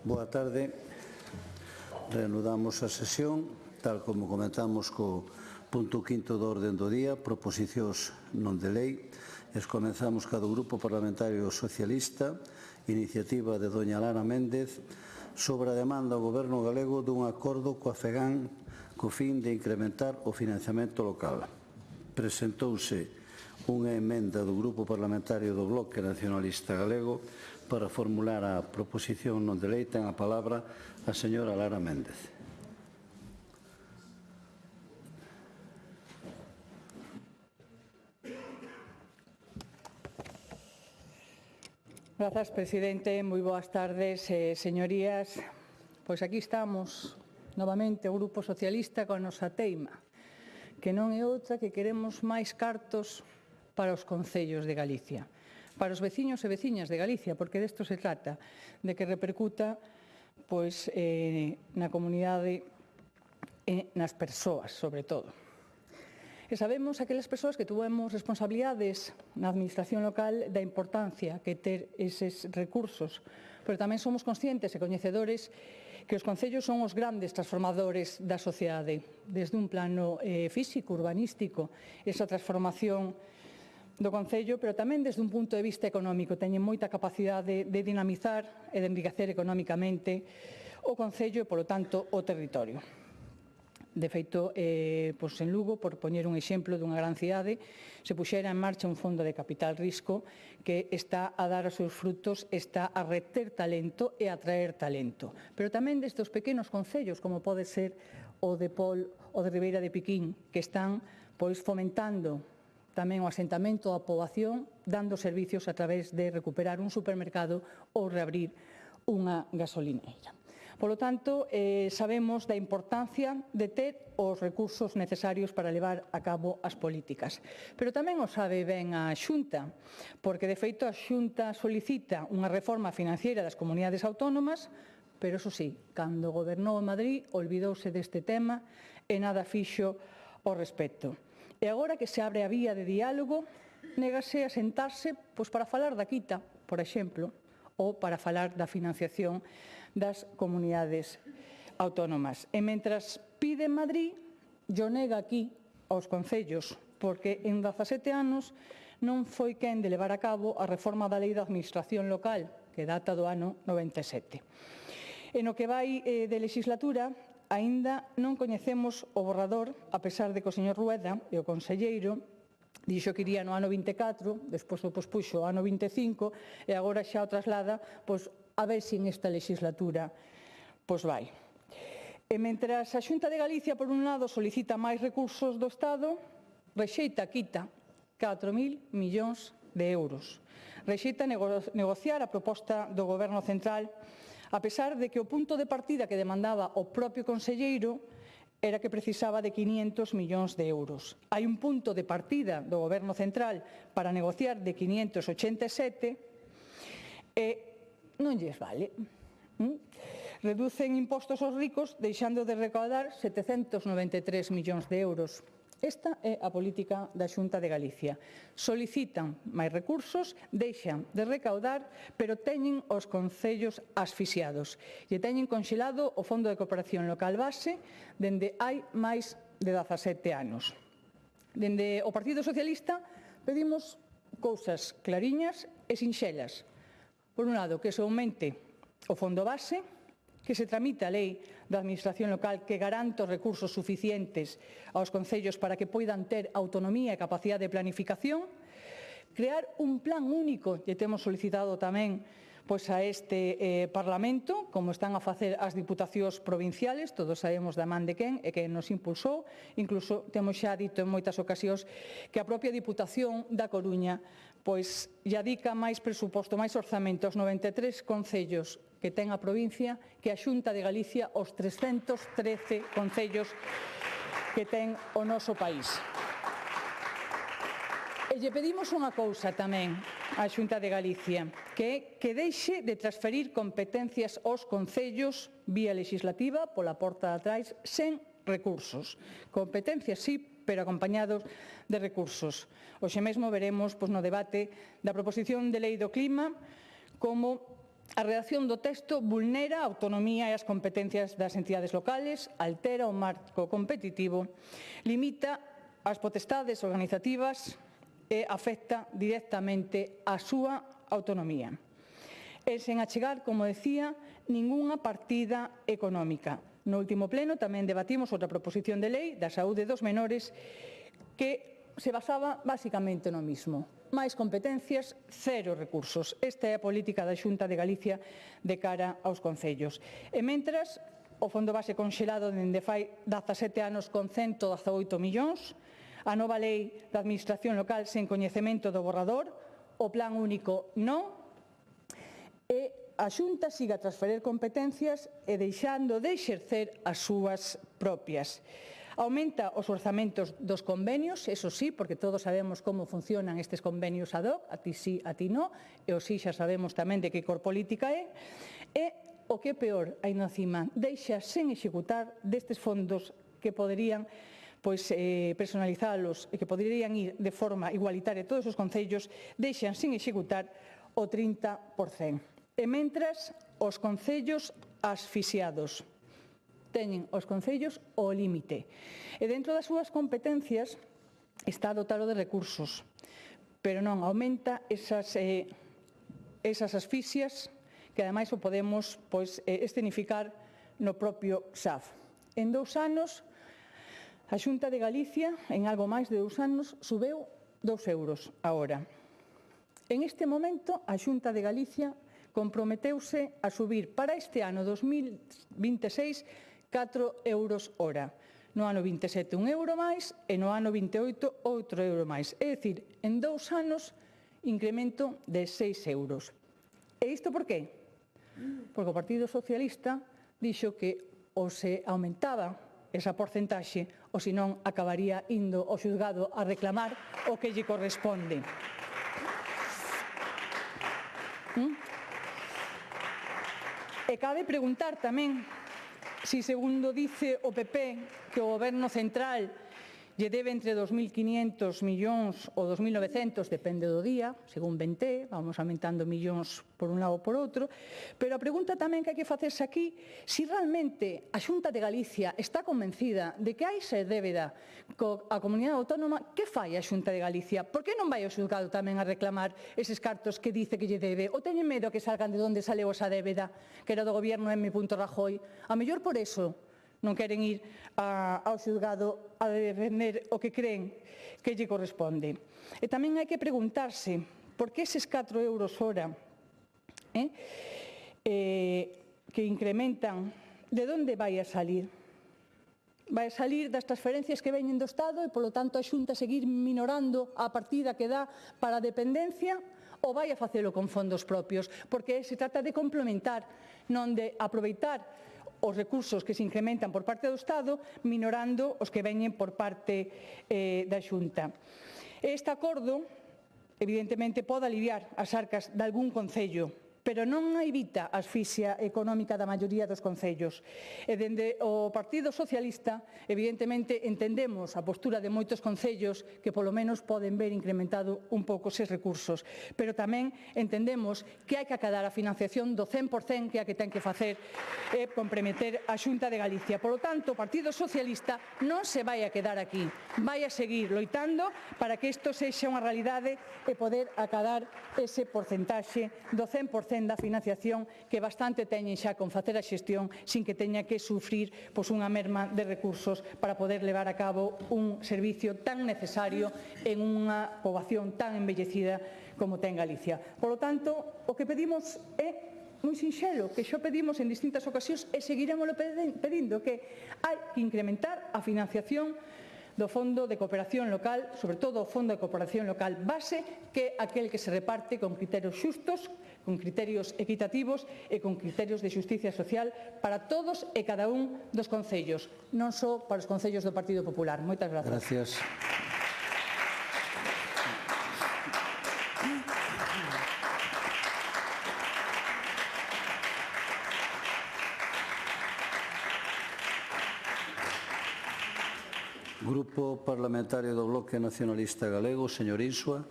Boa tarde. Reanudamos a sesión, tal como comentamos co punto quinto do orden do día, proposicións non de lei. Comenzamos cada grupo parlamentario socialista, iniciativa de doña Lara Méndez, sobre a demanda ao Goberno galego dun acordo coa FEGAN co fin de incrementar o financiamento local. Presentouse unha emenda do Grupo Parlamentario do Bloque Nacionalista Galego para formular a proposición non de lei. Ten a palabra a señora Lara Méndez. Grazas, presidente. Moi boas tardes, señorías. Pois aquí estamos, novamente, o Grupo Socialista con a nosa teima, que non é outra que queremos máis cartos para os concellos de Galicia, para os veciños e veciñas de Galicia, porque desto se trata, de que repercuta na comunidade e nas persoas, sobre todo. E sabemos, aquelas persoas que tuvemos responsabilidades na administración local, da importancia que ter eses recursos, pero tamén somos conscientes e coñecedores que os concellos son os grandes transformadores da sociedade, desde un plano físico, urbanístico, esa transformación do concello, pero tamén desde un punto de vista económico. Teñen moita capacidade de dinamizar e de enriquecer económicamente o concello e, polo tanto, o territorio. De feito, en Lugo, por poñer un exemplo dunha gran cidade, se puxera en marcha un fondo de capital risco que está a dar os seus frutos, está a reter talento e a atraer talento. Pero tamén destes pequenos concellos, como pode ser o de Pol ou de Ribeira de Piquín, que están fomentando tamén o asentamento da poboación, dando servicios a través de recuperar un supermercado ou reabrir unha gasolineira. Polo tanto, sabemos da importancia de ter os recursos necesarios para levar a cabo as políticas. Pero tamén o sabe ben a Xunta, porque de feito a Xunta solicita unha reforma financiera das comunidades autónomas, pero, eso sí, cando gobernou en Madrid, olvidouse deste tema e nada fixo ao respecto. E agora que se abre a vía de diálogo, négase a sentarse para falar da quita, por exemplo, ou para falar da financiación das comunidades autónomas. E mentras pide en Madrid, yo nega aquí aos concellos, porque en 17 anos non foi quen de levar a cabo a reforma da Lei da Administración Local, que data do ano 97. E no que vai de legislatura, aínda non coñecemos o borrador, a pesar de que o señor Rueda e o conselleiro dixo que iría no ano 24, despois o pospuxo ao ano 25 e agora xa o traslada, a ver se nesta legislatura vai. E mentras a Xunta de Galicia, por un lado, solicita máis recursos do Estado, rexeita a quita 4.000 millóns de euros. Rexeita negociar a proposta do Goberno Central, a pesar de que o punto de partida que demandaba o propio conselleiro era que precisaba de 500 millóns de euros. Hai un punto de partida do Goberno Central para negociar de 587 e non lles vale. Reducen impostos aos ricos deixando de recaudar 793 millóns de euros. Esta é a política da Xunta de Galicia. Solicitan máis recursos, deixan de recaudar, pero teñen os concellos asfixiados. E teñen conxelado o Fondo de Cooperación Local Base dende hai máis de 17 anos. Dende o Partido Socialista pedimos cousas clariñas e sinxelas. Por un lado, que se aumente o Fondo Base, que se tramite a Lei da Administración Local que garante os recursos suficientes aos concellos para que poidan ter autonomía e capacidade de planificación, crear un plan único, e temos solicitado tamén a este Parlamento, como están a facer as diputacións provinciales, todos sabemos da man de quen e que nos impulsou, incluso temos xa dito en moitas ocasións que a propia Diputación da Coruña ya dedica máis presuposto, máis orzamento aos 93 concellos que ten a provincia que a Xunta de Galicia os 313 concellos que ten o noso país. E lle pedimos unha cousa tamén á Xunta de Galicia, que é que deixe de transferir competencias aos concellos vía legislativa pola porta de atrás sen recursos. Competencias sí, pero acompañados de recursos. Hoxe mesmo veremos no debate da proposición de lei do clima como A redacción do texto vulnera a autonomía e as competencias das entidades locales, altera o marco competitivo, limita as potestades organizativas e afecta directamente a súa autonomía. E sen achegar, como decía, ningunha partida económica. No último pleno tamén debatimos outra proposición de lei da saúde dos menores que se basaba basicamente no mismo. Máis competencias, cero recursos. Esta é a política da Xunta de Galicia de cara aos concellos. E mentras, o fondo base conxelado dende fai 17 anos con 118 millóns, a nova lei da Administración local sen coñecemento do borrador, o plan único non, e a Xunta siga a transferir competencias e deixando de exercer as súas propias. Aumenta os orzamentos dos convenios, eso sí, porque todos sabemos como funcionan estes convenios ad hoc, a ti sí, a ti no, e o sí xa sabemos tamén de que cor política é, e o que é peor, aínda encima, deixa sen executar destes fondos que poderían personalizalos e que poderían ir de forma igualitaria a todos os concellos, deixan sen executar o 30%. E mentras, os concellos asfixiados. Teñen os concellos ao límite. E dentro das súas competencias está dotado de recursos, pero non aumenta esas asfixias que ademais o podemos escenificar no propio SAF. En 2 anos, a Xunta de Galicia, en algo máis de 2 anos, subeu 2 euros a hora. En este momento, a Xunta de Galicia comprometeuse a subir para este ano 2026 4 euros hora. No ano 27 un euro máis e no ano 28 outro euro máis. É dicir, en 2 anos incremento de 6 euros. E isto por qué? Porque o Partido Socialista dixo que ou se aumentaba esa porcentaxe ou senón acabaría indo ao xulgado a reclamar o que lle corresponde. E cabe preguntar tamén si, segundo dice o PP, que o Goberno central lle debe entre 2.500 millóns ou 2.900, depende do día, según vente, vamos aumentando millóns por un lado ou por outro, pero a pregunta tamén que hai que facerse aquí, si realmente a Xunta de Galicia está convencida de que hai esa débeda coa comunidade autónoma, que fai a Xunta de Galicia? Por que non vai ao xulgado tamén a reclamar eses cartos que dice que lle debe? Ou teñen medo que salgan de onde saleu esa débeda, que era do goberno M. Rajoy? A mellor por eso non queren ir ao xulgado a defender o que creen que lle corresponde. E tamén hai que preguntarse por que eses 4 euros hora que incrementan, de onde vai a salir? Vai a salir das transferencias que veñen do Estado e, polo tanto, a Xunta seguir minorando a partida que dá para a dependencia, ou vai a facelo con fondos propios? Porque se trata de complementar, non de aproveitar os recursos que se incrementan por parte do Estado, minorando os que veñen por parte da Xunta. Este acordo, evidentemente, pode aliviar as arcas de algún concello, pero non evita a asfixia económica da maioría dos concellos. E dende o Partido Socialista, evidentemente, entendemos a postura de moitos concellos que polo menos poden ver incrementado un pouco eses recursos, pero tamén entendemos que hai que acadar a financiación do 100% que é a que ten que facer e comprometer a Xunta de Galicia. Por lo tanto, o Partido Socialista non se vai a quedar aquí, vai a seguir loitando para que isto sexa unha realidade e poder acadar ese porcentaxe do 100% da financiación que bastante teñen xa con facer a xestión sin que teña que sufrir unha merma de recursos para poder levar a cabo un servicio tan necesario en unha poboación tan envellecida como ten Galicia. Por lo tanto, o que pedimos é moi sinxelo, que xo pedimos en distintas ocasións e seguiremos pedindo, que hai que incrementar a financiación do Fondo de Cooperación Local, sobre todo o Fondo de Cooperación Local base, que é aquel que se reparte con criterios xustos, con criterios equitativos e con criterios de xusticia social para todos e cada un dos concellos, non só para os concellos do Partido Popular. Moitas grazas. Grupo Parlamentario do Bloque Nacionalista Galego, señor Insua.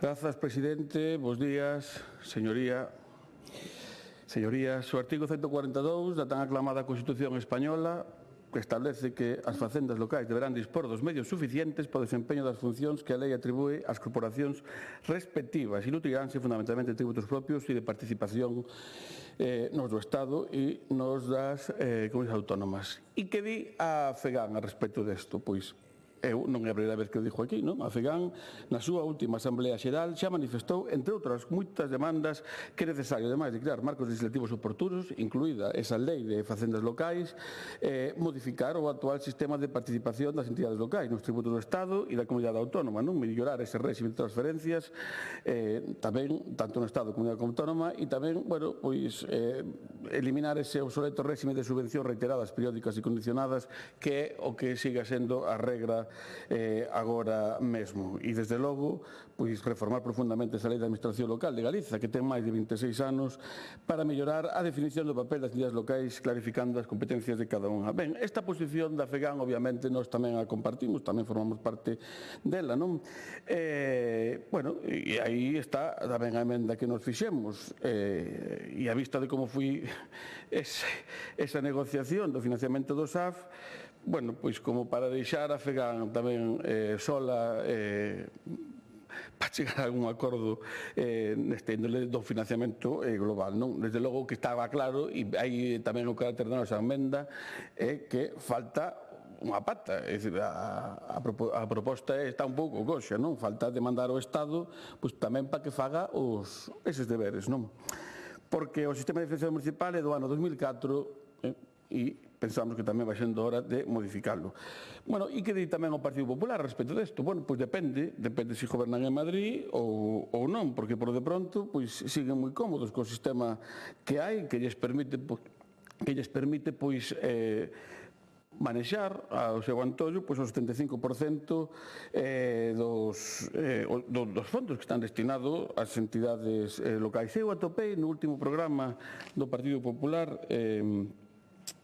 Grazas, presidente. Bos días, señoría. Señorías, o artigo 142 da tan aclamada Constitución española que establece que as facendas locais deberán dispor dos medios suficientes para o desempeño das funcións que a lei atribúe ás corporacións respectivas e nutriránse fundamentalmente de tributos propios e de participación nos do Estado e nos das comunidades autónomas. E que di a FEGAN a respecto desto? Pois eu non é a primeira vez que o dixo aquí, non? A FEGAN, na súa última Asamblea Xeral, xa manifestou, entre outras moitas demandas, que é necesario, ademais de crear marcos legislativos oportunos, incluída esa lei de facendas locais, modificar o actual sistema de participación das entidades locais nos tributos do Estado e da comunidade autónoma, non? Mellorar ese réxime de transferencias, tamén, tanto no Estado como na comunidade autónoma, e tamén, bueno, pois, eliminar ese obsoleto réxime de subvencións reiteradas, periódicas e condicionadas, que é o que siga sendo a regra agora mesmo. E, desde logo, pois, reformar profundamente esa lei da Administración Local de Galiza, que ten máis de 26 anos, para mellorar a definición do papel das entidades locais, clarificando as competencias de cada unha. Ben, esta posición da FEGAN, obviamente, nós tamén a compartimos, tamén formamos parte dela, non? Bueno, e aí está tamén a emenda que nos fixemos, e a vista de como foi esa negociación do financiamento do SAF, bueno, pois como para deixar a FEGAN tamén sola para chegar a algún acordo neste índole do financiamento global, non? Desde logo que estaba claro, e aí tamén o carácter da nosa emenda, é que falta unha pata, é dicir, a proposta está un pouco coxa, non? Falta demandar ao Estado pois tamén para que faga eses deberes, non? Porque o sistema de financiación municipal é do ano 2004 e pensamos que tamén vai sendo hora de modificarlo. Bueno, e que di tamén o Partido Popular respecto desto? Bueno, pois depende se gobernan en Madrid ou non, porque por de pronto pois siguen moi cómodos co sistema que hai, que lles permite manexar ao seu antollo pois o 75% dos fondos que están destinados ás entidades locais. Eu atopei no último programa do Partido Popular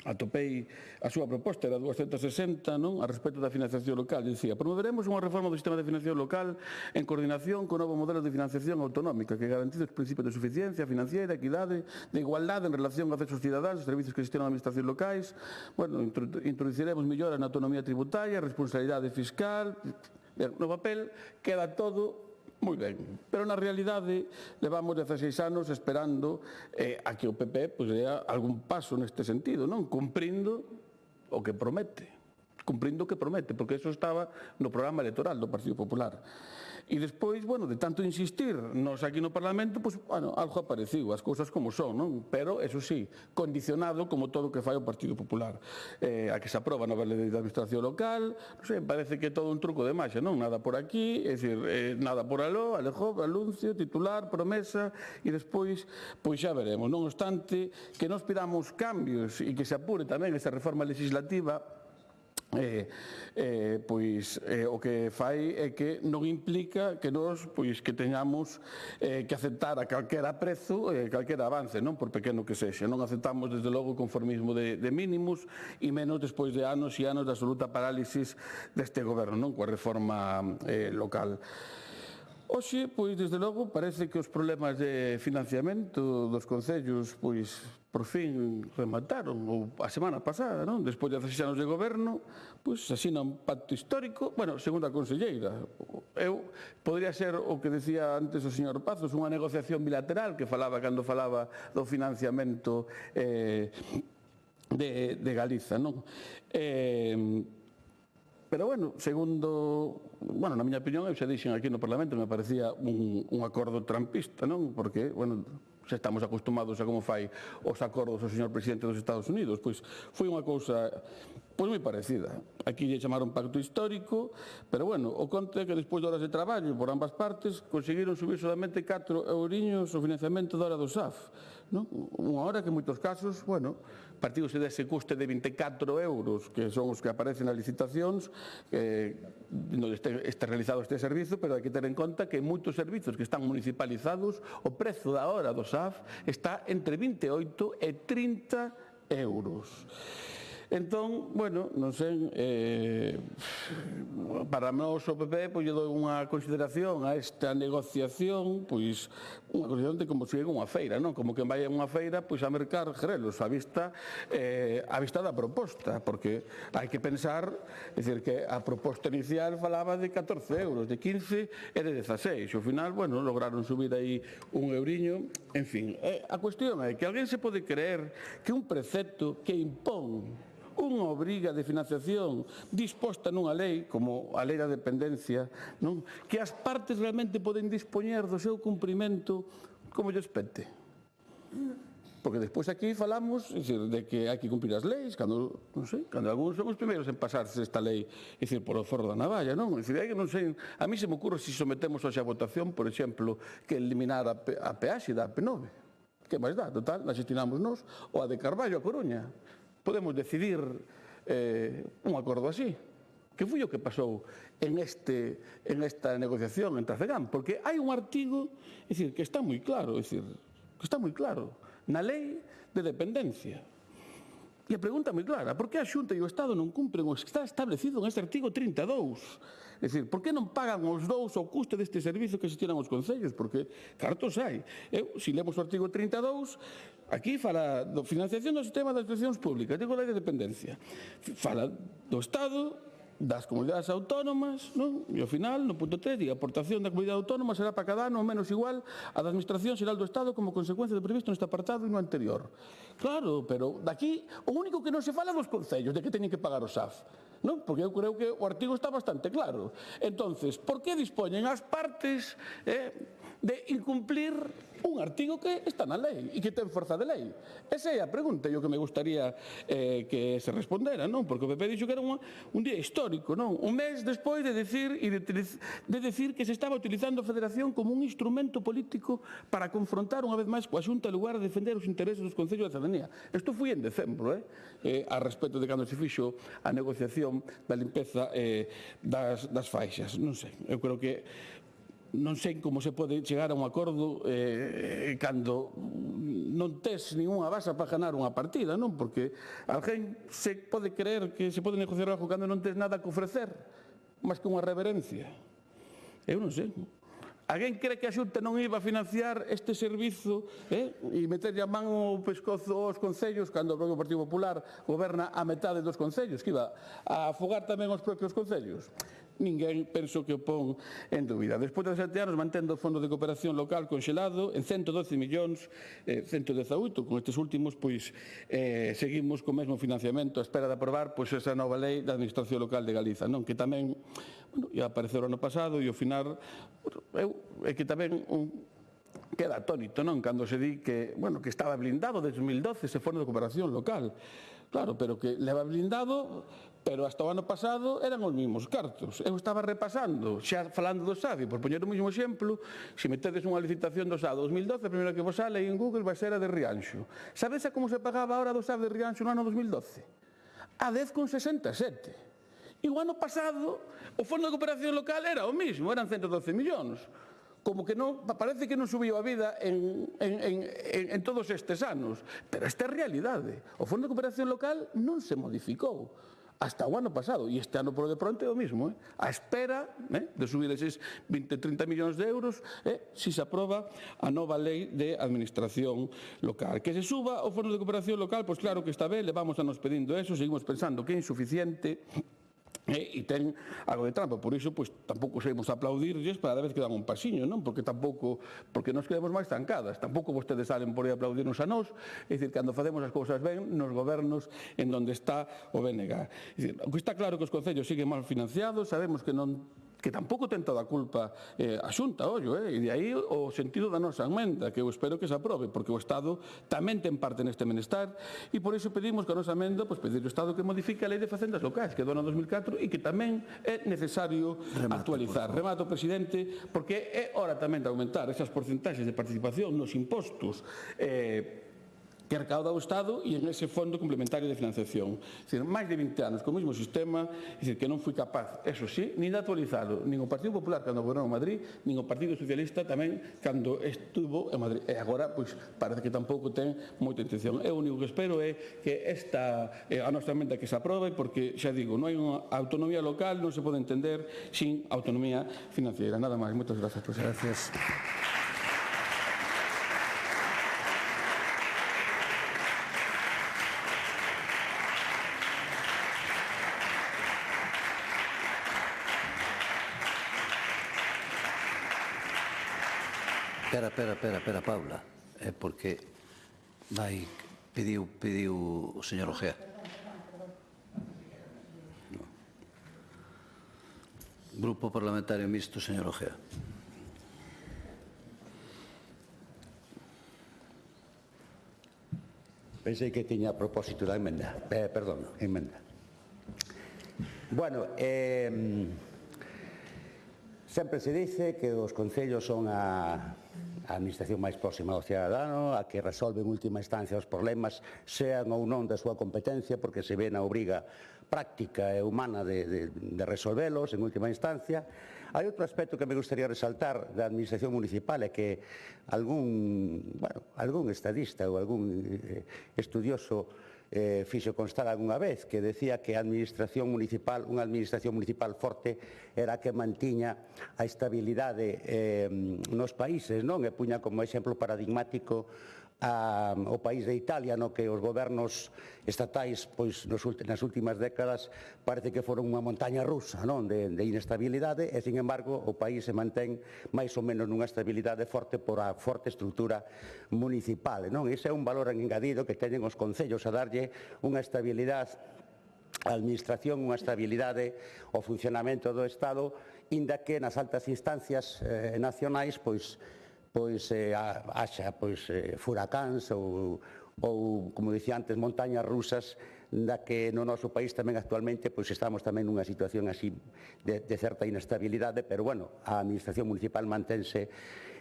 atopei a súa proposta, era 260, non? A respecto da financiación local, dicía: promoveremos unha reforma do sistema de financiación local en coordinación co novo modelo de financiación autonómica que garantice os principios de suficiencia financiera, equidade, de igualdade en relación ao acceso aos cidadáns, os servicios que gestionan a administración locais. Bueno, introduciremos melloras na autonomía tributaria, responsabilidade fiscal. No papel queda todo moi ben, pero na realidade levamos 16 anos esperando a que o PP dea algún paso neste sentido, non? Cumprindo o que promete, porque eso estaba no programa electoral do Partido Popular. E despois, bueno, de tanto insistir nos aquí no Parlamento, pois, bueno, algo apareciu, as cousas como son, non? Pero, eso sí, condicionado como todo o que fai o Partido Popular. A que se aproba a nova lei de administración local, non sei, parece que é todo un truco de maxa, non? Nada por aquí, é dicir, nada por aló, alejo, anuncio, titular, promesa, e despois, pois xa veremos. Non obstante, que nos pidamos cambios e que se apure tamén esa reforma legislativa, o que fai é que non implica que nós que teñamos que aceptar a calquera prezo, calquera avance, non, por pequeno que sexa. Non aceptamos desde logo o conformismo de mínimos, e menos despois de anos e anos de absoluta parálisis deste goberno, non, coa reforma local. Hoxe, pois, desde logo, parece que os problemas de financiamento dos concellos, pois, por fin remataron, ou a semana pasada, non? Despois de 16 anos de goberno, pois, asina un pacto histórico, bueno, segundo a conselleira. Podría ser o que decía antes o señor Pazos, unha negociación bilateral que falaba cando falaba do financiamento de Galiza, non? Pero, bueno, na miña opinión, eu xa dixen aquí no Parlamento, me parecía un acordo trampista, non? Porque, bueno, xa estamos acostumados a como fai os acordos o señor presidente dos Estados Unidos, pois foi unha cousa moi parecida. Aquí lle chamaron pacto histórico, pero, bueno, o conto é que despois de horas de traballo por ambas partes conseguiron subir solamente 4 euriños o financiamento da hora do SAF, non? Unha hora que en moitos casos, bueno, partidos dese custe de 24 euros, que son os que aparecen nas licitacións, onde este realizado este servizo, pero hai que ter en conta que moitos servizos que están municipalizados, o prezo da hora do SAF está entre 28 e 30 euros. Entón, bueno, non sei, para nós o PP lle dou unha consideración a esta negociación, pois unha consideración de como se llega a unha feira, non? Como que vai a unha feira pois a mercar grelos a vista da proposta, porque hai que pensar, é dicir, que a proposta inicial falaba de 14 euros, de 15 e de 16, ao final, bueno, lograron subir aí un euriño, en fin, a cuestión é que alguén se pode creer que un precepto que impón unha obriga de financiación disposta nunha lei, como a lei da dependencia, non? Que as partes realmente poden dispoñer do seu cumprimento como lles pete. Porque despois aquí falamos, é dicir, de que hai que cumprir as leis, cando, non sei, cando algúns son os primeiros en pasarse esta lei, é dicir, por o forro da navalla, non? É dicir, que non sei, a mí se me ocurre se sometemos hoxe a votación, por exemplo, que eliminar a peaxe da AP9. Que máis dá? Total, la xestionamos nós, ou a de Carballo, a Coruña. Podemos decidir un acordo así. Que foi o que pasou en esta negociación entre a FEGAM? Porque hai un artigo, é dicir, que está moi claro, é dicir, que está moi claro, na lei de dependencia. E a pregunta é moi clara, por que a Xunta e o Estado non cumpren o que está establecido neste artigo 32? É dicir, por que non pagan os dous o custe deste servizo que xestionan os concellos? Porque cartos hai. Se lemos o artigo 32, aquí fala da financiación do sistema das administracións públicas, digo lei de dependencia. Fala do Estado, das comunidades autónomas, non? E ao final, no punto 3, a aportación da comunidade autónoma será para cada ano menos igual a da Administración Xeral do Estado como consecuencia do previsto neste apartado e no anterior. Claro, pero daqui o único que non se fala dos concellos de que teñen que pagar o SAF. Non? Porque eu creo que o artigo está bastante claro. Entonces, por que dispoñen as partes de incumplir un artigo que está na lei e que ten forza de lei? Esa é a pregunta e o que me gustaría que se respondera, non? Porque o PP dixo que era un día histórico, non? Un mes despois de decir que se estaba utilizando a Federación como un instrumento político para confrontar unha vez máis coa Xunta en lugar de defender os intereses dos concellos da cidadanía. Isto foi en decembro, a respecto de cando se fixo a negociación da limpeza das faixas. Non sei, eu creo que non sei como se pode chegar a un acordo cando non tes ninguna base para ganar unha partida, non? Porque alguén se pode creer que se pode negociar algo cando non tes nada que ofrecer, máis que unha reverencia. Eu non sei. Alguén cree que a Xunta non iba a financiar este servizo e meterlle a man o pescozo aos concellos cando o propio Partido Popular goberna a metade dos concellos, que iba a afogar tamén os propios concellos? Ninguén penso que o pon en dúbida. Despois de 7 anos mantendo o Fondo de Cooperación Local conxelado en 112 millóns, 118, con estes últimos, pois seguimos co mesmo financiamento a espera de aprobar pois esa nova lei da Administración Local de Galiza, non? Que tamén, bueno, ia aparecer o ano pasado e ao final, é que tamén queda atónito, non? Cando se di que, bueno, que estaba blindado desde 2012 ese Fondo de Cooperación Local. Claro, pero que leva blindado, pero hasta o ano pasado eran os mesmos cartos. Eu estaba repasando, xa falando do SADI, por poñer o mesmo exemplo, se metedes unha licitación do SADI 2012, a primeira que vos sale en Google vai ser a de Rianxo. Sabedes a como se pagaba a hora do SADI de Rianxo no ano 2012? A 10,67. E o ano pasado, o Fondo de Cooperación Local era o mismo, eran 112 millóns. Como que non, parece que non subiu a vida en todos estes anos. Pero esta é a realidade. O Fondo de Cooperación Local non se modificou hasta o ano pasado. E este ano, por de pronto, é o mismo. A espera de subir eses 20-30 millóns de euros se se aproba a nova lei de administración local. Que se suba o Fondo de Cooperación Local, pois claro que está ben, levamos a nos pedindo eso, seguimos pensando que é insuficiente, e ten algo de trampa, por iso pois tampouco saímos a aplaudirlles para vez que dan un pasiño, non? Porque nos quedemos máis zancadas, tampouco vostedes salen por aí a aplaudirnos a nós, é dicir, cando facemos as cousas ben nos gobernos en donde está o BNG. É dicir, o que está claro que os concellos siguen mal financiados, sabemos que tampouco ten toda a culpa a Xunta, ollo, e de aí o sentido da nosa emenda, que eu espero que se aprobe, porque o Estado tamén ten parte neste menestar, e por iso pedimos que a nosa emenda, pois pedir ao Estado que modifique a Lei de Facendas Locais, que do ano 2004, e que tamén é necesario actualizar. Remato, presidente, porque é hora tamén de aumentar esas porcentaxes de participación nos impostos que recauda o Estado e en ese fondo complementario de financiación. É dicir, máis de 20 anos con o mesmo sistema, é dicir, que non fui capaz, eso sí, nin de actualizado, nin o Partido Popular cando gobernou en Madrid, nin o Partido Socialista tamén cando estuvo en Madrid. E agora, pois, parece que tampouco ten moita intención. Eu o único que espero é que esta a nosa emenda que se aprobe, porque, xa digo, non hai unha autonomía local, non se pode entender sin autonomía financiera. Nada máis. Moitas grazas, presidente. Gracias. Espera, Paula, porque pediu o señor Ojea. Grupo Parlamentario Mixto, señor Ojea. Pensei que tiña a propósito da emenda. Perdón, emenda. Bueno, sempre se dice que os concellos son a administración máis próxima ao cidadano, a que resolve en última instancia os problemas, sean ou non da súa competencia, porque se ve na obriga práctica e humana de resolvelos en última instancia. Hai outro aspecto que me gustaría resaltar da administración municipal, é que algún estadista ou algún estudioso fixo constar algunha vez que decía que a administración municipal, unha administración municipal forte era a que mantiña a estabilidade nos países, non? E puña como exemplo paradigmático o país de Italia, no que os gobernos estatais pois nas últimas décadas parece que foron unha montaña rusa, non? De inestabilidade, e sin embargo o país se mantén máis ou menos nunha estabilidade forte por a forte estrutura municipal, non? Ese é un valor engadido que teñen os concellos a darlle unha estabilidade á administración, unha estabilidade ao funcionamento do Estado, inda que nas altas instancias nacionais haxa furacáns ou, como dicía antes, montañas rusas, da que no noso país tamén actualmente estamos tamén nunha situación así de certa inestabilidade, pero bueno, a administración municipal mantense,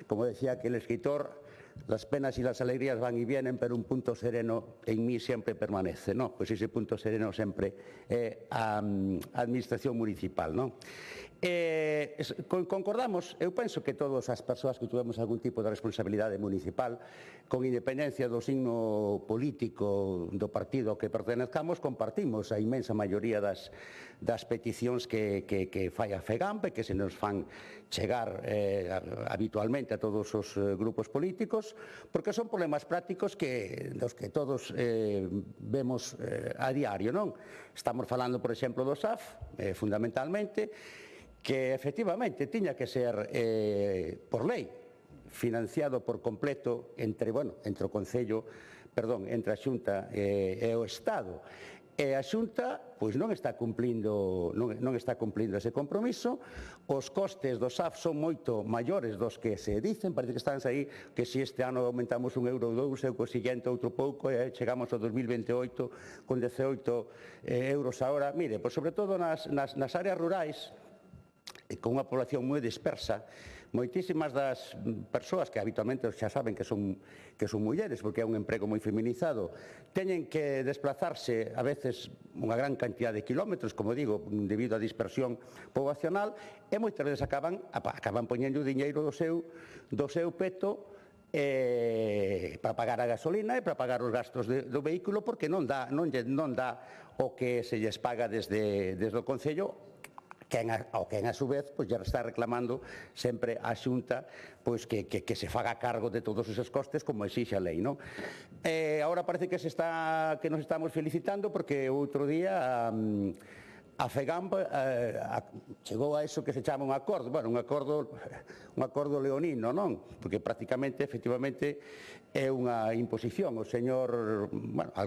como decía aquel escritor, las penas y las alegrías van y vienen, pero un punto sereno en mí siempre permanece, ¿no? Pues ese punto sereno sempre é a administración municipal, ¿no? Concordamos, eu penso que todas as persoas que tuvemos algún tipo de responsabilidade municipal, con independencia do signo político do partido que pertenezcamos, compartimos a inmensa maioría das peticións que fai a FEGAMP, que se nos fan chegar habitualmente a todos os grupos políticos, porque son problemas prácticos dos que todos vemos a diario, non? Estamos falando, por exemplo, do SAF, fundamentalmente, que efectivamente tiña que ser por lei financiado por completo entre o Concello, entre a Xunta e o Estado. E a Xunta non está cumplindo ese compromiso. Os costes do SAF son moito maiores dos que se dicen, parece que están aí que se este ano aumentamos €1 ou €2 e o seguinte outro pouco e chegamos ao 2028 con €18 a hora. Mire, sobre todo nas áreas rurais, con unha población moi dispersa, moitísimas das persoas que habitualmente xa saben que son mulleres, porque é un emprego moi feminizado, teñen que desplazarse a veces unha gran cantidad de kilómetros, como digo, debido á dispersión poboacional, e moitas veces acaban poñendo o diñeiro do seu peto para pagar a gasolina e para pagar os gastos do vehículo, porque non dá o que se lles paga desde o Concello, quen a su vez ya está reclamando sempre a Xunta que se faga cargo de todos esos costes como exixe a lei, non? Agora parece que nos estamos felicitando porque outro día a FEGAMP chegou a eso que se chama un acordo, un acordo leonino, non? Porque prácticamente, efectivamente, é unha imposición. O señor,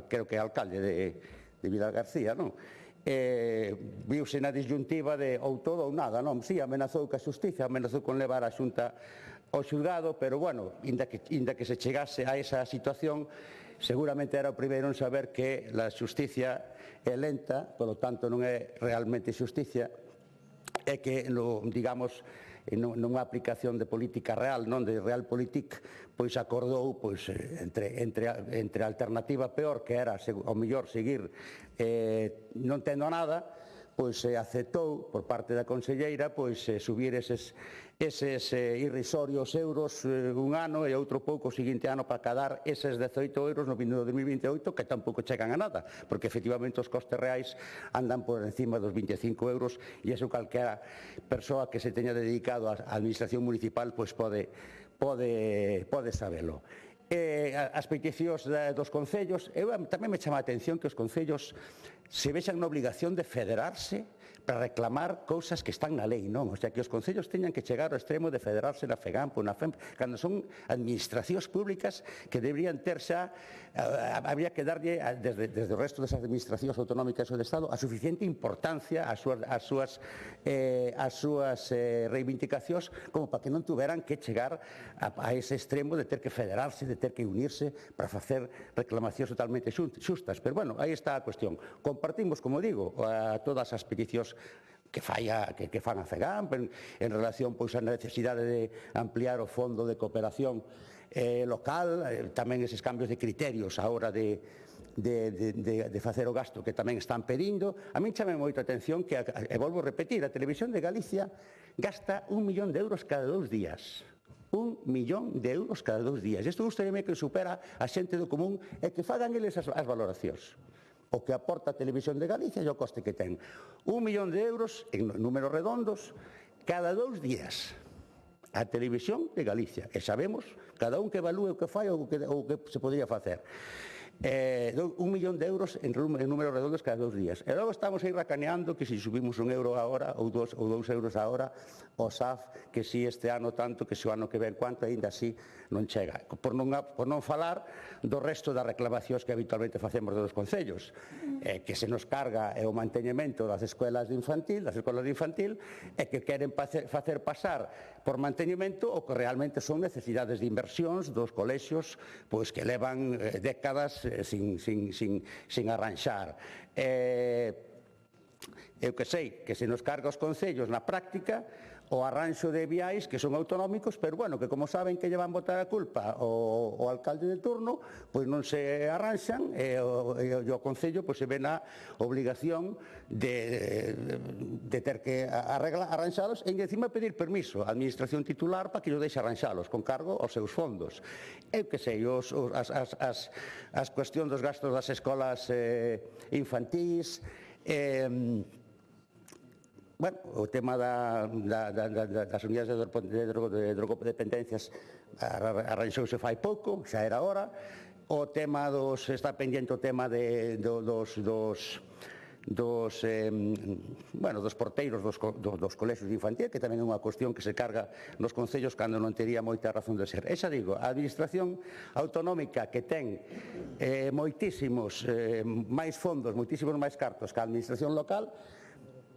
creo que é alcalde de Vilalgarcía, non? Viuse na disyuntiva de ou todo ou nada, non? Si, amenazou ca xustiza, amenazou con levar a Xunta ao xulgado, pero, inda que se chegase a esa situación, seguramente era o primeiro en saber que a xusticia é lenta, polo tanto non é realmente xusticia, e que, digamos, nunha aplicación de política real, non de realpolitik, pois acordou entre a alternativa peor, que era ao mellor seguir non tendo nada, pois aceptou por parte da conselleira subir eses irrisorios euros un ano e outro pouco o seguinte ano para cadar eses 18 euros no 2028, que tampouco chegan a nada, porque efectivamente os costes reais andan por encima dos 25 euros e iso calquera persoa que se teña dedicado á administración municipal pois pode sabelo. As peticións dos concellos, tamén me chama a atención que os concellos se vexan na obligación de federarse para reclamar cousas que están na lei, non? O sea, que os concellos teñan que chegar ao extremo de federarse na FEGAMP ou na FEMP, cando son administracións públicas que deberían ter xa, habría que darlle, desde o resto das administracións autonómicas do Estado, a suficiente importancia ás súas reivindicacións como para que non tuveran que chegar a ese extremo de ter que federarse, de ter que unirse para facer reclamacións totalmente xustas. Pero, bueno, aí está a cuestión. Compartimos, como digo, todas as peticións que fan a FEGAMP en relación á necesidade de ampliar o fondo de cooperación local, tamén eses cambios de criterios a hora de facer o gasto que tamén están pedindo. A min chame moita atención que, e volvo a repetir, a Televisión de Galicia gasta 1 millón de euros cada 2 días. 1 millón de euros cada 2 días. Isto gustaríame que supera a xente do común e que fagan eles as valoracións. O que aporta a Televisión de Galicia e o coste que ten. 1 millón de euros, en números redondos, cada 2 días. A Televisión de Galicia. E sabemos, cada un que evalúe o que fai ou o que se podría facer. 1 millón de euros en números redondos cada 2 días. E logo estamos aí racaneando que se subimos 1 euro a hora ou 2 euros a hora o SAF, que si este ano tanto, que se o ano que ven cuanto, ainda así non chega. Por non falar do resto das reclamacións que habitualmente facemos dos concellos, que se nos carga o manteñemento das escolas de infantil, e que queren facer pasar por manteñemento o que realmente son necesidades de inversións dos colexios pois que levan décadas sin arranxar. Eu que sei que se nos carga os concellos na práctica o arranxo de viais que son autonómicos, pero bueno, que como saben que lle van botar a culpa o alcalde de turno, pois non se arranxan e o concello pois se ve na obligación de ter que arranxalos e encima pedir permiso á administración titular para que yo deixe arranxalos con cargo aos seus fondos. Eu que sei, as cuestións dos gastos das escolas infantís, bueno, o tema das unidades de drogodependencias arranxouse fai pouco, xa era hora. O tema está pendente o tema dos porteiros dos colexios infantil, que tamén é unha cuestión que se carga nos concellos cando non tería moita razón de ser. E xa digo, a administración autonómica que ten moitísimos máis fondos, moitísimos máis cartos que a administración local,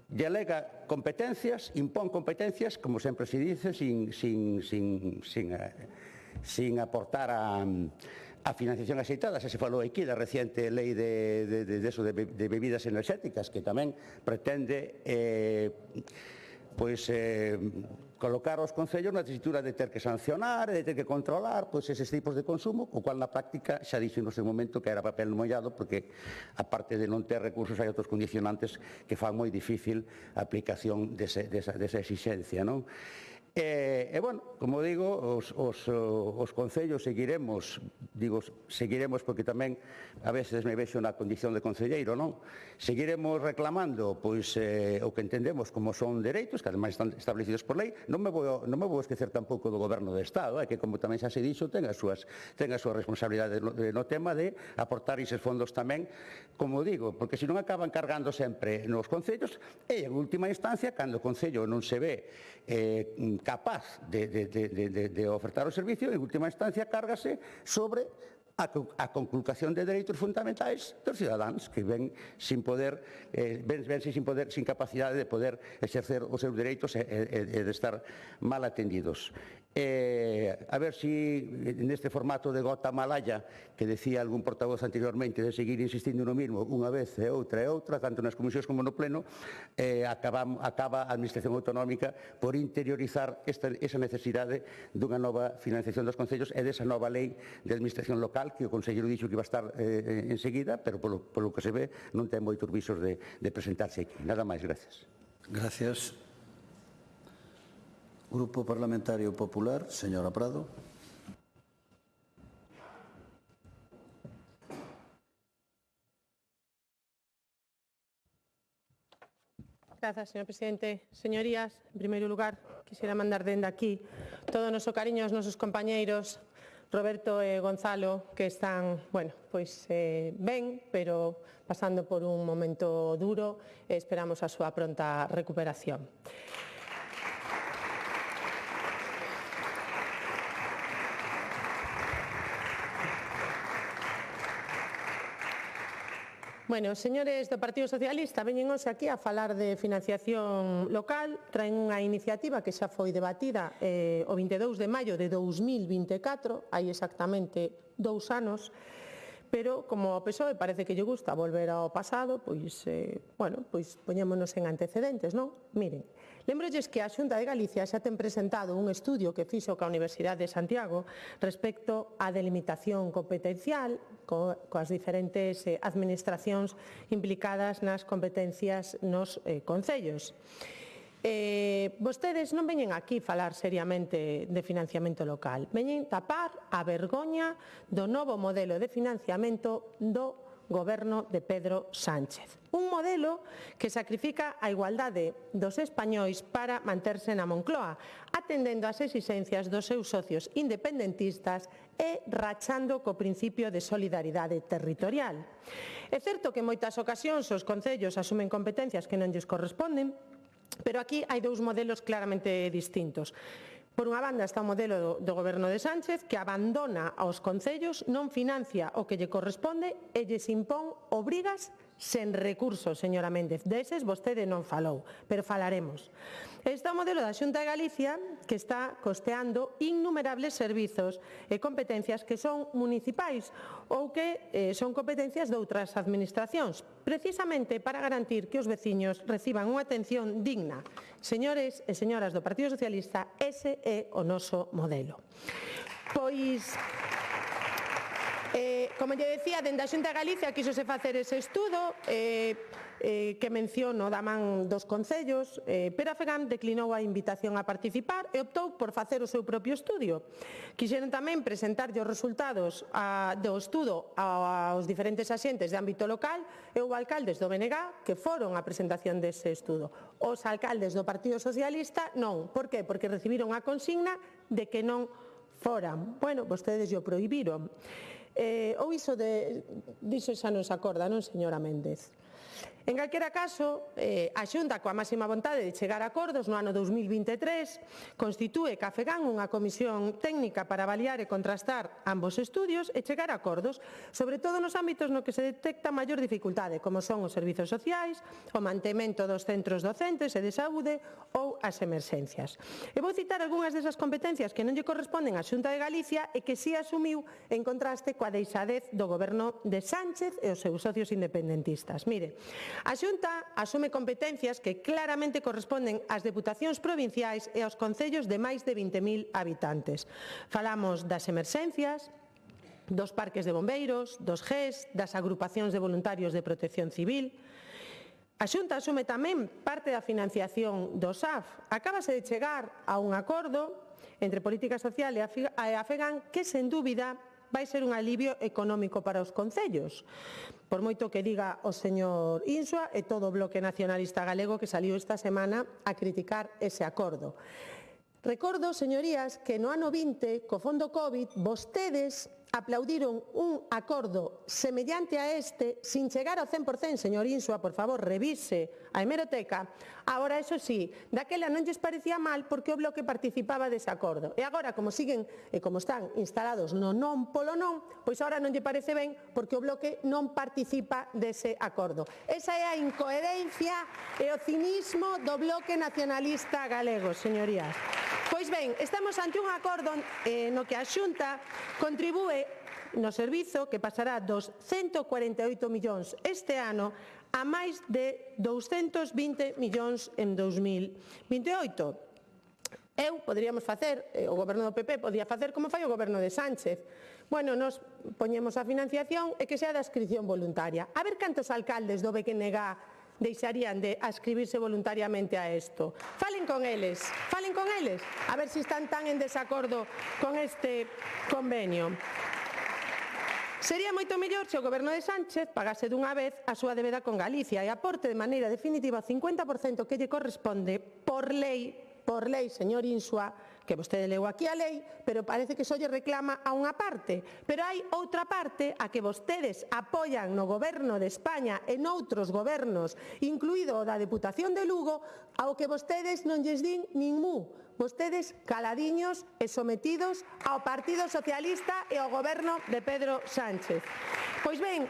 delega competencias, impón competencias, como sempre se dice, sin aportar a financiación axeitada. Se falou aquí da reciente lei de bebidas enerxéticas, que tamén pretende colocar os concellos na tesitura de ter que sancionar e de ter que controlar eses tipos de consumo, o cual na práctica xa dixo no seu momento que era papel mollado, porque aparte de non ter recursos hai outros condicionantes que fan moi difícil a aplicación desa exixencia, non? Bueno, como digo, os concellos seguiremos porque tamén a veces me vexo na condición de concelleiro, non? Seguiremos reclamando o que entendemos como son dereitos, que ademais están establecidos por lei. Non me vou esquecer tampouco do Goberno do Estado, que como tamén xa se dixo, ten a súa responsabilidade no tema de aportar eses fondos tamén, como digo, porque se non acaban cargando sempre nos concellos, e en última instancia, cando o concello non se ve capaz de ofertar o servicio, en última instancia cárgase sobre a conculcación de dereitos fundamentais dos cidadáns que ven sin capacidade de poder exercer os seus dereitos e de estar mal atendidos. A ver si neste formato de gota malaya que decía algún portavoz anteriormente de seguir insistindo no mismo unha vez e outra, tanto nas comisións como no pleno, acaba a Administración Autonómica por interiorizar esa necesidade dunha nova financiación dos concellos e desa nova lei de Administración Local que o Conselleiro dixo que iba a estar enseguida, pero polo que se ve non ten moitos visos de presentarse aquí. Nada máis, gracias. Gracias. Grupo Parlamentario Popular, señora Prado. Grazas, señor presidente. Señorías, en primeiro lugar, quixera mandar dende aquí todo o noso cariño aos nosos compañeiros Roberto e Gonzalo, que están, ben, pero pasando por un momento duro e esperamos a súa pronta recuperación. Señores do Partido Socialista, veñen hoxe aquí a falar de financiación local, traen unha iniciativa que xa foi debatida o 22 de maio de 2024, hai exactamente 2 anos, pero como ao PSOE parece que lle gusta volver ao pasado, pois poñémonos en antecedentes, non? Miren, lembrolles que a Xunta de Galicia xa ten presentado un estudio que fixo coa Universidade de Santiago respecto á delimitación competencial coas diferentes administracións implicadas nas competencias nos concellos. Vostedes non veñen aquí falar seriamente de financiamento local, veñen tapar a vergoña do novo modelo de financiamento do Goberno de Pedro Sánchez. Un modelo que sacrifica a igualdade dos españois para manterse na Moncloa, atendendo ás exixencias dos seus socios independentistas e rachando co principio de solidaridade territorial. É certo que en moitas ocasións os concellos asumen competencias que non lles corresponden, pero aquí hai dous modelos claramente distintos. Por unha banda está o modelo do Goberno de Sánchez, que abandona aos concellos, non financia o que lle corresponde e lles impón obrigas sen recursos, señora Méndez. Deses vostede non falou, pero falaremos. Está o modelo da Xunta de Galicia, que está costeando innumerables servizos e competencias que son municipais ou que son competencias de outras administracións, precisamente para garantir que os veciños reciban unha atención digna. Señores e señoras do Partido Socialista, ese é o noso modelo. Pois, como lle decía, dende a Xunta de Galicia quixose facer ese estudo que menciono da man dos concellos, pero a FEGAM declinou a invitación a participar e optou por facer o seu propio estudio. Quixeron tamén presentarlle os resultados do estudo aos diferentes axentes de ámbito local e houve alcaldes do BNG que foron á presentación dese estudo. Os alcaldes do Partido Socialista non. Por que? Porque recibiron a consigna de que non foran. Vostedes o prohibiron. Ou iso diso xa non se acorda, non, señora Méndez? En calquera caso, a Xunta, coa máxima vontade de chegar a acordos no ano 2023, constitúe ca FEGAM unha comisión técnica para avaliar e contrastar ambos estudios e chegar a acordos, sobre todo nos ámbitos no que se detecta maior dificultade, como son os servizos sociais, o mantemento dos centros docentes e de saúde ou as emerxencias. E vou citar algunhas desas competencias que non lle corresponden á Xunta de Galicia e que si asumiu en contraste coa deixadez do Goberno de Sánchez e os seus socios independentistas. Mire, a Xunta asume competencias que claramente corresponden ás deputacións provinciais e aos concellos de máis de 20.000 habitantes. Falamos das emerxencias, dos parques de bombeiros, dos GES, das agrupacións de voluntarios de protección civil. A Xunta asume tamén parte da financiación do SAF. Acábase de chegar a un acordo entre Política Social e a FEGAM que, sen dúbida, vai ser un alivio económico para os concellos. Por moito que diga o señor Insua e todo o bloque nacionalista galego que saliu esta semana a criticar ese acordo. Recordo, señorías, que no ano 20, co fondo COVID, vostedes aplaudiron un acordo semellante a este sin chegar ao 100%, señor Insua, por favor, revise a hemeroteca. Agora, eso sí, daquela non lles parecía mal porque o bloque participaba dese acordo. E agora, como siguen e como están instalados no non polo non, pois agora non lle parece ben porque o bloque non participa dese acordo. Esa é a incoherencia e o cinismo do bloque nacionalista galego, señorías. Pois Pois ben, estamos ante un acordo no que a Xunta contribúe no servizo que pasará dos 148 millóns este ano a máis de 220 millóns en 2028. Poderíamos facer, o goberno do PP podía facer como fai o goberno de Sánchez. Bueno, nos poñemos a financiación e que sea de adscripción voluntaria. A ver cantos alcaldes do BNG deixarían de adscribirse voluntariamente a isto. Falen con eles, a ver se están tan en desacordo con este convenio. Sería moito mellor se o goberno de Sánchez pagase dunha vez a súa débeda con Galicia e aporte de maneira definitiva o 50% que lle corresponde por lei, señor Insua, que vostede leu aquí a lei, pero parece que só lle reclama a unha parte. Pero hai outra parte a que vostedes apoian no goberno de España e noutros gobernos, incluído o da Deputación de Lugo, ao que vostedes non lles din nin mu. Vostedes caladiños e sometidos ao Partido Socialista e ao goberno de Pedro Sánchez. Pois ben,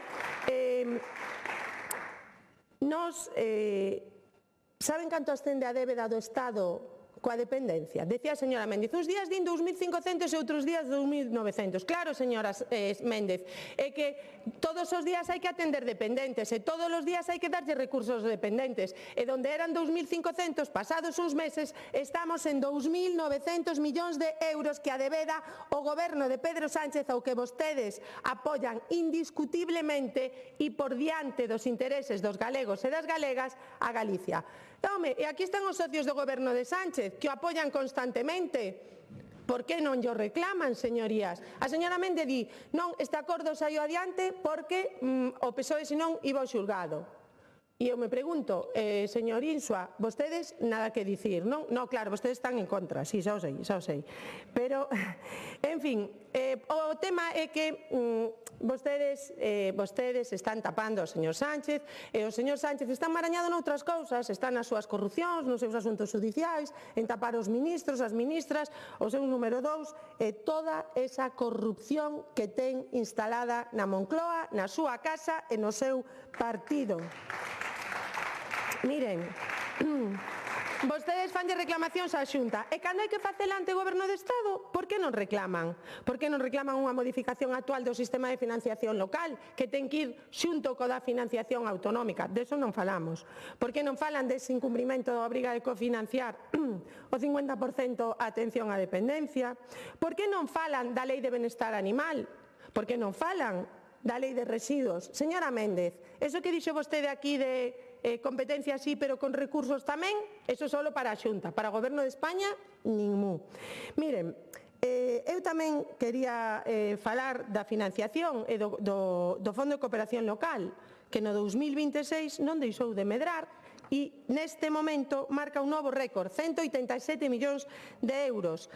saben canto ascende a débeda do Estado coa dependencia? Decía a señora Méndez, uns días din 2.500 e outros días 2.900. Claro, señora Méndez, é que todos os días hai que atender dependentes e todos os días hai que darlle recursos aos dependentes. E donde eran 2.500, pasados uns meses, estamos en 2.900 millóns de euros que adebeda o goberno de Pedro Sánchez ao que vostedes apoian indiscutiblemente e por diante dos intereses dos galegos e das galegas a Galicia. E aquí están os socios do goberno de Sánchez, que o apoian constantemente. Por que non llo reclaman, señorías? A señora Méndez di, non, este acordo saiu adiante porque o PSOE senón iba ao xulgado. E eu me pregunto, señor Insua, vostedes nada que dicir, non? Non, claro, vostedes están en contra, sí, xa o sei. Pero, en fin, o tema é que vostedes están tapando ao señor Sánchez e o señor Sánchez está marañado noutras cousas, está nas súas corrupcións, nos seus asuntos judiciais, en tapar os ministros, as ministras, o seu número 2 e toda esa corrupción que ten instalada na Moncloa, na súa casa e no seu partido. Miren, vostedes fanlle reclamacións á Xunta e cando hai que facela ante o Goberno de Estado, por que non reclaman? Por que non reclaman unha modificación actual do sistema de financiación local que ten que ir xunto co da financiación autonómica? De eso non falamos. Por que non falan dese incumprimento da obriga de cofinanciar o 50% a atención á dependencia? Por que non falan da Lei de Benestar Animal? Por que non falan da Lei de Residuos? Señora Méndez, eso que dixo vostede aquí de competencia sí, pero con recursos tamén, eso só para a Xunta. Para o Goberno de España, ningún. Miren, eu tamén quería falar da financiación e do Fondo de Cooperación Local, que no 2026 non deixou de medrar e neste momento marca un novo récord, 187 millóns de euros.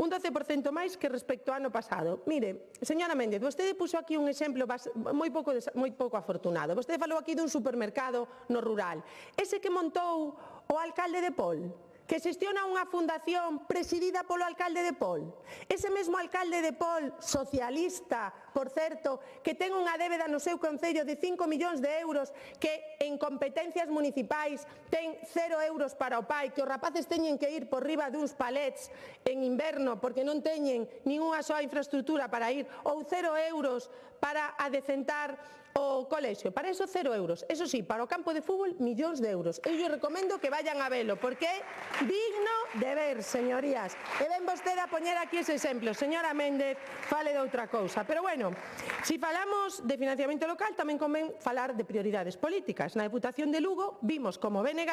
Un 12% máis que respecto ao ano pasado. Mire, señora Méndez, vostede puxo aquí un exemplo moi pouco afortunado. Vostede falou aquí dun supermercado no rural. Ese que montou o alcalde de Pol, que xestiona unha fundación presidida polo alcalde de Pol. Ese mesmo alcalde de Pol, socialista, por certo, que ten unha débeda no seu concello de 5 millóns de euros, que en competencias municipais ten 0 euros para o pai, que os rapaces teñen que ir por riba duns palets en inverno porque non teñen ninguna soa infraestructura para ir, ou 0 euros para adecentar o colexio. Para eso 0 euros. Eso sí, para o campo de fútbol, millóns de euros. Eu recomendo que vayan a velo, porque é digno de ver, señorías. E ven vostede a poñer aquí ese exemplo. Señora Méndez, fale de outra cousa. Pero bueno, si falamos de financiamento local, tamén convén falar de prioridades políticas. Na Deputación de Lugo vimos como BNG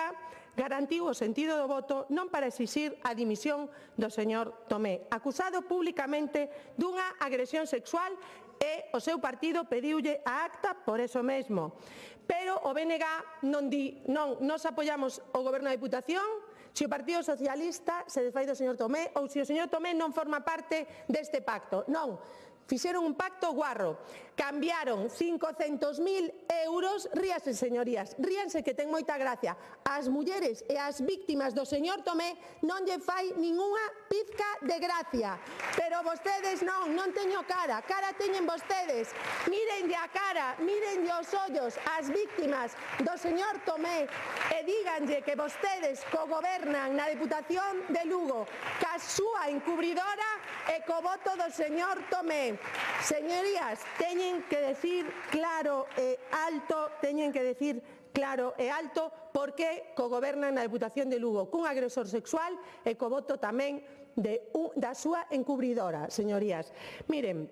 garantiu o sentido do voto non para exixir a dimisión do señor Tomé, acusado públicamente dunha agresión sexual e o seu partido pediulle a acta por eso mesmo. Pero o BNG non di, non, nos apoiamos o Goberno da Deputación se o Partido Socialista se desfai do señor Tomé ou se o señor Tomé non forma parte deste pacto. Non, fixeron un pacto guarro. cambiaron 500.000 euros, ríase, señorías, ríanse que ten moita gracia. As mulleres e as víctimas do señor Tomé non lle fai ningunha pizca de gracia. Pero vostedes non teño cara teñen vostedes. Mírenlle a cara, mírenlle os ollos ás víctimas do señor Tomé e díganlle que vostedes co-gobernan na Deputación de Lugo ca súa encubridora e co voto do señor Tomé. Señorías, teñen que decir claro e alto, porque co-gobernan na Deputación de Lugo cun agresor sexual e co voto tamén da súa encubridora, señorías. Miren,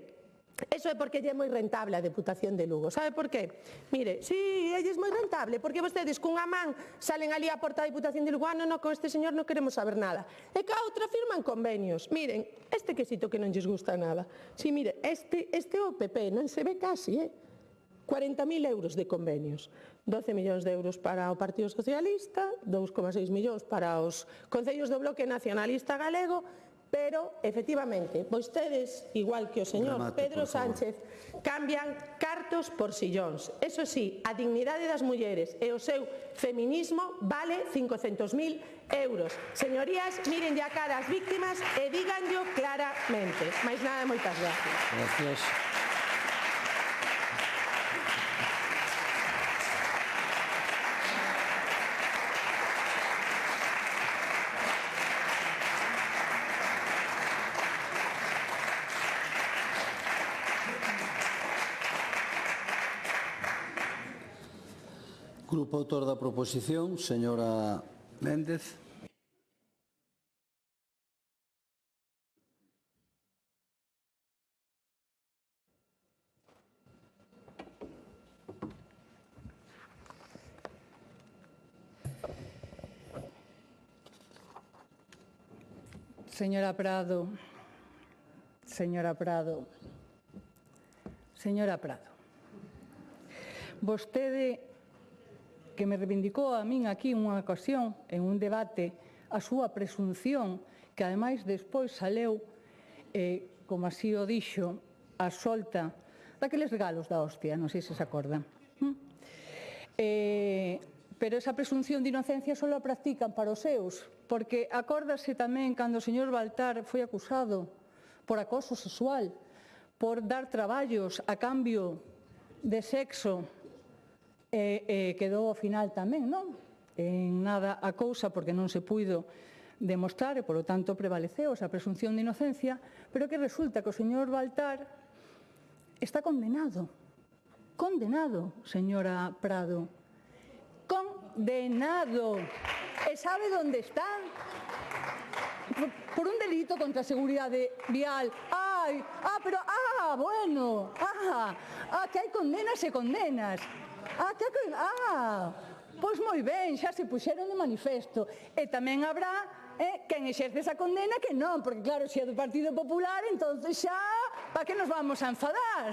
eso é porque lle é moi rentable a Deputación de Lugo. Sabe por qué? Mire, si, elle é moi rentable, porque vostedes cunha man salen ali á porta da Deputación de Lugo, non, con este señor non queremos saber nada. E ca outra firman convenios. Miren, este quesito que non lles gusta nada. Si, mire, este é o PP, non se ve casi, 40.000 euros de convenios. 12 millóns de euros para o Partido Socialista, 2,6 millóns para os concellos do Bloque Nacionalista Galego, pero, efectivamente, vostedes, igual que o señor Pedro Sánchez, cambian cartos por sillóns. Eso sí, a dignidade das mulleres e o seu feminismo vale 500.000 euros. Señorías, mírenlle a cara ás víctimas e díganllo claramente. Mais nada, moitas gracias. Gracias. Grupo autor da proposición, señora Méndez. Señora Prado, vostede que me reivindicou a min aquí unha ocasión, en un debate, a súa presunción, que ademais despois saleu, como así o dixo, a solta daqueles regalos da hostia, non sei se se acordan. Pero esa presunción de inocencia só a practican para os seus, porque acórdase tamén cando o señor Baltar foi acusado por acoso sexual, por dar traballos a cambio de sexo, quedou ao final tamén, non? En nada a cousa, porque non se puido demostrar e, polo tanto, prevaleceu esa presunción de inocencia, pero que resulta que o señor Baltar está condenado. Condenado, señora Prado. Condenado. E sabe onde está? Por un delito contra a seguridade vial. Que hai condenas e condenas. Pois moi ben, xa se puxeron de manifesto. E tamén habrá quen exerce esa condena que non, porque claro, se é do Partido Popular, entonces xa, para que nos vamos a enfadar?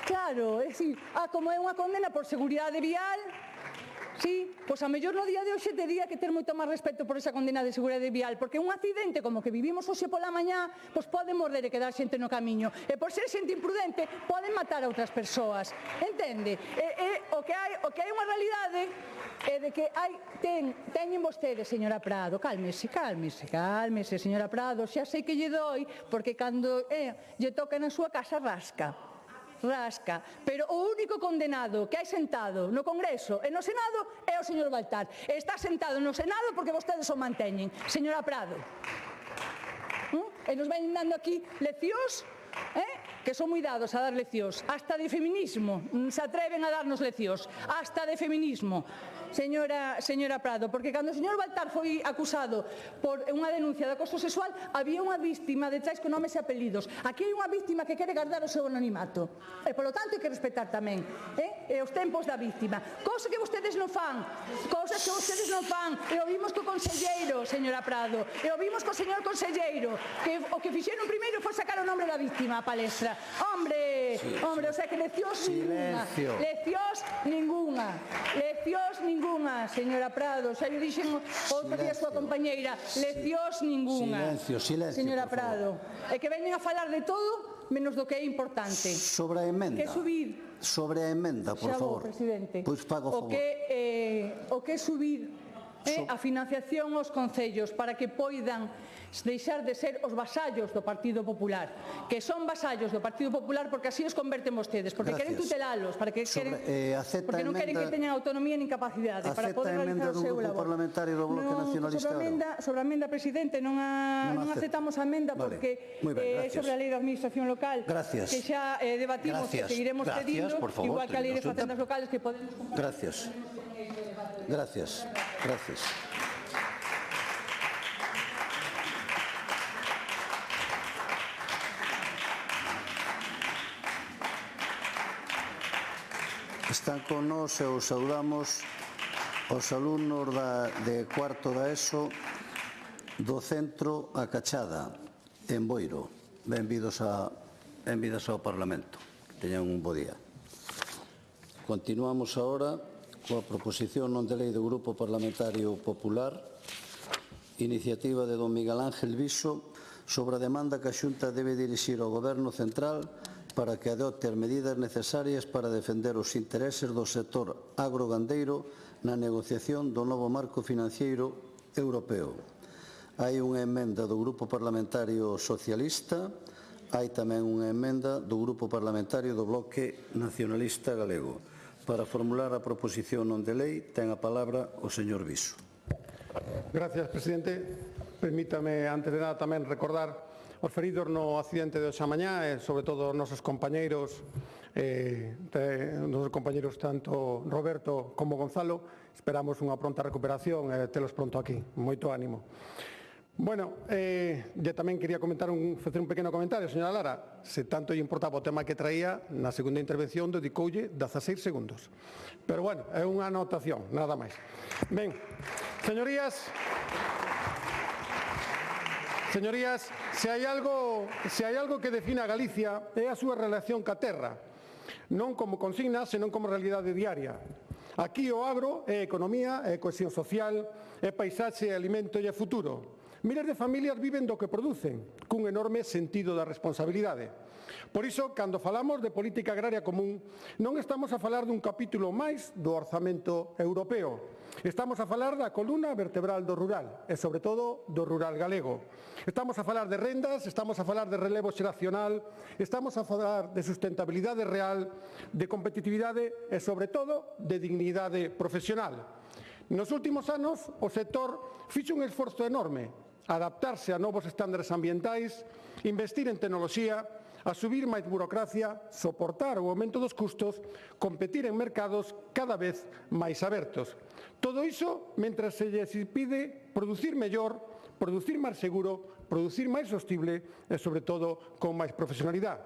Claro, é dicir, como é unha condena por seguridade vial, sí, pois a mellor no día de hoxe tería que ter moito máis respeto por esa condena de seguridade vial, porque un accidente como que vivimos hoxe pola mañá, pois pode morder e quedar xente no camiño, e por ser xente imprudente poden matar a outras persoas, entende? O que hai unha realidade é de que teñen vostedes, señora Prado, cálmese, señora Prado, xa sei que lle doi, porque cando lle toca na súa casa rasca, pero o único condenado que hai sentado no Congreso e no Senado é o señor Baltar. Está sentado no Senado porque vostedes o manteñen, señora Prado. E nos ven dando aquí leccións, que son moi dados a dar leccións, hasta de feminismo, se atreven a darnos leccións, hasta de feminismo. Señora Prado, porque cando o señor Baltar foi acusado por unha denuncia de acoso sexual, había unha víctima detrás con nomes e apelidos. Aquí hai unha víctima que quere guardar o seu anonimato. E, polo tanto, hai que respetar tamén os tempos da víctima. Cousa que vostedes non fan. E o vimos co conselleiro, señora Prado. E o vimos co señor conselleiro, que o que fixeron primeiro foi sacar o nombre da víctima á palestra. Hombre, o sea que leccións ninguna, señora Prado, xa lle dixen outro día a súa compañeira, leccións ninguna. Silencio, señora Prado, e que veñen a falar de todo menos do que é importante. Sobre a emenda. Que subir... Sobre a emenda, por favor. Presidente. Pois faga o favor. O que é subir a financiación aos concellos para que poidan deixar de ser os vasallos do Partido Popular, que son vasallos do Partido Popular porque así os converten vostedes, porque queren tutelalos, porque non queren que teñan autonomía nin capacidade para poder realizar o seu labor. Grupo Parlamentario do Bloque Nacionalista Galego. Sobre a emenda, presidente, non aceptamos a emenda porque é sobre a Lei de Administración Local, que xa debatimos e seguiremos pedindo, igual que a Lei de Facendas Locales, que podemos comparar. Gracias. Están con nós e os saudamos os alumnos de cuarto da ESO do Centro A Cachada, en Boiro. Benvidos ao Parlamento. Teñan un bo día. Continuamos agora coa proposición non de lei do Grupo Parlamentario Popular, iniciativa de don Miguel Ángel Viso, sobre a demanda que a Xunta debe dirixir ao Goberno Central para que adopte as medidas necesarias para defender os intereses do sector agrogandeiro na negociación do novo marco financiero europeo. Hai unha emenda do Grupo Parlamentario Socialista, hai tamén unha emenda do Grupo Parlamentario do Bloque Nacionalista Galego. Para formular a proposición non de lei, ten a palabra o señor Viso. Gracias, presidente. Permítame, antes de nada, tamén recordar os feridos no accidente de hoxe a mañá e, sobre todo, os nosos compañeiros, tanto Roberto como Gonzalo. Esperamos unha pronta recuperación e telos pronto aquí. Moito ánimo. Bueno, tamén quería facer un pequeno comentario, señora Lara. Se tanto lle importaba o tema que traía, na segunda intervención dedicoulle 16 segundos. Pero, bueno, é unha anotación, nada máis. Ben, señorías, se hai algo que define a Galicia é a súa relación ca terra, non como consigna, senón como realidade diaria. Aquí o agro é economía, é cohesión social, é paisaxe, é alimento e é futuro. Miles de familias viven do que producen, cun enorme sentido da responsabilidade. Por iso, cando falamos de política agraria común, non estamos a falar dun capítulo máis do orzamento europeo. Estamos a falar da columna vertebral do rural, e sobre todo do rural galego. Estamos a falar de rendas, estamos a falar de relevo xeracional, estamos a falar de sustentabilidade real, de competitividade e, sobre todo, de dignidade profesional. Nos últimos anos, o sector fixo un esforzo enorme, adaptarse a novos estándares ambientais, investir en tecnoloxía, asumir máis burocracia, soportar o aumento dos custos, competir en mercados cada vez máis abertos. Todo iso mentre se lles pide producir mellor, producir máis seguro, producir máis sostible e, sobre todo, con máis profesionalidade.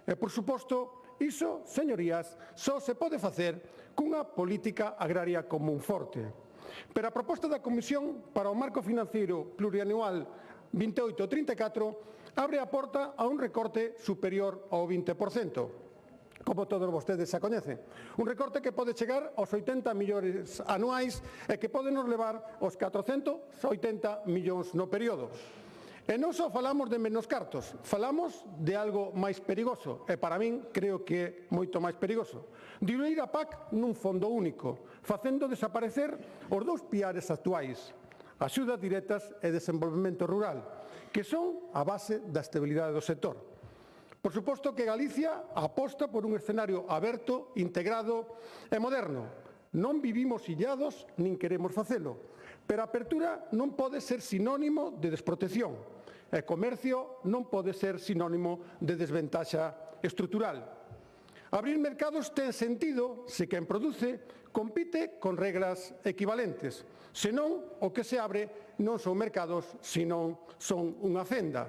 E, por suposto, iso, señorías, só se pode facer cunha política agraria común forte. Pero a proposta da Comisión para o marco financeiro plurianual 28-34 abre a porta a un recorte superior ao 20%, como todos vostedes xa coñecen. Un recorte que pode chegar aos 80 millóns anuais e que pode nos levar aos 480 millóns no período. E non só falamos de menos cartos, falamos de algo máis perigoso, e para min creo que é moito máis perigoso. Diluir a PAC nun fondo único, facendo desaparecer os dous piares actuais, axudas directas e desenvolvemento rural, que son a base da estabilidade do sector. Por suposto que Galicia aposta por un escenario aberto, integrado e moderno. Non vivimos illados nin queremos facelo, pero a apertura non pode ser sinónimo de desprotección e comercio non pode ser sinónimo de desventaxa estrutural. Abrir mercados ten sentido se quen produce compite con reglas equivalentes, senón o que se abre non son mercados, senón son unha fenda.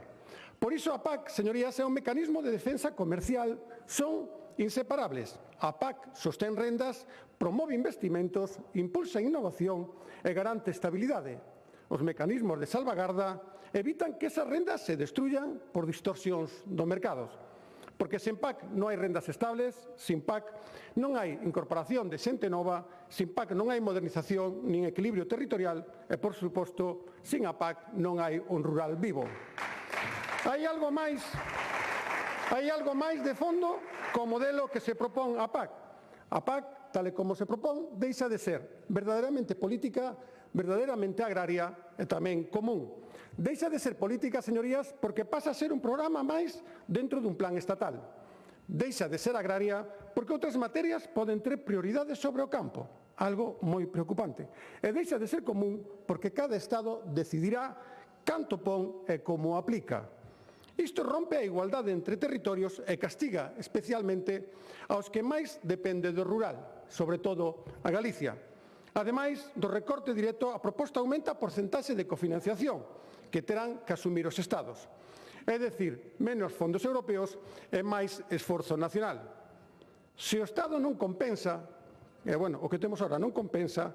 Por iso a PAC, señorías, é un mecanismo de defensa comercial, son inseparables. A PAC sostén rendas, promove investimentos, impulsa innovación e garante estabilidade. Os mecanismos de salvagarda evitan que esas rendas se destruyan por distorsións do mercados. Porque sen PAC non hai rendas estables, sin PAC non hai incorporación de xente nova, sin PAC non hai modernización nin equilibrio territorial e, por suposto, sin a PAC non hai un rural vivo. Hai algo máis Hai algo máis de fondo co modelo que se propón a PAC. A PAC, tal e como se propón, deixa de ser verdadeiramente política, verdadeiramente agraria e tamén común. Deixa de ser política, señorías, porque pasa a ser un programa máis dentro dun plan estatal. Deixa de ser agraria porque outras materias poden ter prioridades sobre o campo, algo moi preocupante. E deixa de ser común porque cada Estado decidirá canto pon e como aplica. Isto rompe a igualdade entre territorios e castiga especialmente aos que máis depende do rural, sobre todo a Galicia. Ademais do recorte directo, a proposta aumenta a porcentaxe de cofinanciación que terán que asumir os Estados. É dicir, menos fondos europeos e máis esforzo nacional. Se o Estado non compensa, o que temos agora non compensa,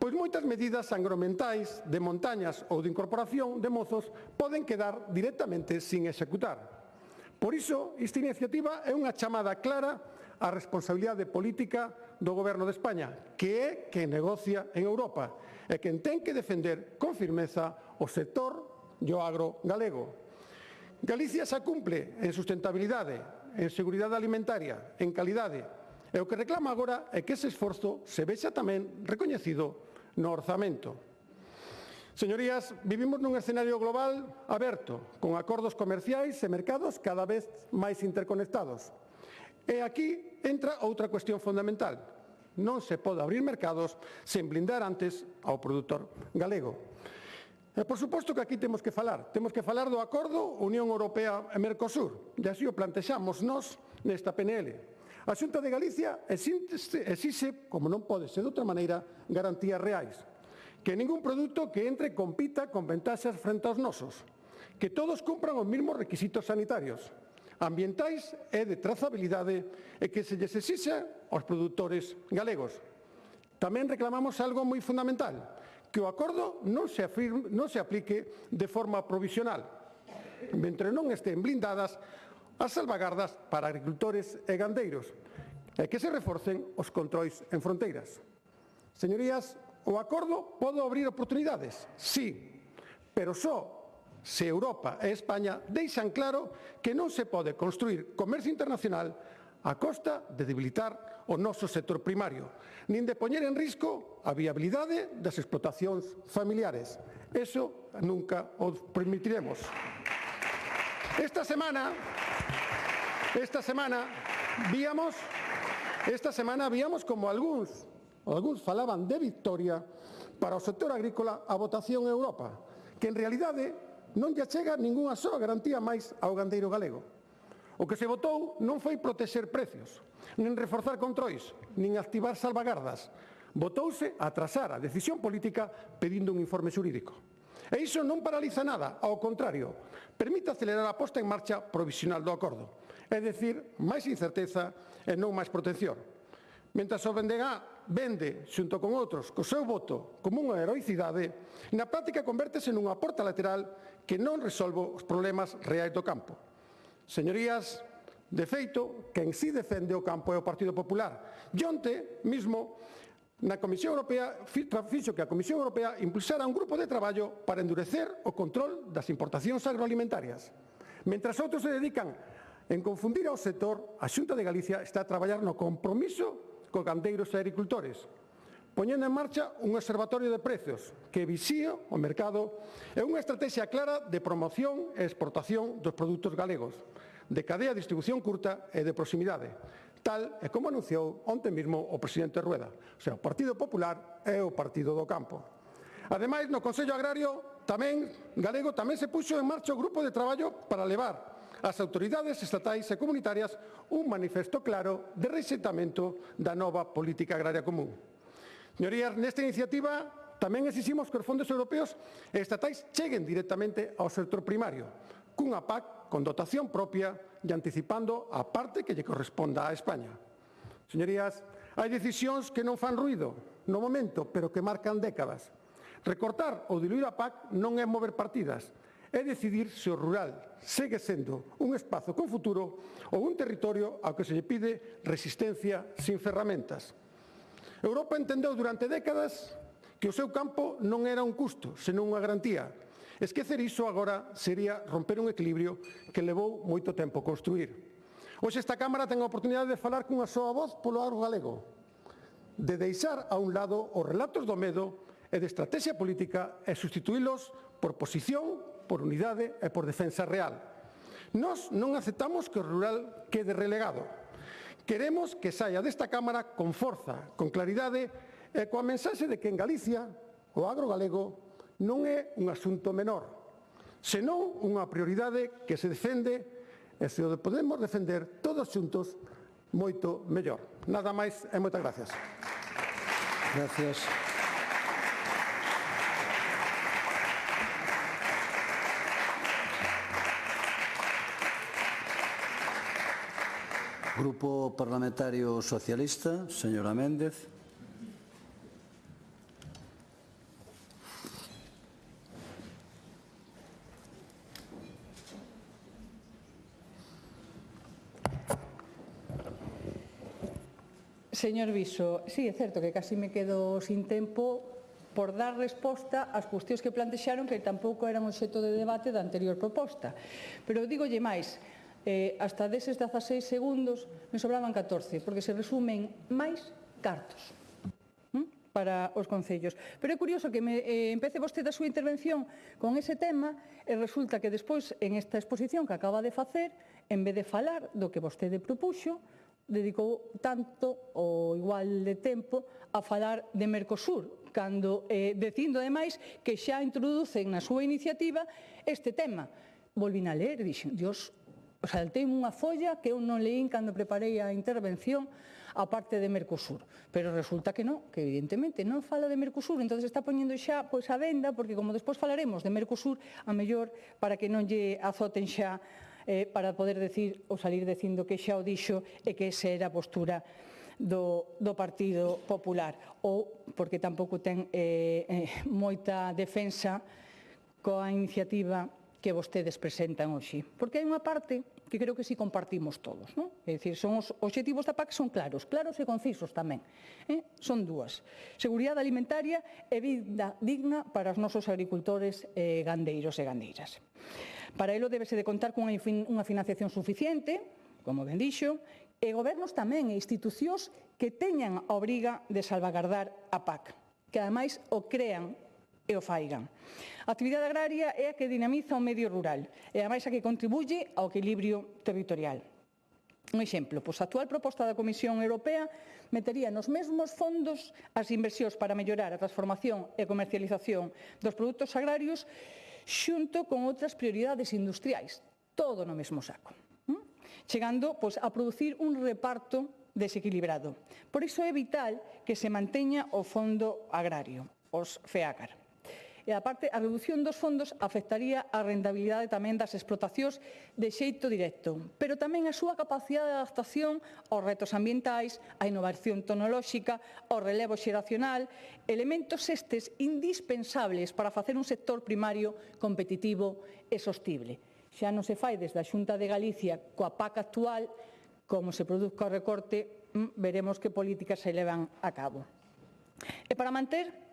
pois moitas medidas agromentais, de montañas ou de incorporación de mozos poden quedar directamente sin executar. Por iso, esta iniciativa é unha chamada clara á responsabilidade política do Goberno de España, que é quen negocia en Europa e quen ten que defender con firmeza o sector e o agro galego. Galicia xa cumple en sustentabilidade, en seguridade alimentaria, en calidade, e o que reclama agora é que ese esforzo se vexa tamén recoñecido no orzamento. Señorías, vivimos nun escenario global aberto, con acordos comerciais e mercados cada vez máis interconectados. E aquí entra outra cuestión fundamental. Non se pode abrir mercados sen blindar antes ao produtor galego. E, por suposto que aquí temos que falar do acordo Unión Europea e Mercosur, e así o plantexamos nós nesta PNL. A Xunta de Galicia exixe, como non pode ser de outra maneira, garantías reais. Que ningún produto que entre compita con ventaxas frente aos nosos. Que todos cumpran os mesmos requisitos sanitarios, ambientais e de trazabilidade e que se lles exixa aos produtores galegos. Tamén reclamamos algo moi fundamental, que o acordo non se aplique de forma provisional, mentre non estén blindadas as salvagardas para agricultores e gandeiros, e que se reforcen os controis en fronteiras. Señorías, o acordo pode abrir oportunidades, sí, pero só se Europa e España deixan claro que non se pode construir comercio internacional a costa de debilitar o noso sector primario, nin de poñer en risco a viabilidade das explotacións familiares. Eso nunca o permitiremos. Esta semana víamos como algúns falaban de victoria para o sector agrícola a votación en Europa, que en realidade non lle chega ningunha soa garantía máis ao gandeiro galego. O que se votou non foi protexer precios, nin reforzar controis, nin activar salvagardas. Votouse atrasar a decisión política pedindo un informe xurídico. E iso non paraliza nada, ao contrario, permite acelerar a posta en marcha provisional do acordo. É dicir, máis incerteza e non máis protección. Mentras o vende, xunto con outros, co seu voto como unha heroicidade, na práctica convértese nunha porta lateral que non resolve os problemas reais do campo. Señorías, de feito, quen si defende o campo é o Partido Popular. E onte mismo, na Comisión Europea, fixo que a Comisión Europea impulsara un grupo de traballo para endurecer o control das importacións agroalimentarias. Mentras outros se dedican en confundir ao sector, a Xunta de Galicia está a traballar no compromiso cos gandeiros e agricultores, poñendo en marcha un observatorio de precios que vixía o mercado e unha estrategia clara de promoción e exportación dos produtos galegos, de cadea de distribución curta e de proximidade, tal e como anunciou onte mesmo o presidente Rueda, o sea, o Partido Popular e o Partido do Campo. Ademais, no Consello Agrario galego tamén se puxo en marcha o grupo de traballo para levar ás autoridades estatais e comunitarias un manifesto claro de rexeitamento da nova política agraria común. Señorías, nesta iniciativa tamén exiximos que os fondos europeos e estatais cheguen directamente ao sector primario, cunha PAC con dotación propia e anticipando a parte que lle corresponda a España. Señorías, hai decisións que non fan ruído no momento, pero que marcan décadas. Recortar ou diluir a PAC non é mover partidas, é decidir se o rural segue sendo un espazo con futuro ou un territorio ao que se lle pide resistencia sin ferramentas. Europa entendeu durante décadas que o seu campo non era un custo, senón unha garantía, Esquecer iso agora sería romper un equilibrio que levou moito tempo construir. Hoxe esta Cámara ten a oportunidade de falar cunha soa voz polo agro galego, de deixar a un lado os relatos do medo e de estrategia política e sustituílos por posición, por unidade e por defensa real. Nós non aceptamos que o rural quede relegado. Queremos que saia desta Cámara con forza, con claridade e coa mensaxe de que en Galicia o agro galego non é un asunto menor, senón unha prioridade que se defende e se o podemos defender todos xuntos moito mellor. Nada máis e moitas gracias. Gracias. Grupo Parlamentario Socialista, señora Méndez. Señor Viso, sí, é certo que casi me quedo sin tempo por dar resposta ás cuestións que plantexaron que tampouco eran obxecto de debate da anterior proposta. Pero dígolle máis, hasta deses 16 segundos me sobraban 14, porque se resumen máis cartos para os concellos. Pero é curioso que empece vostede a súa intervención con ese tema e resulta que despois, en esta exposición que acaba de facer, en vez de falar do que vostede propuxo, dedicou tanto ou igual de tempo a falar de Mercosur, cando dicindo ademais que xa introducen na súa iniciativa este tema. Volvín a ler e dixen, Dios, saltei unha folla que eu non leín cando preparei a intervención a parte de Mercosur, pero resulta que non, que evidentemente non fala de Mercosur, entón está poñendo xa pois a venda, porque como despois falaremos de Mercosur, a mellor para que non lle azoten xa para poder decir ou salir dicindo que xa o dixo e que esa era a postura do Partido Popular, ou porque tampouco ten moita defensa coa iniciativa que vostedes presentan hoxe. Porque hai unha parte que creo que sí compartimos todos, non? É dicir, son os obxectivos da PAC son claros e concisos tamén. Son dúas. Seguridade alimentaria e vida digna para os nosos agricultores gandeiros e gandeiras. Para elo débese de contar con unha financiación suficiente, como ben dixo, e gobernos tamén e institucións que teñan a obriga de salvagardar a PAC, que ademais o crean e o faigan. A actividade agraria é a que dinamiza o medio rural e ademais a que contribuye ao equilibrio territorial. Un exemplo, a actual proposta da Comisión Europea metería nos mesmos fondos as inversións para mellorar a transformación e comercialización dos produtos agrarios xunto con outras prioridades industriais, todo no mesmo saco, chegando a producir un reparto desequilibrado. Por iso é vital que se manteña o Fondo Agrario, os FEACAR. E, aparte, a reducción dos fondos afectaría a rentabilidade tamén das explotacións de xeito directo, pero tamén a súa capacidade de adaptación aos retos ambientais, á innovación tecnolóxica, ao relevo xeracional, elementos estes indispensables para facer un sector primario competitivo e sostible. Xa non se fai desde a Xunta de Galicia coa PAC actual, como se produzca o recorte, veremos que políticas se levan a cabo. E para manter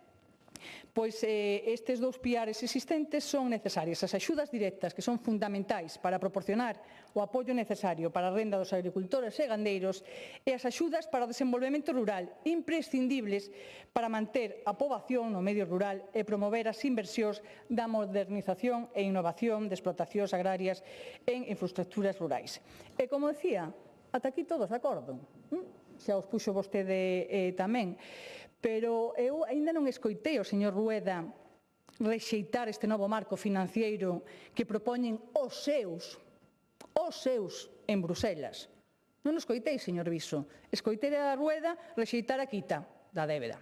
estes dous piares existentes son necesarias as axudas directas, que son fundamentais para proporcionar o apoio necesario para a renda dos agricultores e gandeiros, e as axudas para o desenvolvemento rural, imprescindibles para manter a poboación no medio rural e promover as inversións da modernización e innovación de explotacións agrarias en infraestructuras rurais. E, como decía, ata aquí todos de acordo. Xa os puxo vostede tamén. Pero eu aínda non escoitei o señor Rueda rexeitar este novo marco financiero que propoñen os seus en Bruselas. Non o escoitei, señor Viso. Escoitei a Rueda rexeitar a quita da débeda.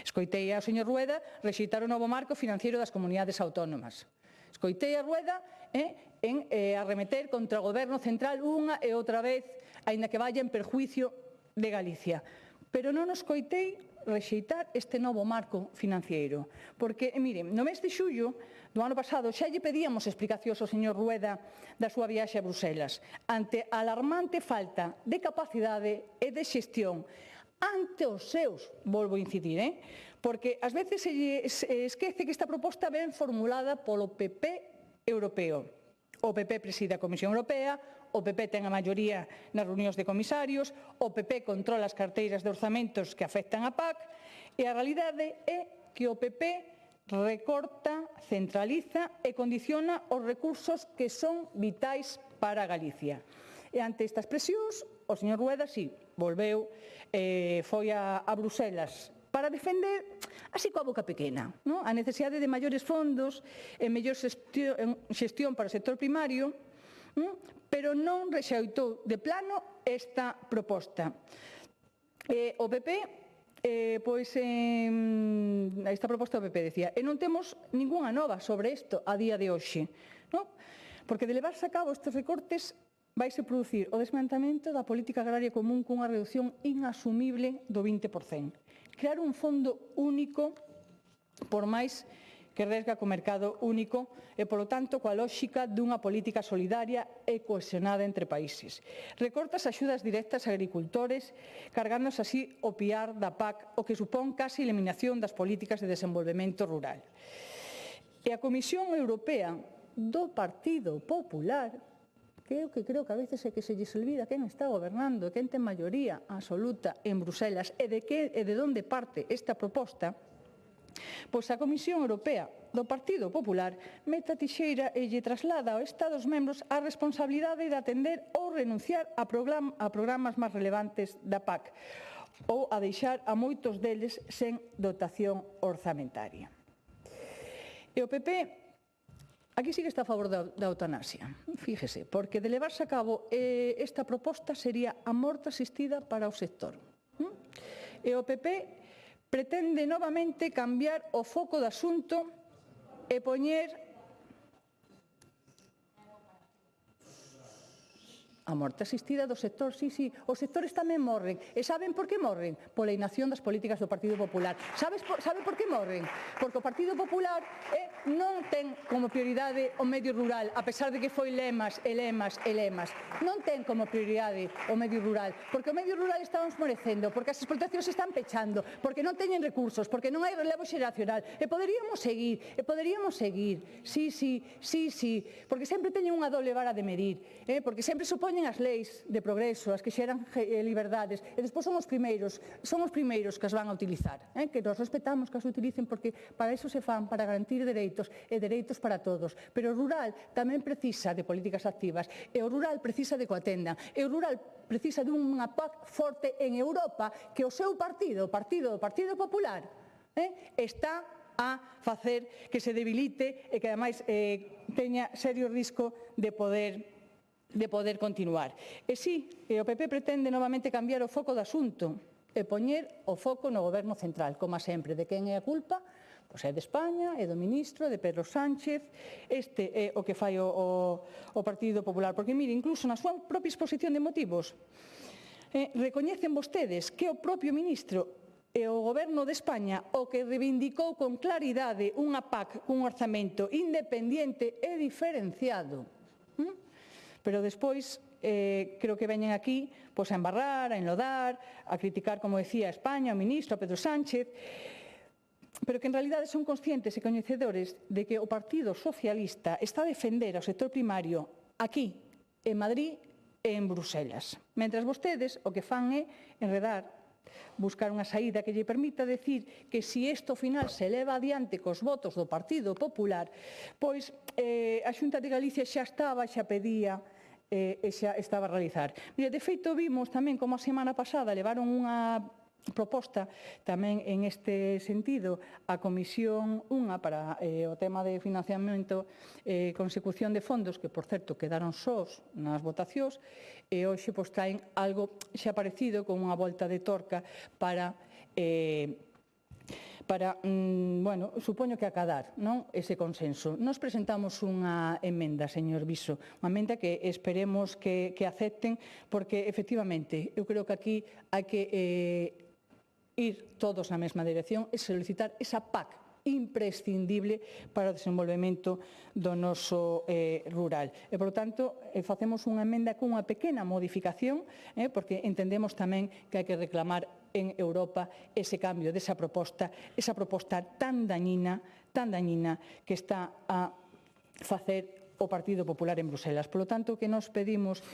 Escoitei ao señor Rueda rexeitar o novo marco financiero das comunidades autónomas. Escoitei a Rueda en arremeter contra o goberno central unha e outra vez, aínda que vaya en perjuicio de Galicia. Pero non o escoitei rexeitar este novo marco financiero. Porque, miren, no mes de xullo do ano pasado xa lle pedíamos explicacións ao señor Rueda da súa viaxe a Bruselas ante a alarmante falta de capacidade e de xestión ante os seus, volvo a incidir, porque ás veces se esquece que esta proposta ben formulada polo PP europeo. O PP preside a Comisión Europea, o PP ten a maioría nas reunións de comisarios, o PP controla as carteiras de orzamentos que afectan a PAC, e a realidade é que o PP recorta, centraliza e condiciona os recursos que son vitais para Galicia. E ante estas presións, o señor Rueda, sí, volveu, foi a Bruselas para defender, así coa boca pequena, a necesidade de maiores fondos e mellor xestión para o sector primario, pero non rexeitou de plano esta proposta. O PP, esta proposta do PP decía, e non temos ningunha nova sobre isto a día de hoxe, porque de levarse a cabo estes recortes vaise producir o desmantamento da política agraria común cunha reducción inasumible do 20%. Crear un fondo único, por máis que resga co mercado único e, polo tanto, coa lóxica dunha política solidaria e cohesionada entre países. Recorta as axudas directas a agricultores, cargándose así o piar da PAC, o que supón casi eliminación das políticas de desenvolvemento rural. E a Comisión Europea do Partido Popular, que creo que a veces é que se lles olvida quen está gobernando, quen ten maioría absoluta en Bruselas e de onde parte esta proposta, pois a Comisión Europea do Partido Popular mete a tixeira e lle traslada aos Estados membros a responsabilidade de atender ou renunciar a programas máis relevantes da PAC ou a deixar a moitos deles sen dotación orzamentaria. E o PP aquí sí que está a favor da eutanasia, fíjese, porque de levarse a cabo esta proposta sería a morte asistida para o sector. E o PP pretende novamente cambiar o foco do asunto e poñer a morte asistida do sector, sí, os sectores tamén morren. E saben por que morren? Pola inacción das políticas do Partido Popular. Sabe por que morren? Porque o Partido Popular non ten como prioridade o medio rural, a pesar de que foi lemas e lemas e lemas. Non ten como prioridade o medio rural, porque o medio rural está esmorecendo, porque as explotacións se están pechando, porque non teñen recursos, porque non hai relevo xeracional. E poderíamos seguir, sí, porque sempre teñen unha doble vara de medir, porque sempre supoñen as leis de progreso, as que xeran liberdades, e despois son os primeiros que as van a utilizar, que nos respetamos que as utilicen, porque para iso se fan, para garantir dereitos e dereitos para todos. Pero o rural tamén precisa de políticas activas, e o rural precisa de que o atendan, e o rural precisa dunha PAC forte en Europa, que o seu partido, o Partido Popular, está a facer que se debilite e que, ademais, teña serio risco de poder continuar. E sí, o PP pretende novamente cambiar o foco do asunto e poñer o foco no goberno central, como sempre. De quen é a culpa? Pois é de España, é do ministro, de Pedro Sánchez. Este é o que fai o Partido Popular. Porque, mire, incluso na súa propia exposición de motivos, recoñecen vostedes que o propio ministro e o Goberno de España o que reivindicou con claridade unha PAC cun orzamento independente e diferenciado. Pero despois creo que veñen aquí a embarrar, a enlodar, a criticar, como decía, a España, o ministro, a Pedro Sánchez, pero que en realidade son conscientes e coñecedores de que o Partido Socialista está a defender ao sector primario aquí, en Madrid e en Bruselas. Mentres vostedes o que fan é enredar, buscar unha saída que lle permita decir que se isto ao final se leva adiante cos votos do Partido Popular, pois a Xunta de Galicia xa pedía e xa estaba a realizar. Mire, de feito, vimos tamén como a semana pasada levaron unha proposta tamén en este sentido a Comisión para o tema de financiamento e consecución de fondos, que, por certo, quedaron sós nas votacións, e hoxe traen algo xa parecido con unha volta de torca para supoño que acadar ese consenso. Nos presentamos unha emenda, señor Viso, unha emenda que esperemos que acepten, porque, efectivamente, eu creo que aquí hai que ir todos na mesma dirección e solicitar esa PAC imprescindible para o desenvolvemento do noso rural. E, por tanto, facemos unha emenda cunha pequena modificación, porque entendemos tamén que hai que reclamar en Europa ese cambio desa proposta, esa proposta tan dañina que está a facer o Partido Popular en Bruselas. Por lo tanto, que nos pedimos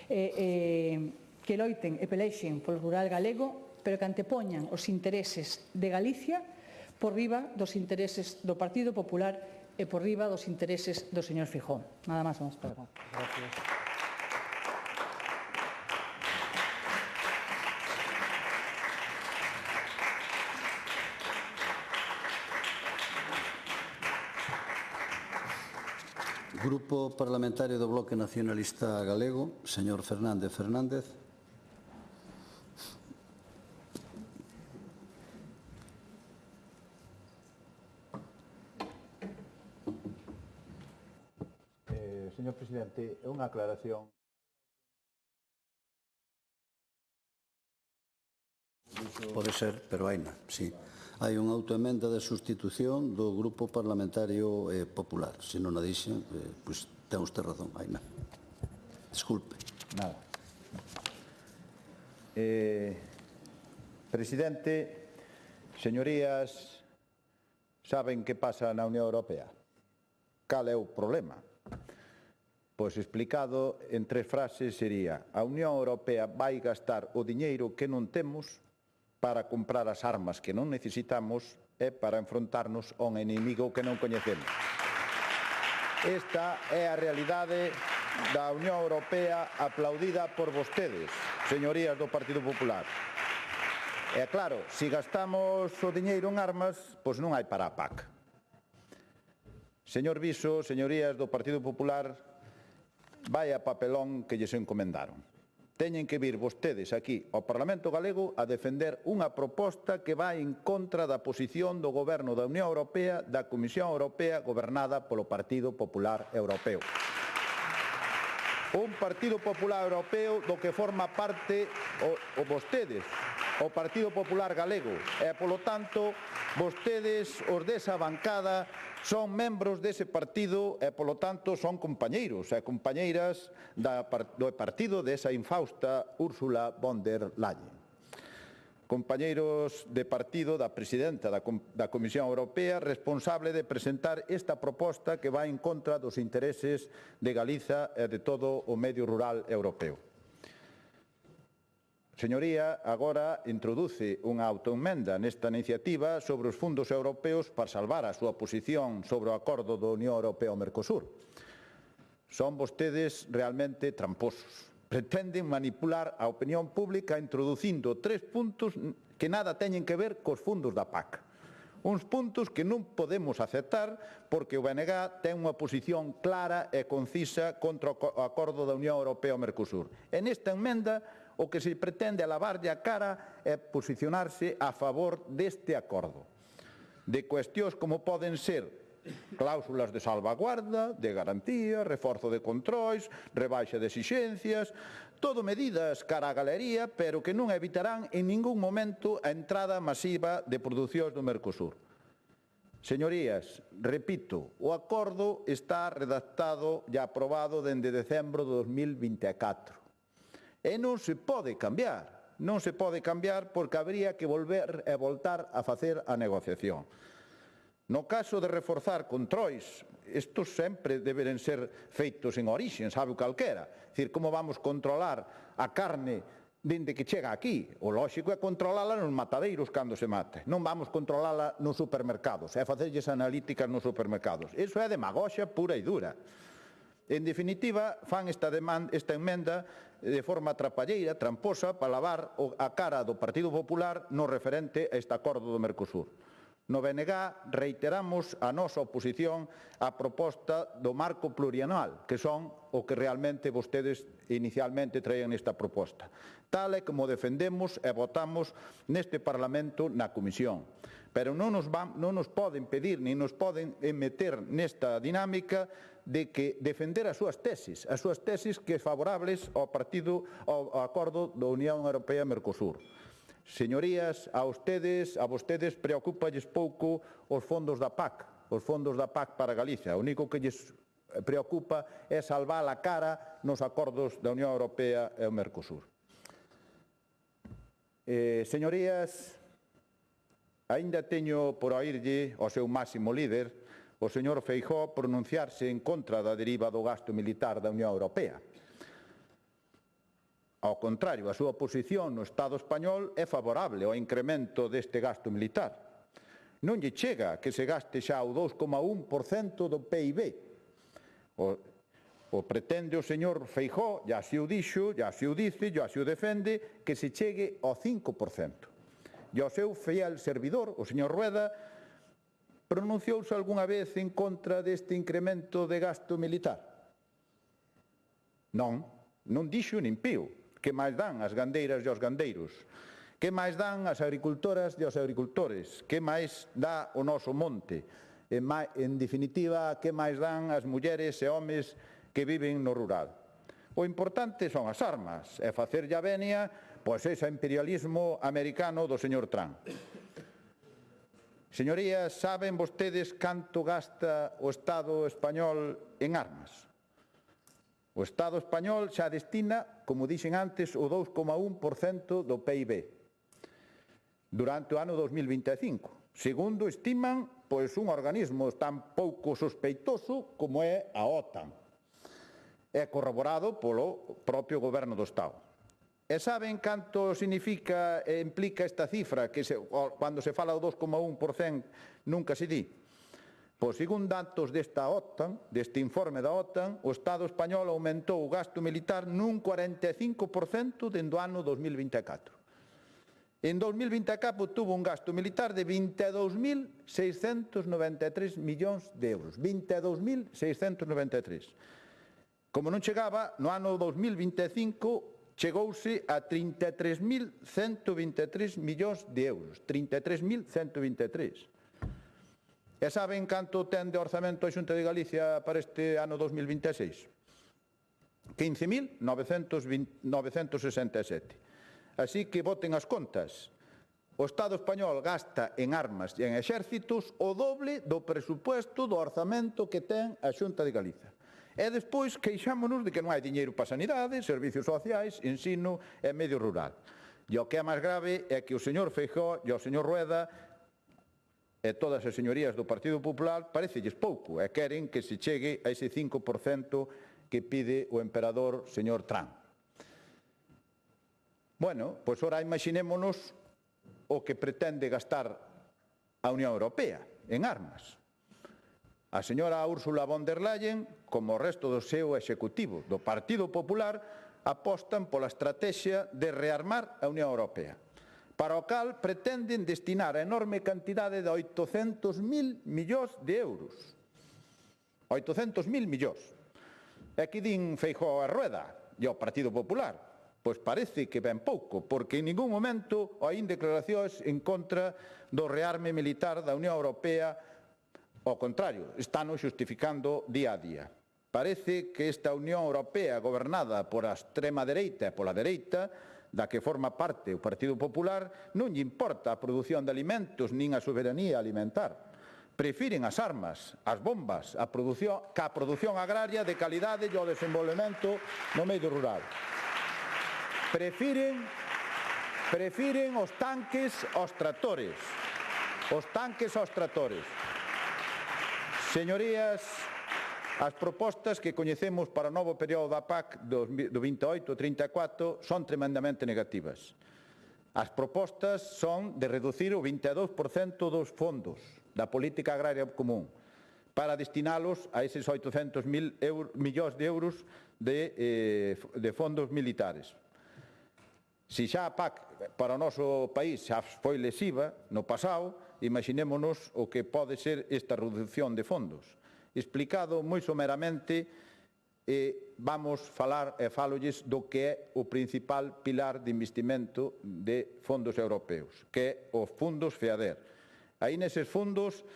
que loiten e pelexen polo rural galego, pero que antepoñan os intereses de Galicia por riba dos intereses do Partido Popular e por riba dos intereses do señor Feijóo. Nada máis, vamos para gracias. Grupo Parlamentario do Bloque Nacionalista Galego, señor Fernández Fernández. Señor Presidente, unha aclaración. Pode ser, pero haina, sí. Hai unha autoemenda de sustitución do Grupo Parlamentario Popular. Se non a dixen, pois ten usted razón, haina. Disculpe. Nada. Presidente, señorías, saben que pasa na Unión Europea? Cal é o problema? Pois explicado en 3 frases sería: a Unión Europea vai gastar o diñeiro que non temos para comprar as armas que non necesitamos e para enfrontarnos a un inimigo que non coñecemos. Esta é a realidade da Unión Europea aplaudida por vostedes, señorías do Partido Popular. E claro, se gastamos o diñeiro en armas, pois non hai para a PAC. Señor Viso, señorías do Partido Popular, vaya papelón que lles encomendaron. Teñen que vir vostedes aquí ao Parlamento Galego a defender unha proposta que vai en contra da posición do Goberno da Unión Europea, da Comisión Europea gobernada polo Partido Popular Europeo. Un Partido Popular Europeo do que forma parte o vostedes, o Partido Popular Galego, e polo tanto vostedes, os desa bancada, son membros dese partido e, polo tanto, son compañeiros e compañeiras do partido desa infausta Ursula von der Leyen. Compañeiros de partido da presidenta da Comisión Europea, responsable de presentar esta proposta que vai en contra dos intereses de Galiza e de todo o medio rural europeo. Señoría, agora introduce unha autoemenda nesta iniciativa sobre os fondos europeos para salvar a súa posición sobre o acordo da Unión Europea-Mercosur. Son vostedes realmente tramposos. Pretenden manipular a opinión pública introducindo 3 puntos que nada teñen que ver cos fondos da PAC. Uns puntos que non podemos aceptar porque o BNG ten unha posición clara e concisa contra o acordo da Unión Europea-Mercosur. E nesta emenda o que se pretende lavarlle a cara é posicionarse a favor deste acordo. De cuestións como poden ser cláusulas de salvaguarda, de garantía, reforzo de controis, rebaixa de exixencias, todo medidas cara á galería, pero que non evitarán en ningún momento a entrada masiva de producións do Mercosur. Señorías, repito, o acordo está redactado e aprobado dende decembro de 2024. E non se pode cambiar, non se pode cambiar porque habría que volver e voltar a facer a negociación. No caso de reforzar controis, estos sempre deben ser feitos en orixen, sabe o calquera. É dicir, como vamos controlar a carne dende que chega aquí? O lóxico é controlala nos matadeiros cando se mate. Non vamos controlala nos supermercados, é facerlles analíticas nos supermercados. Iso é demagoxia pura e dura. En definitiva, fan esta emenda de forma trapalleira, tramposa, para lavar a cara do Partido Popular no referente a este acordo do Mercosur. No BNG reiteramos a nosa oposición á proposta do marco plurianual, que son o que realmente vostedes inicialmente traían nesta proposta, tal e como defendemos e votamos neste Parlamento na Comisión. Pero non nos poden pedir, nin nos poden meter nesta dinámica de que defender as súas tesis que é favorables ao acordo da Unión Europea-Mercosur. Señorías, a vostedes preocúpalles pouco os fondos da PAC, para Galicia. O único que lles preocupa é salvar a cara nos acordos da Unión Europea e o Mercosur. Señorías, aínda teño por oírlle ao seu máximo líder, o señor Feijóo, pronunciarse en contra da deriva do gasto militar da Unión Europea. Ao contrario, a súa posición no Estado español é favorable ao incremento deste gasto militar. Non lle chega que se gaste xa o 2,1% do PIB. O pretende o señor Feijóo, ya se o dixo, ya se o dice, ya se o defende, que se chegue ao 5%. E o seu fiel servidor, o señor Rueda, pronunciouse algunha vez en contra deste incremento de gasto militar? Non, non dixo nin pío. Que máis dan as gandeiras e os gandeiros? Que máis dan as agricultoras e os agricultores? Que máis dá o noso monte? En definitiva, que máis dan as mulleres e homes que viven no rural? O importante son as armas e facerlle a venia, pois ese imperialismo americano do señor Trump. Señorías, saben vostedes canto gasta o Estado español en armas? O Estado español xa destina, como dixen antes, o 2,1% do PIB durante o ano 2025. Segundo estiman, pois un organismo tan pouco sospeitoso como é a OTAN. É corroborado polo propio Goberno do Estado. E saben canto significa e implica esta cifra, que cando se fala do 2,1% nunca se di? Pois, segundo datos desta OTAN, deste informe da OTAN, o Estado español aumentou o gasto militar nun 45% dende o ano 2024. En 2024 tuvo un gasto militar de 22.693 millóns de euros. 22.693. Como non chegaba, no ano 2025 chegouse a 33.123 millóns de euros. 33.123. E saben canto ten de orzamento a Xunta de Galicia para este ano 2026? 15.967. Así que voten as contas. O Estado español gasta en armas e en exércitos o doble do presupuesto do orzamento que ten a Xunta de Galicia. E despois queixámonos de que non hai diñeiro para sanidade, servicios sociais, ensino e medio rural. E o que é máis grave é que o señor Feijóo e o señor Rueda e todas as señorías do Partido Popular parecelles pouco e queren que se chegue a ese 5% que pide o emperador señor Trump. Bueno, pois ora imaxinémonos o que pretende gastar a Unión Europea en armas. A señora Úrsula von der Leyen, como o resto do seu executivo do Partido Popular, apostan pola estrategia de rearmar a Unión Europea, para o cal pretenden destinar a enorme cantidade de 800.000 millóns de euros. 800.000 millóns. E aquí din Feijóo a Rueda e ao Partido Popular. Pois parece que ben pouco, porque en ningún momento hai declaracións en contra do rearme militar da Unión Europea. Ao contrario, están xustificando día a día. Parece que esta Unión Europea gobernada por a extrema dereita e pola dereita, da que forma parte o Partido Popular, non lle importa a produción de alimentos nin a soberanía alimentar. Prefiren as armas, as bombas, a produción agraria de calidade e o desenvolvemento no medio rural. Prefiren os tanques aos tractores. Os tanques aos tractores. Señorías, as propostas que coñecemos para o novo período da PAC do 28-34 son tremendamente negativas. As propostas son de reducir o 22% dos fondos da política agraria común para destinalos a eses 800.000 millóns de euros de fondos militares. Se xa a PAC para o noso país xa foi lesiva no pasado, imaxinémonos o que pode ser esta reducción de fondos. Explicado moi someramente, vamos falar e falolles do que é o principal pilar de investimento de fondos europeos, que é os fundos FEADER. Aí neses fundos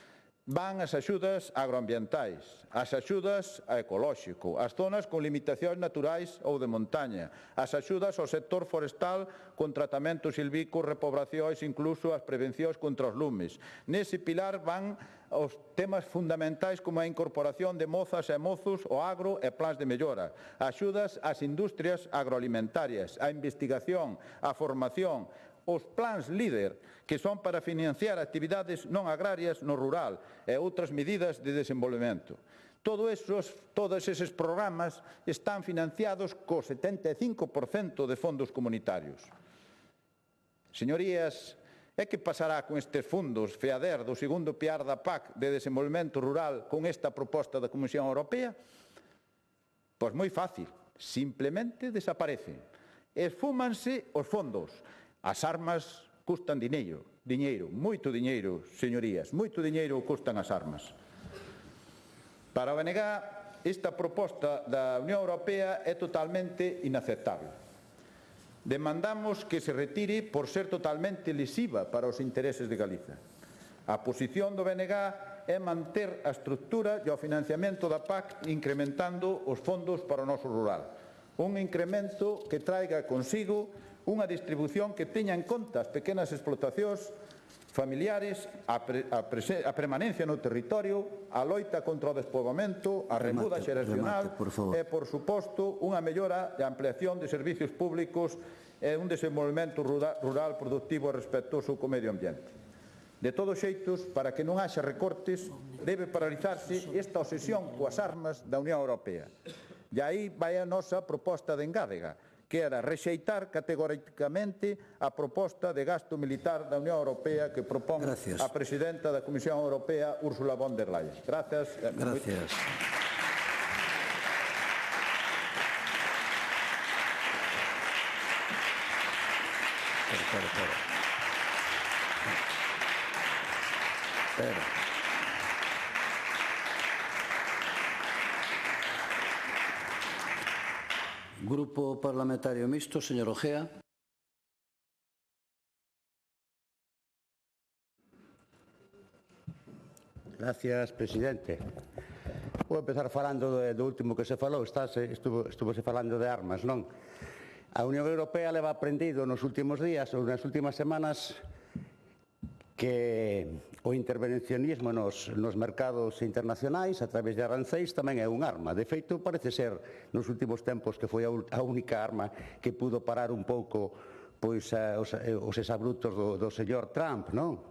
van as axudas agroambientais, as axudas a ecolóxico, as zonas con limitacións naturais ou de montaña, as axudas ao sector forestal con tratamentos silvícolas, repobracións, incluso as prevencións contra os lumes. Nese pilar van os temas fundamentais como a incorporación de mozas e mozos ao agro e plans de mellora, axudas ás industrias agroalimentarias, a investigación, a formación, os plans LEADER, que son para financiar actividades non agrarias no rural e outras medidas de desenvolvemento. Todos eses programas están financiados co 75% de fondos comunitarios. Señorías, e que pasará con estes fondos FEADER do segundo piar da PAC de desenvolvemento rural con esta proposta da Comisión Europea? Pois moi fácil, simplemente desaparecen. Esfúmanse os fondos. As armas custan diñeiro, moito diñeiro, señorías, moito diñeiro custan as armas. Para o BNG, esta proposta da Unión Europea é totalmente inaceptable. Demandamos que se retire por ser totalmente lesiva para os intereses de Galiza. A posición do BNG é manter a estrutura e o financiamento da PAC incrementando os fondos para o noso rural. Un incremento que traiga consigo unha distribución que teña en conta as pequenas explotacións familiares, a permanencia no territorio, a loita contra o despoboamento, a remuda xeracional e, por suposto, unha mellora e ampliación de servicios públicos e un desenvolvemento rural productivo e respectuoso co medio ambiente. De todos xeitos, para que non haxa recortes, debe paralizarse esta obsesión coas armas da Unión Europea. E aí vai a nosa proposta de engádega, que era rexeitar categóricamente a proposta de gasto militar da Unión Europea que propón a presidenta da Comisión Europea, Ursula von der Leyen. Gracias. Gracias. Espera. Grupo Parlamentario Mixto, señor Ojea. Gracias, presidente. Vou empezar falando do último que se falou. Estuvose falando de armas, non? A Unión Europea leva aprendido nos últimos días ou nas últimas semanas que o intervencionismo nos mercados internacionais a través de aranceis tamén é un arma. De feito, parece ser nos últimos tempos que foi a única arma que pudo parar un pouco os exabrutos do señor Trump, non?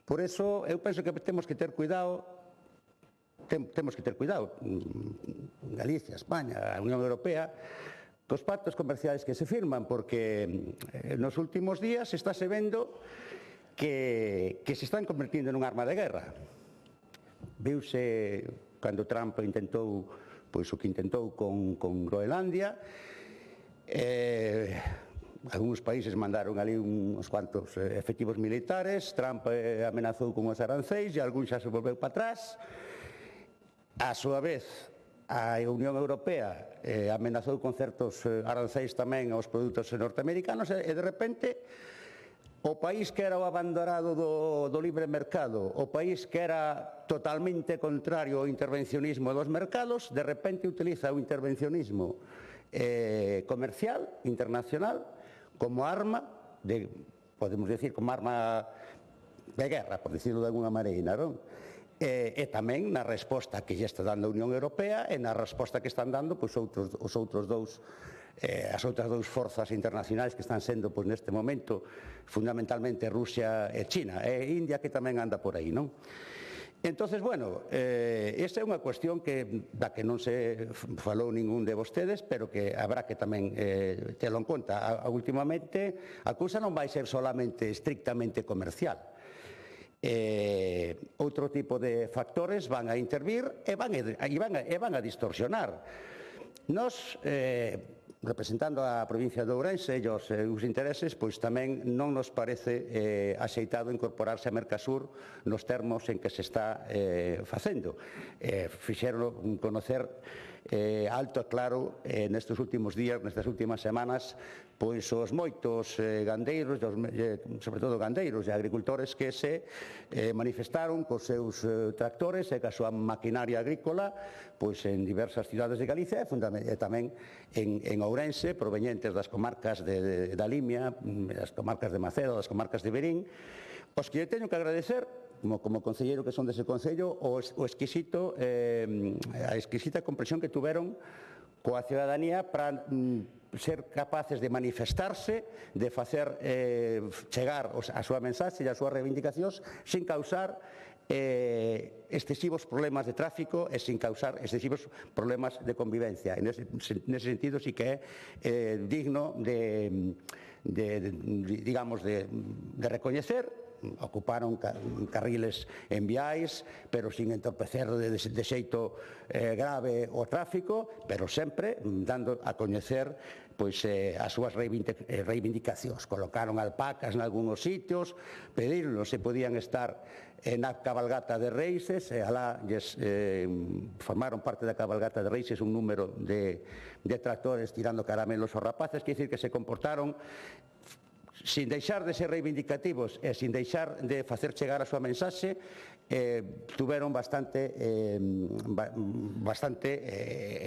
Por eso, eu penso que temos que ter cuidado, Galicia, España, a Unión Europea, cos pactos comerciais que se firman, porque nos últimos días estáse vendo que se están convertindo nun arma de guerra. Viuse cando Trump intentou o que intentou con Groenlandia, algúns países mandaron ali uns cuantos efectivos militares, Trump amenazou con os aranceis e algún xa se volveu para atrás. A súa vez, a Unión Europea amenazou con certos aranceis tamén aos produtos norteamericanos e de repente o país que era o abandonado do libre mercado, o país que era totalmente contrario ao intervencionismo dos mercados, de repente utiliza o intervencionismo comercial, internacional, como arma, podemos decir, como arma de guerra, por decirlo de alguna maneira, non? E tamén na resposta que lle está dando a Unión Europea e na resposta que están dando as outras dous forzas internacionais que están sendo neste momento fundamentalmente Rusia e China e India, que tamén anda por aí, non? Entonces, bueno, esta é unha cuestión da que non se falou ningún de vostedes, pero que habrá que tamén telo en conta. Últimamente, a cousa non vai ser solamente estrictamente comercial. Outro tipo de factores van a intervir e van a distorsionar. Nos, representando a provincia de Ourense e os seus intereses, pois tamén non nos parece axeitado incorporarse a Mercosur nos termos en que se está facendo. Fixeron conocer alto e claro nestes últimos días, nestas últimas semanas, pois os moitos gandeiros, sobre todo gandeiros e agricultores que se manifestaron cos seus tractores e ca súa maquinaria agrícola pois en diversas cidades de Galicia e tamén en Ourense, proveñentes das comarcas da Limia, das comarcas de Macedo, das comarcas de Verín, os que teño que agradecer como concelleiro que son dese concello a exquisita comprensión que tuveron coa ciudadanía para ser capaces de manifestarse, de facer chegar a súa mensaxe e as súas reivindicacións sin causar excesivos problemas de tráfico e sin causar excesivos problemas de convivencia. Nese sentido sí que é digno digamos, de recoñecer. Ocuparon carriles en viais, pero sin entorpecer de xeito grave o tráfico, pero sempre dando a coñecer pois as súas reivindicacións. Colocaron alpacas nalgúns sitios, pedironlos se podían estar na cabalgata de Reixes, e alá formaron parte da cabalgata de Reixes un número de tractores tirando caramelos aos rapaces, quer dicir que se comportaron sin deixar de ser reivindicativos e sin deixar de facer chegar a súa mensaxe, tuveron bastante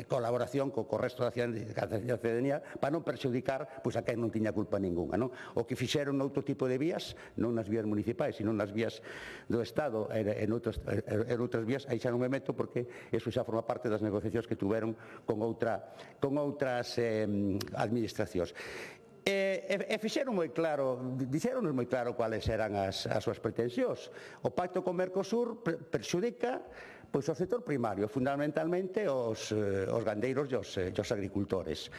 colaboración co resto da ciudadanía para non perxudicar a quen non tiña culpa ninguna. O que fixeron noutro tipo de vías, non nas vías municipais, sino nas vías do Estado e en outras vías, aí xa non me meto porque eso xa forma parte das negociacións que tuveron con outras administracións. E fixeron moi claro, dixeronos moi claro cuáles eran as súas pretensións. O pacto con Mercosur perxudica o sector primario, fundamentalmente os gandeiros e os agricultores.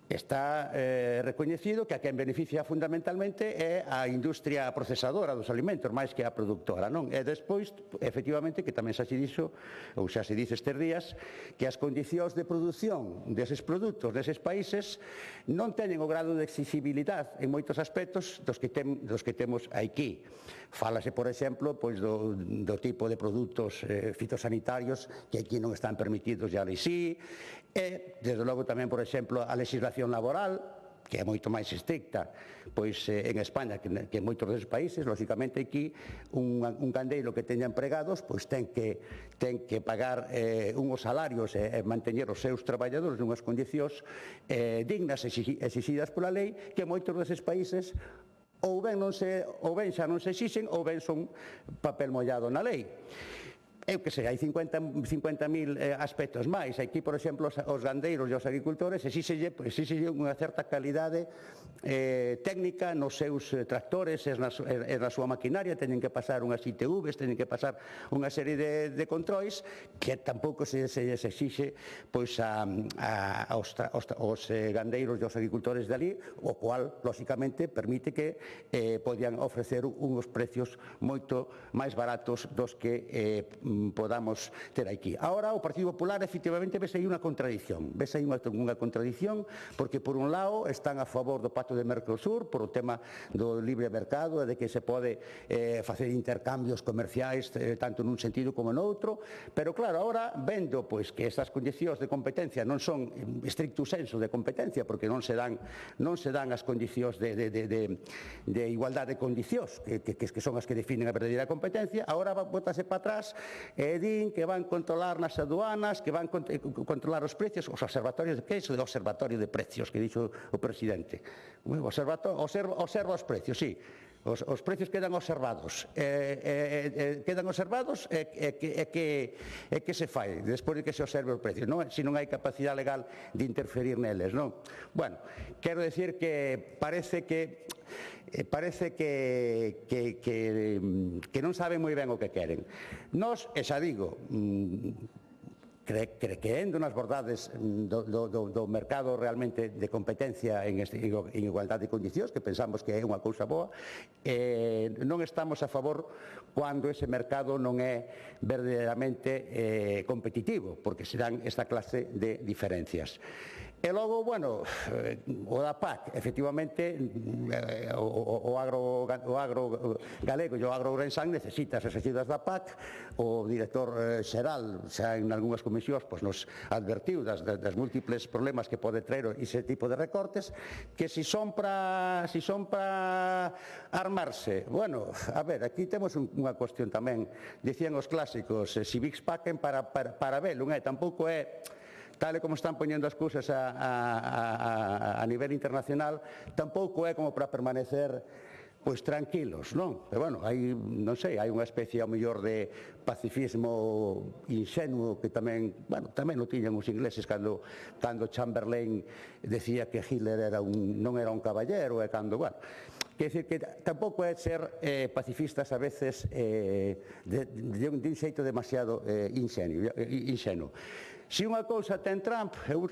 Está recoñecido que a quen beneficia fundamentalmente é a industria procesadora dos alimentos, máis que a productora, non? E despois, efectivamente, que tamén xa se dixo, ou xa se dice estes días, que as condicións de produción deses produtos deses países non teñen o grado de exigibilidade en moitos aspectos dos que temos aquí. Fálase, por exemplo, do tipo de produtos fitosanitarios que aquí non están permitidos e ali sí, e, desde logo, tamén, por exemplo, a legislación laboral, que é moito máis estricta en España que en moitos deses países. Lógicamente, aquí un gandeiro que teña empregados ten que pagar unhos salarios e manteñer os seus traballadores nunhas condicións dignas exigidas pola lei, que moitos deses países ou ben xa non se exixen ou ben son papel mollado na lei. Eu que sei, hai 50.000 aspectos máis. Aquí, por exemplo, os gandeiros e os agricultores exíxenlle unha certa calidade técnica nos seus tractores e na súa maquinaria. Teñen que pasar unhas ITVs, teñen que pasar unha serie de controis que tampouco se exixe aos gandeiros e aos agricultores de ali, o cual, lóxicamente, permite que podían ofrecer uns precios moito máis baratos dos que podamos ter aquí. Ahora, o Partido Popular, efectivamente, vese aí unha contradición. Vese aí unha contradición, porque, por un lado, están a favor do Pacto de Mercosur, por o tema do libre mercado, de que se pode facer intercambios comerciais tanto nun sentido como noutro, pero, claro, ahora, vendo que estas condicións de competencia non son estricto senso de competencia, porque non se dan as condicións de igualdade de condicións, que son as que definen a verdadeira competencia, ahora bótase para atrás e din que van controlar nas aduanas, que van controlar os precios, os observatorios, que é iso de observatorio de precios que dixo o presidente? Observa os precios, sí. Os precios quedan observados. Quedan observados e que se fai despois de que se observe os precios, se non hai capacidade legal de interferir neles, non? Bueno, quero decir que parece que non saben moi ben o que queren. Nós, e xa digo, creendo nas bordades do mercado realmente de competencia en igualdade de condicións, que pensamos que é unha cousa boa, non estamos a favor cando ese mercado non é verdadeiramente competitivo, porque se dan esta clase de diferencias. E logo, bueno, o da PAC, efectivamente, o agro galego e o agro ourensán necesita as axudas da PAC. O director xeral, xa en algunhas comisións, nos advertiu das múltiples problemas que pode traer ese tipo de recortes, que si son para armarse. Bueno, a ver, aquí temos unha cuestión tamén. Dicían os clásicos, si vix pacen para velum, tampouco é... Tal e como están poñendo as cousas a nivel internacional, tampouco é como para permanecer pois tranquilos, non? Pero, bueno, hai, non sei, hai unha especie ao mellor de pacifismo inxenuo que tamén, bueno, tamén o tiñan os ingleses cando Chamberlain decía que Hitler non era un caballero, e cando, bueno, quer dizer que tampouco é ser pacifistas a veces de un xeito demasiado inxenuo. Se unha cousa ten Trump, eu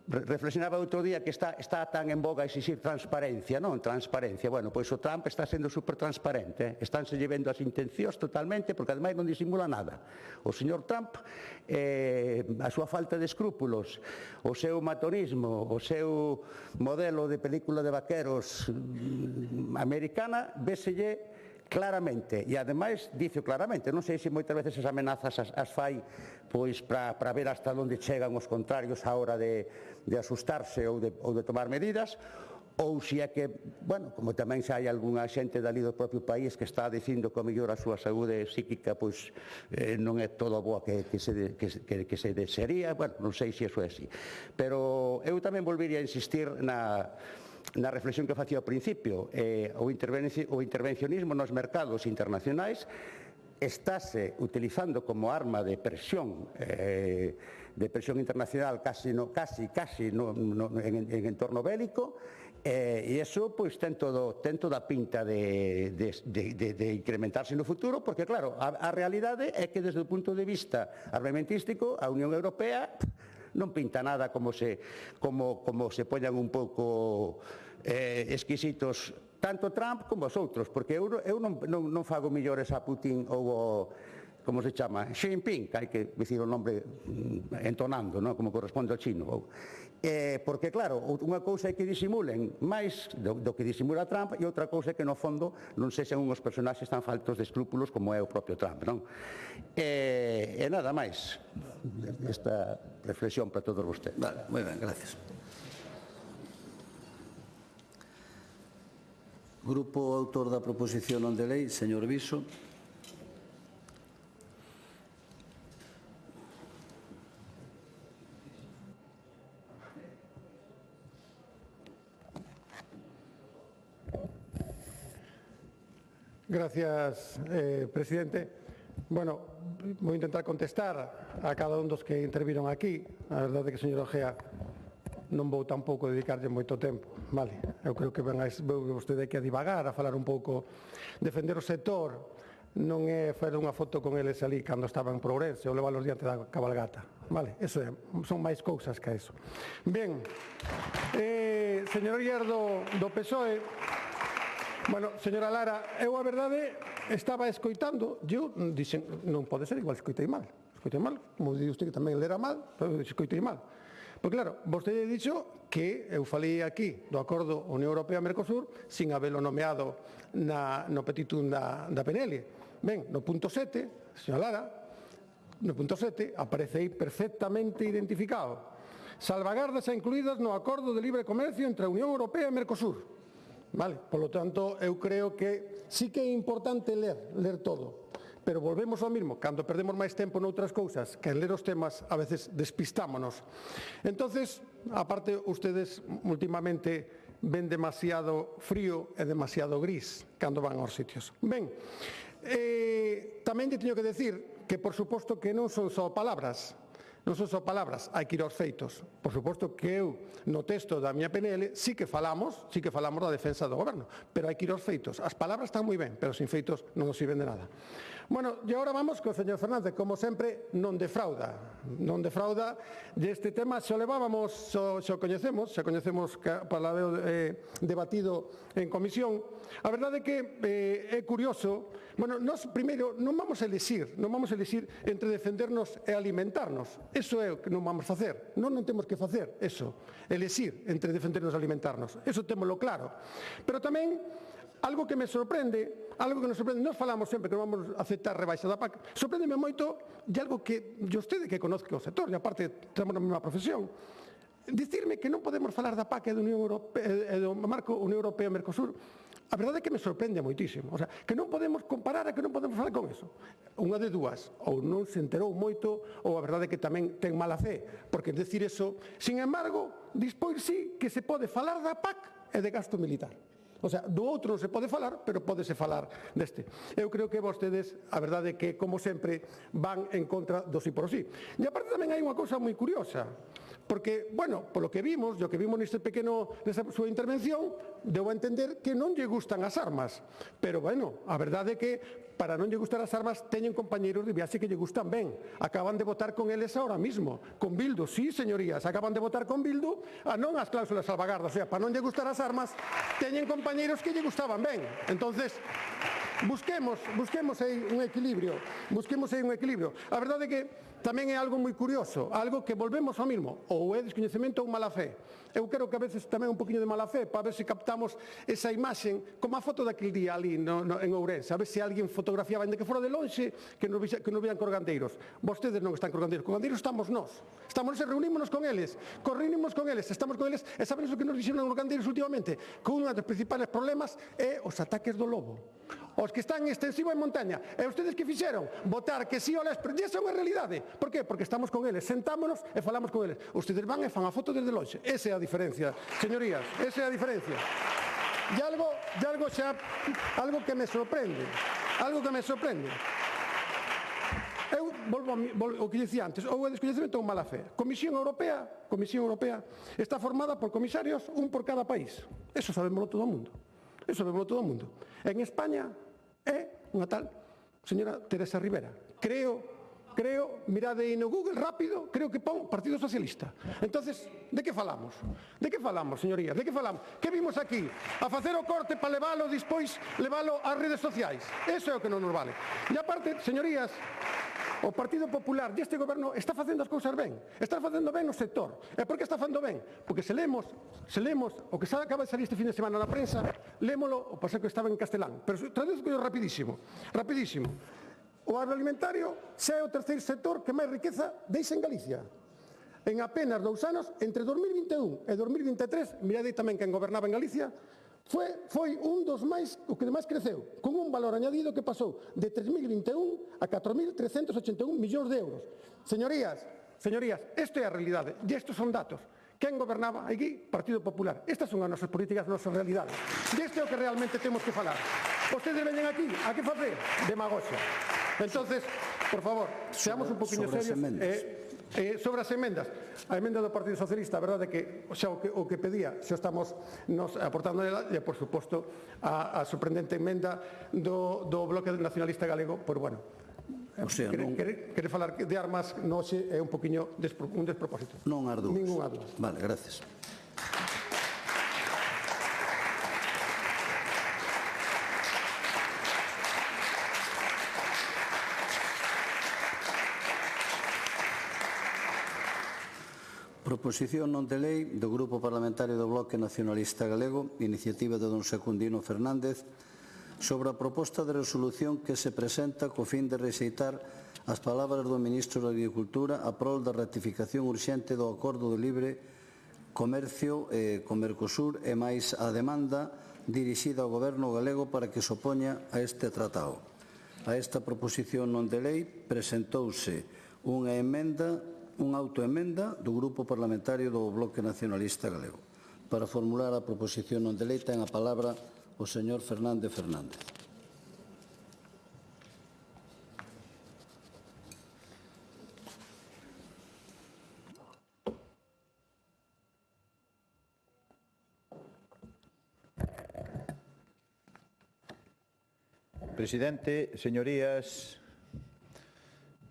reflexionaba outro día que está tan en boga exixir transparencia, non? Transparencia. Bueno, pois o Trump está sendo super transparente, estánse vendo as intencións totalmente, porque ademais non disimula nada. O señor Trump, a súa falta de escrúpulos, o seu matonismo, o seu modelo de película de vaqueros americana, véselle claramente, e ademais dice claramente, non sei se moitas veces as amenazas as fai pois para ver hasta onde chegan os contrarios á hora de asustarse ou de tomar medidas, ou se é que, bueno, como tamén se hai algunha xente dali do propio país que está dicindo que o mellor a súa saúde psíquica pois non é todo boa que se desearía, bueno, non sei se iso é así, pero eu tamén volvería a insistir na reflexión que facía ao principio. O intervencionismo nos mercados internacionais estáse utilizando como arma de presión internacional casi en entorno bélico, e iso pois ten toda a pinta de incrementarse no futuro, porque claro, a realidade é que desde o punto de vista armamentístico a Unión Europea non pinta nada como se poñan un pouco exquisitos tanto Trump como os outros, porque eu non fago millores a Putin ou como se chama, Xi Jinping, que hai que dicir o nome entonando, non? Como corresponde ao chino. Porque claro, unha cousa é que disimulen máis do que disimula Trump, e outra cousa é que no fondo non sexan unhos personaxes tan faltos de escrúpulos como é o propio Trump, non? E nada máis, esta reflexión para todos vostedes. Vale, moi ben, gracias. Grupo autor da proposición non de lei, señor Viso. Gracias, presidente. Bueno, vou intentar contestar a cada un dos que interviron aquí. A verdade é que, señor Ojea, non vou tampouco dedicarlle moito tempo, vale? Eu creo que veu vostede aquí a divagar, a falar un pouco, defender o sector, non é fazer unha foto con eles ali cando estaban en Progreso ou leválos diante da cabalgata, vale? Eso son máis cousas que eso. Ben, señoría do PSOE, bueno, señora Lara, eu a verdade estaba escoitando, eu dixen, non pode ser, igual escoitei mal, como di usted que tamén lera mal, pero escoitei mal. Pois claro, vostede dixo que eu falei aquí do acordo Unión Europea-Mercosur sin habelo nomeado no petitum da PNL. Ben, no punto 7, señora Lara, no punto 7 aparece aí perfectamente identificado. Salvagardas e incluídas no acordo de libre comercio entre a Unión Europea e Mercosur. Vale, polo tanto, eu creo que sí que é importante ler todo. Pero volvemos ao mismo, cando perdemos máis tempo noutras cousas que en ler os temas, a veces despistámonos. Entonces, aparte, ustedes últimamente ven demasiado frío e demasiado gris cando van aos sitios. Ben, tamén lle teño que decir que, por suposto, que non son só palabras. Non son só palabras, hai que ir aos feitos. Por suposto que eu, no texto da miña PNL, sí que falamos da defensa do goberno, pero hai que ir aos feitos. As palabras están moi ben, pero sin feitos non nos sirven de nada. Bueno, e agora vamos co señor Fernández, como sempre, non defrauda, e este tema xa levábamos, xa coñecemos para debatido en comisión. A verdade é que é curioso, bueno, nós primeiro non vamos a elixir entre defendernos e alimentarnos, eso é o que non vamos a facer, non temos que facer eso, elixir entre defendernos e alimentarnos, eso témolo claro, pero tamén algo que me sorprende, nós falamos sempre que non vamos a aceptar rebaixa da PAC, sorprendeme moito, e algo que vostede que conozca o sector, e aparte temos a mesma profesión, dicirme que non podemos falar da PAC e do marco Unión Europea-Mercosur, a verdade é que me sorprende moitísimo, o sea, que non podemos comparar e que non podemos falar con eso. Unha de dúas, ou non se enterou moito, ou a verdade é que tamén ten mala fe, porque decir eso, sin embargo, despois sí que se pode falar da PAC e de gasto militar. O sea, do outro non se pode falar, pero pódese falar deste. Eu creo que vostedes, a verdade é que, como sempre, van en contra do sí por sí. E aparte tamén hai unha cousa moi curiosa, porque, bueno, polo que vimos, nesta súa intervención, deu a entender que non lle gustan as armas. Pero, bueno, a verdade é que para non lle gustar as armas teñen compañeiros de viaxe que lle gustan ben. Acaban de votar con eles ahora mismo, con Bildu. Sí, señorías, acaban de votar con Bildu, non as cláusulas salvagardas. O sea, para non lle gustar as armas, teñen compañeiros que lle gustaban ben. Entonces, busquemos aí un equilibrio. A verdade é que tamén é algo moi curioso, algo que volvemos ao mismo, ou é descoñecemento ou mala fe. Eu creo que a veces tamén un poquinho de mala fe, para ver se captamos esa imaxen, como a foto daquele día ali en Ourense, a ver se alguén fotografiaba, ainda que fora de lonxe, que nos vean cos gandeiros. Vostedes non están cos gandeiros estamos nós. Estamos e reunímonos con eles, estamos con eles, e saben o que nos dixeron os gandeiros últimamente? Que un dos principales problemas é os ataques do lobo. Os que están en extensivo en montaña. E ustedes que fixeron? Votar que sí ou les... Esa é unha realidade. Por qué? Porque estamos con eles, sentámonos e falamos con eles. Ustedes van e fan a foto desde lonxe. Esa é a diferencia, señorías. Esa é a diferencia. E algo que me sorprende. Eu volvo ao que dicía antes, ou é descoñecemento ou mala fe. Comisión Europea está formada por comisarios, un por cada país. Eso sabémoslo todo o mundo. En España é unha tal señora Teresa Rivera. Creo, mirade aí no Google rápido, creo que pon Partido Socialista. Entonces, de que falamos? Señorías? De que falamos? Que vimos aquí? A facer o corte para levalo ás redes sociais. Eso é o que non nos vale. E aparte, señorías, o Partido Popular e este goberno está facendo as cousas ben. Está facendo ben no sector. E por que está facendo ben? Porque se lemos o que acaba de salir este fin de semana na prensa, lémolo, o paseo que estaba en castelán. Pero traduzco rapidísimo. O agroalimentario xa é o terceiro sector que máis riqueza deixa en Galicia. En apenas 2 anos, entre 2021 e 2023, mirade tamén quen gobernaba en Galicia, foi un dos máis, o que máis creceu, con un valor añadido que pasou de 3.021 a 4.381 millóns de euros. Señorías, isto é a realidade, e estes son datos. Quen gobernaba aquí? Partido Popular. Estas son as nosas políticas, as nosas realidades. E isto é o que realmente temos que falar. Vostedes veñen aquí, a que facer? Demagoxia. Entonces, por favor, seamos un poquinho serios. Sobre as emendas, a emenda do Partido Socialista, a verdade é que xa o que pedía, xa estamos nos aportando ela, e por suposto a sorprendente emenda do Bloque Nacionalista Galego, pois bueno, querer falar de armas noxe é un poquinho un despropósito. Non as dúas. Ninguna dúas. Vale, gracias. Proposición non de lei do Grupo Parlamentario do Bloque Nacionalista Galego, iniciativa de don Secundino Fernández, sobre a proposta de resolución que se presenta co fin de rexeitar as palabras do Ministro da Agricultura a prol da ratificación urxente do Acordo de Libre Comercio con Mercosur e máis a demanda dirixida ao Goberno galego para que se opoña a este tratado. A esta proposición non de lei presentouse unha autoemenda do Grupo Parlamentario do Bloque Nacionalista Galego. Para formular a proposición non de lei ten a palabra o señor Fernández Fernández. Presidente, señorías,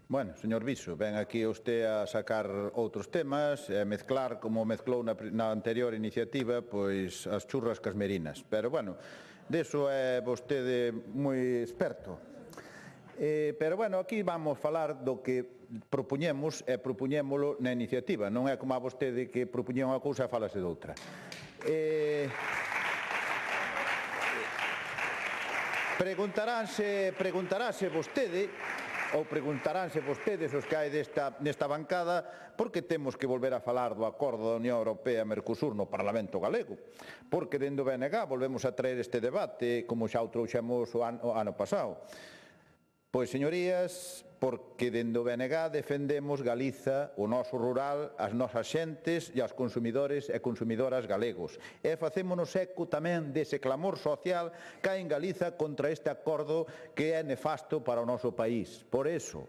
bueno, señor Viso, ven aquí usted a sacar outros temas e a mezclar, como mezclou na anterior iniciativa, pois as churras cas merinas. Pero, bueno, deso é vostede moi experto. Pero, bueno, aquí vamos falar do que propoñemos e propoñémolo na iniciativa. Non é como a vostede que propoñía unha cousa e falase doutra. Preguntarase vostede, ou preguntaránse vostedes os que hai nesta bancada, por que temos que volver a falar do acordo da Unión Europea-Mercosur no Parlamento galego? Porque dende o BNG volvemos a traer este debate, como xa o trouxemos o ano pasado. Pois Pois, señorías, porque dende o BNG defendemos Galiza, o noso rural, as nosas xentes e os consumidores e consumidoras galegos. E facémonos eco tamén dese clamor social que hai en Galiza contra este acordo que é nefasto para o noso país. Por eso,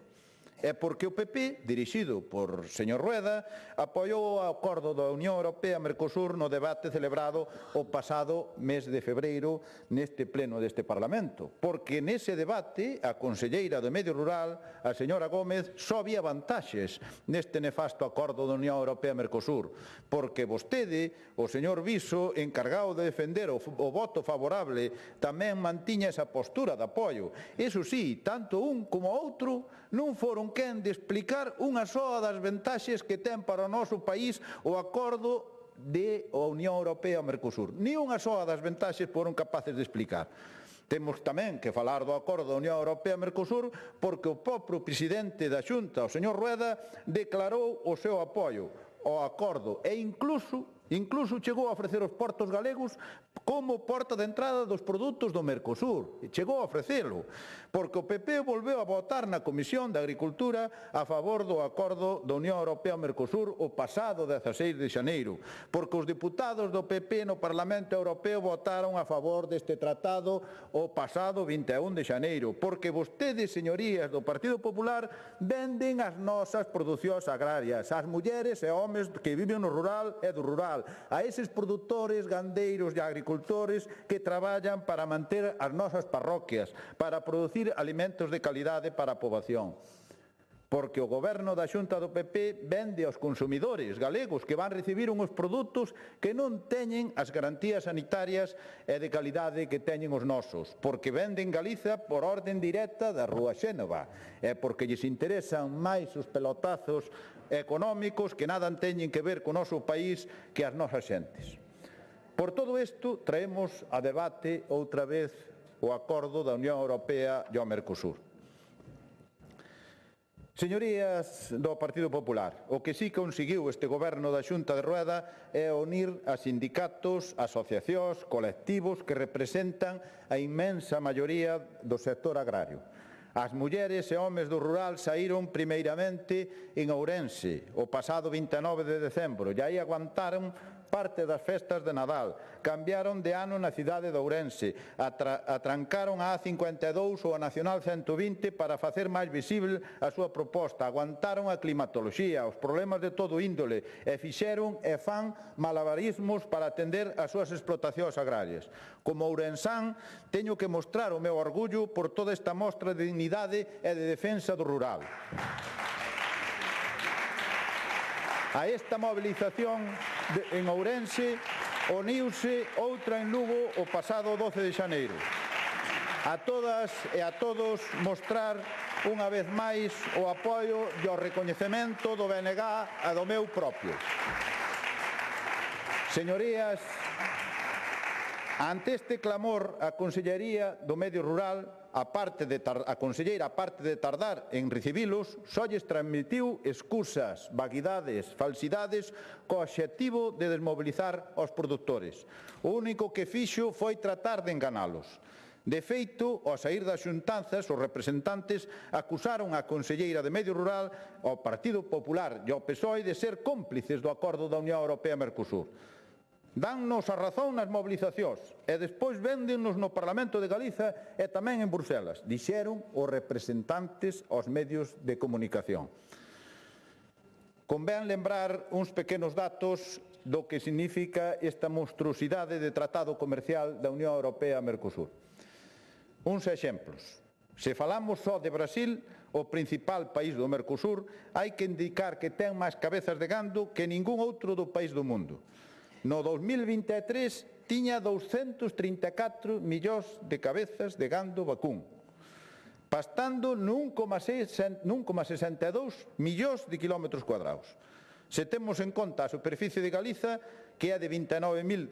é porque o PP, dirixido por señor Rueda, apoiou o acordo da Unión Europea-Mercosur no debate celebrado o pasado mes de febreiro neste pleno deste Parlamento. Porque nese debate a conselleira do Medio Rural, a señora Gómez, só había vantaxes neste nefasto acordo da Unión Europea-Mercosur. Porque vostede, o señor Viso, encargado de defender o voto favorable, tamén mantiña esa postura de apoio. Iso sí, tanto un como outro non foron quen de explicar unha soa das vantaxes que ten para o noso país o acordo de a Unión Europea ao Mercosur. Ni unha soa das vantaxes foron capaces de explicar. Temos tamén que falar do acordo da Unión Europea-Mercosur porque o propio presidente da Xunta, o señor Rueda, declarou o seu apoio ao acordo e incluso chegou a ofrecer os portos galegos como porta de entrada dos produtos do Mercosur. Chegou a ofrecelo, porque o PP volveu a votar na Comisión de Agricultura a favor do acordo da Unión Europea-Mercosur o pasado 16 de xaneiro, porque os deputados do PP no Parlamento Europeo votaron a favor deste tratado o pasado 21 de xaneiro, porque vostedes, señorías do Partido Popular, venden as nosas producións agrarias, as mulleres e homes que viven no rural e do rural, a eses produtores, gandeiros e agricultores que traballan para manter as nosas parroquias, para producir alimentos de calidade para a poboación. Porque o goberno da Xunta do PP vende aos consumidores galegos que van recibir uns produtos que non teñen as garantías sanitarias e de calidade que teñen os nosos, porque venden Galiza por orden directa da Rúa Xénova, e porque lles interesan máis os pelotazos económicos que nada teñen que ver co noso país que as nosas xentes. Por todo isto, traemos a debate outra vez o acordo da Unión Europea e o Mercosur. Señorías do Partido Popular, o que sí conseguiu este goberno da Xunta de Rueda é unir a sindicatos, asociacións, colectivos que representan a inmensa maioría do sector agrario. As mulleres e homes do rural saíron primeiramente en Ourense o pasado 29 de decembro e aí aguantaron parte das festas de Nadal, cambiaron de ano na cidade de Ourense, atrancaron a A52 ou a Nacional 120 para facer máis visible a súa proposta, aguantaron a climatoloxía, os problemas de todo índole e fixeron e fan malabarismos para atender as súas explotacións agrarias. Como ourensán, teño que mostrar o meu orgullo por toda esta mostra de dignidade e de defensa do rural. A esta mobilización en Ourense uniuse outra en Lugo o pasado 12 de xaneiro. A todas e a todos mostrar unha vez máis o apoio e o recoñecemento do BNG e do meu propio. Señorías, ante este clamor, a Consellería do Medio Rural, a conselleira, aparte de tardar en recibilos, só lles transmitiu excusas, vaguidades, falsidades, co obxectivo de desmobilizar os produtores. O único que fixo foi tratar de enganalos. De feito, ao saír das xuntanzas, os representantes acusaron a Conselleira de Medio Rural, ao Partido Popular e ao PSOE de ser cómplices do acordo da Unión Europea-Mercosur. Dannos a razón nas mobilizacións e despois véndennos no Parlamento de Galiza e tamén en Bruselas, dixeron os representantes aos medios de comunicación. Convén lembrar uns pequenos datos do que significa esta monstruosidade de tratado comercial da Unión Europea-Mercosur. Uns exemplos. Se falamos só de Brasil, o principal país do Mercosur, hai que indicar que ten máis cabezas de gando que ningún outro do país do mundo. No 2023 tiña 234 millóns de cabezas de gando vacún, pastando 1,62 millóns de kilómetros cuadrados. Se temos en conta a superficie de Galiza, que é de 29.500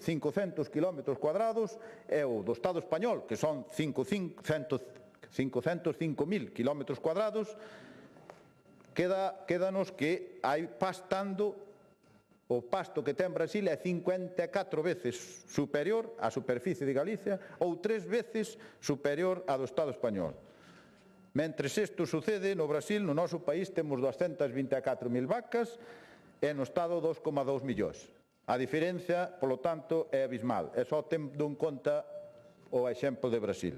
kilómetros cuadrados, e o do Estado español, que son 505.000 kilómetros cuadrados, quédanos que hai pastando. O pasto que ten Brasil é 54 veces superior á superficie de Galicia ou 3 veces superior á do Estado español. Mentres isto sucede, no Brasil, no noso país, temos 224.000 vacas e no Estado 2,2 millóns. A diferencia, polo tanto, é abismal. E só tendo en conta o exemplo de Brasil.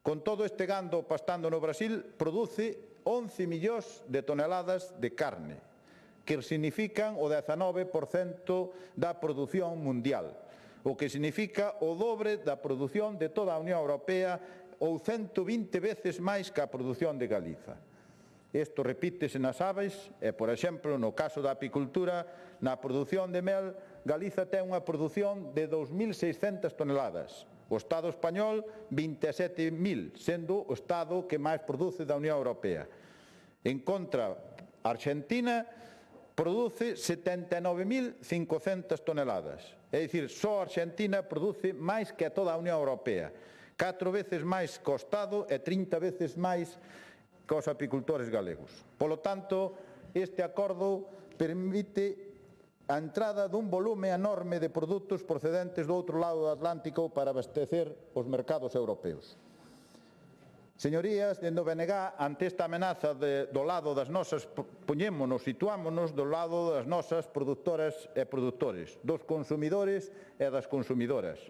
Con todo este gando pastando no Brasil, produce 11 millóns de toneladas de carne, que significan o 19% da produción mundial, o que significa o dobre da produción de toda a Unión Europea ou 120 veces máis que a produción de Galiza. Isto repítese nas aves e, por exemplo, no caso da apicultura, na produción de mel, Galiza ten unha produción de 2.600 toneladas. O Estado español, 27.000, sendo o Estado que máis produce da Unión Europea. En contra, Argentina produce 79.500 toneladas. É dicir, só Argentina produce máis que toda a Unión Europea. 4 veces máis que o Estado e 30 veces máis que os apicultores galegos. Polo tanto, este acordo permite a entrada dun volume enorme de produtos procedentes do outro lado do Atlántico para abastecer os mercados europeos. Señorías, dende o BNG, ante esta amenaza do lado das nosas, situámonos do lado das nosas produtoras e produtores, dos consumidores e das consumidoras.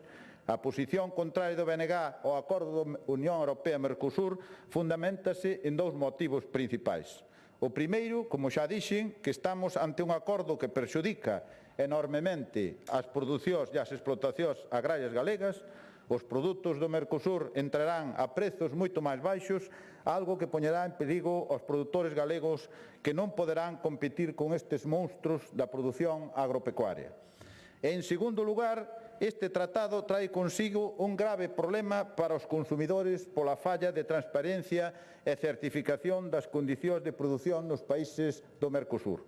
A posición contraria do BNG ao acordo da Unión Europea-Mercosur fundamentase en dous motivos principais. O primeiro, como xa dixen, que estamos ante un acordo que perxudica enormemente as producións e as explotacións agrarias galegas. Os produtos do Mercosur entrarán a prezos moito máis baixos, algo que poñerá en perigo aos produtores galegos que non poderán competir con estes monstruos da produción agropecuaria. E, en segundo lugar, este tratado trae consigo un grave problema para os consumidores pola falla de transparencia e certificación das condicións de produción nos países do Mercosur.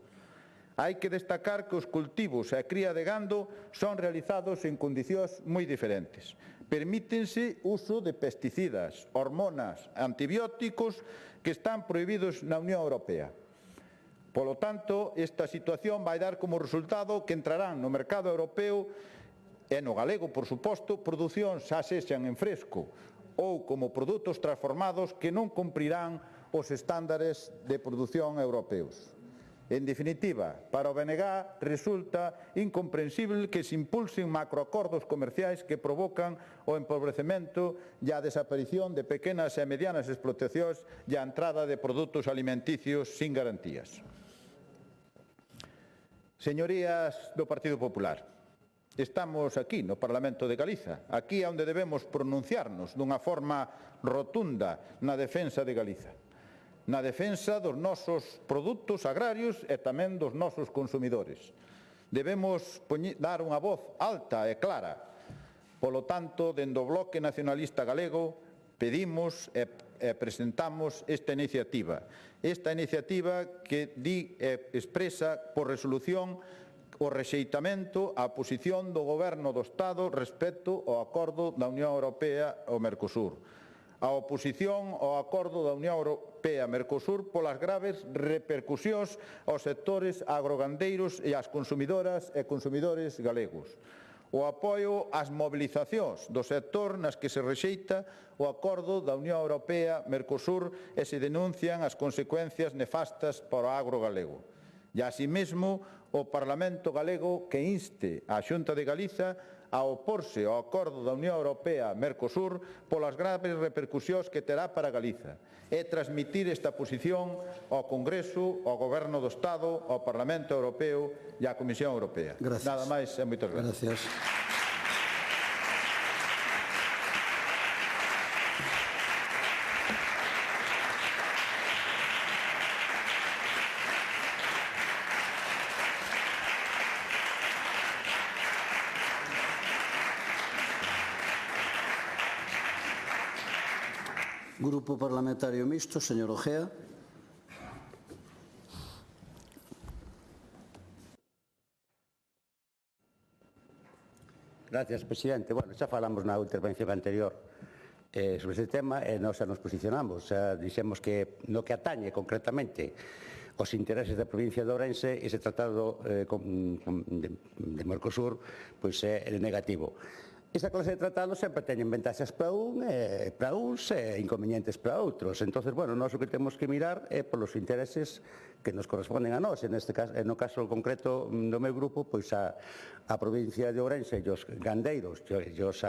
Hai que destacar que os cultivos e a cría de gando son realizados en condicións moi diferentes. Permítense uso de pesticidas, hormonas, antibióticos que están prohibidos na Unión Europea. Polo tanto, esta situación vai dar como resultado que entrarán no mercado europeo e no galego, por suposto, producións xa sexan en fresco ou como produtos transformados que non cumprirán os estándares de produción europeos. En definitiva, para o BNG resulta incomprensible que se impulsen macroacordos comerciais que provocan o empobrecemento e a desaparición de pequenas e medianas explotacións e a entrada de produtos alimenticios sin garantías. Señorías do Partido Popular, estamos aquí no Parlamento de Galiza, aquí é onde debemos pronunciarnos dunha forma rotunda na defensa de Galiza, na defensa dos nosos produtos agrarios e tamén dos nosos consumidores. Debemos dar unha voz alta e clara. Polo tanto, dende o Bloque Nacionalista Galego, pedimos e presentamos esta iniciativa. Esta iniciativa que expresa por resolución o rexeitamento á posición do Goberno do Estado respecto ao acordo da Unión Europea ao Mercosur. A oposición ao acordo da Unión Europea-Mercosur polas graves repercusións aos sectores agrogandeiros e ás consumidoras e consumidores galegos. O apoio ás mobilizacións do sector nas que se rexeita o acordo da Unión Europea-Mercosur e se denuncian as consecuencias nefastas para o agro galego. E, así mesmo, o Parlamento galego que inste á Xunta de Galiza a oporse ao acordo da Unión Europea-Mercosur polas graves repercusións que terá para Galiza e transmitir esta posición ao Congreso, ao Goberno do Estado, ao Parlamento Europeo e á Comisión Europea. Gracias. Nada máis e moitas gracias. Grupo Parlamentario Mixto, señor Ojea. Gracias, presidente. Bueno, xa falamos na intervención anterior sobre este tema e nós xa nos posicionamos. Xa dixemos que no que atañe concretamente os intereses da provincia de Ourense, ese tratado de Mercosur pois é negativo. Esa clase de tratados sempre teñen ventaxas para uns e inconvenientes para outros. Entón, bueno, nós o que temos que mirar é polos intereses que nos corresponden a nós. Neste caso, no caso concreto do meu grupo, pois a provincia de Ourense e os gandeiros e os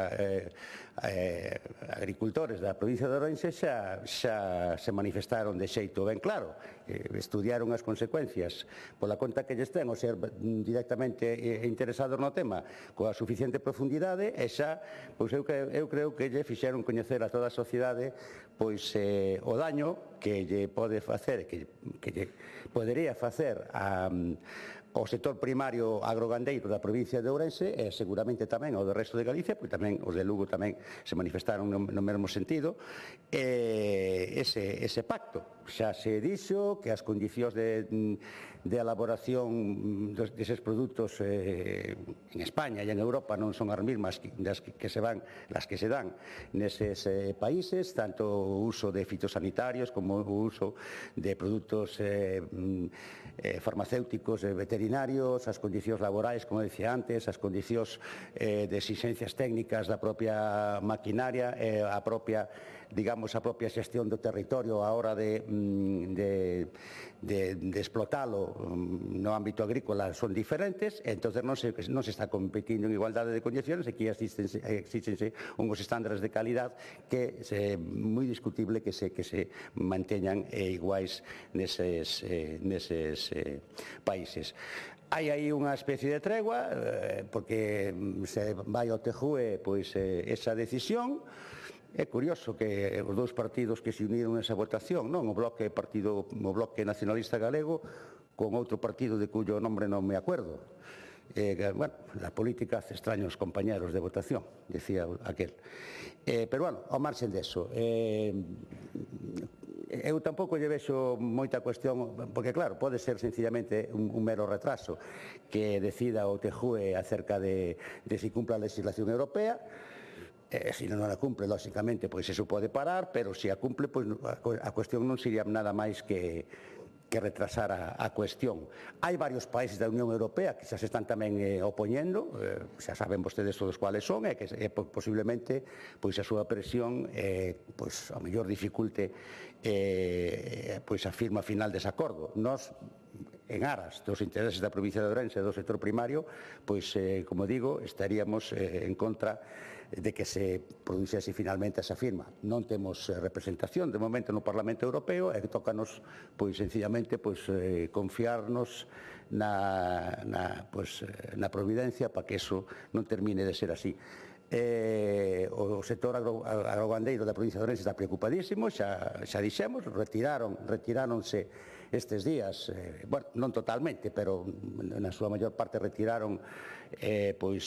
agricultores da provincia de Ourense xa se manifestaron de xeito ben claro. Estudiaron as consecuencias pola conta que lles ten o ser directamente interesados no tema coa suficiente profundidade e xa, pois eu creo que lle fixeron coñecer a toda a sociedade pois o daño que lle pode facer, que lle podería facer ao sector primario agrogandeiro da provincia de Ourense e seguramente tamén ao do resto de Galicia, porque tamén os de Lugo tamén se manifestaron no mesmo sentido, ese pacto. Xa se dixo que as condicións de elaboración deses produtos en España e en Europa non son as mesmas las que se dan neses países, tanto o uso de fitosanitarios como o uso de produtos farmacéuticos, veterinarios, as condicións laborais, como decía antes, as condicións de exigencias técnicas da propia maquinaria, a propia xestión do territorio a hora de explotalo no ámbito agrícola son diferentes, entón non se está competindo en igualdade de condicións e aquí exístense unhos estándares de calidad que é moi discutible que se manteñan iguais neses países. Hai aí unha especie de tregua porque se vai ao TJUE esa decisión. É curioso que os dous partidos que se uniron nesa votación, non? O Bloque Nacionalista Galego con outro partido de cuyo nombre non me acuerdo. Bueno, la política hace extraños compañeros de votación, decía aquel. Pero, bueno, ao marxen deso, eu tampouco lle vexo moita cuestión, porque, claro, pode ser sencillamente un mero retraso que decida o TJUE acerca de si cumpla a legislación europea. Se non a cumple, lóxicamente, pois eso pode parar, pero se a cumple, pois a cuestión non sería nada máis que retrasar a cuestión. Hai varios países da Unión Europea que xa se están tamén opoñendo, xa saben vostedes todos cuáles son, e que posiblemente pois a súa presión pois ao mellor dificulte pois a firma final dese acordo. Nós, en aras dos intereses da provincia de Ourense e do sector primario, pois, como digo, estaríamos en contra de que se produxese finalmente esa firma. Non temos representación de momento no Parlamento Europeo e tócanos, pois, sencillamente, confiarnos na providencia para que eso non termine de ser así. O sector agrogandeiro da provincia de Ourense está preocupadísimo, xa dixemos, retiráronse estes días, bueno, non totalmente, pero na súa maior parte retiraron as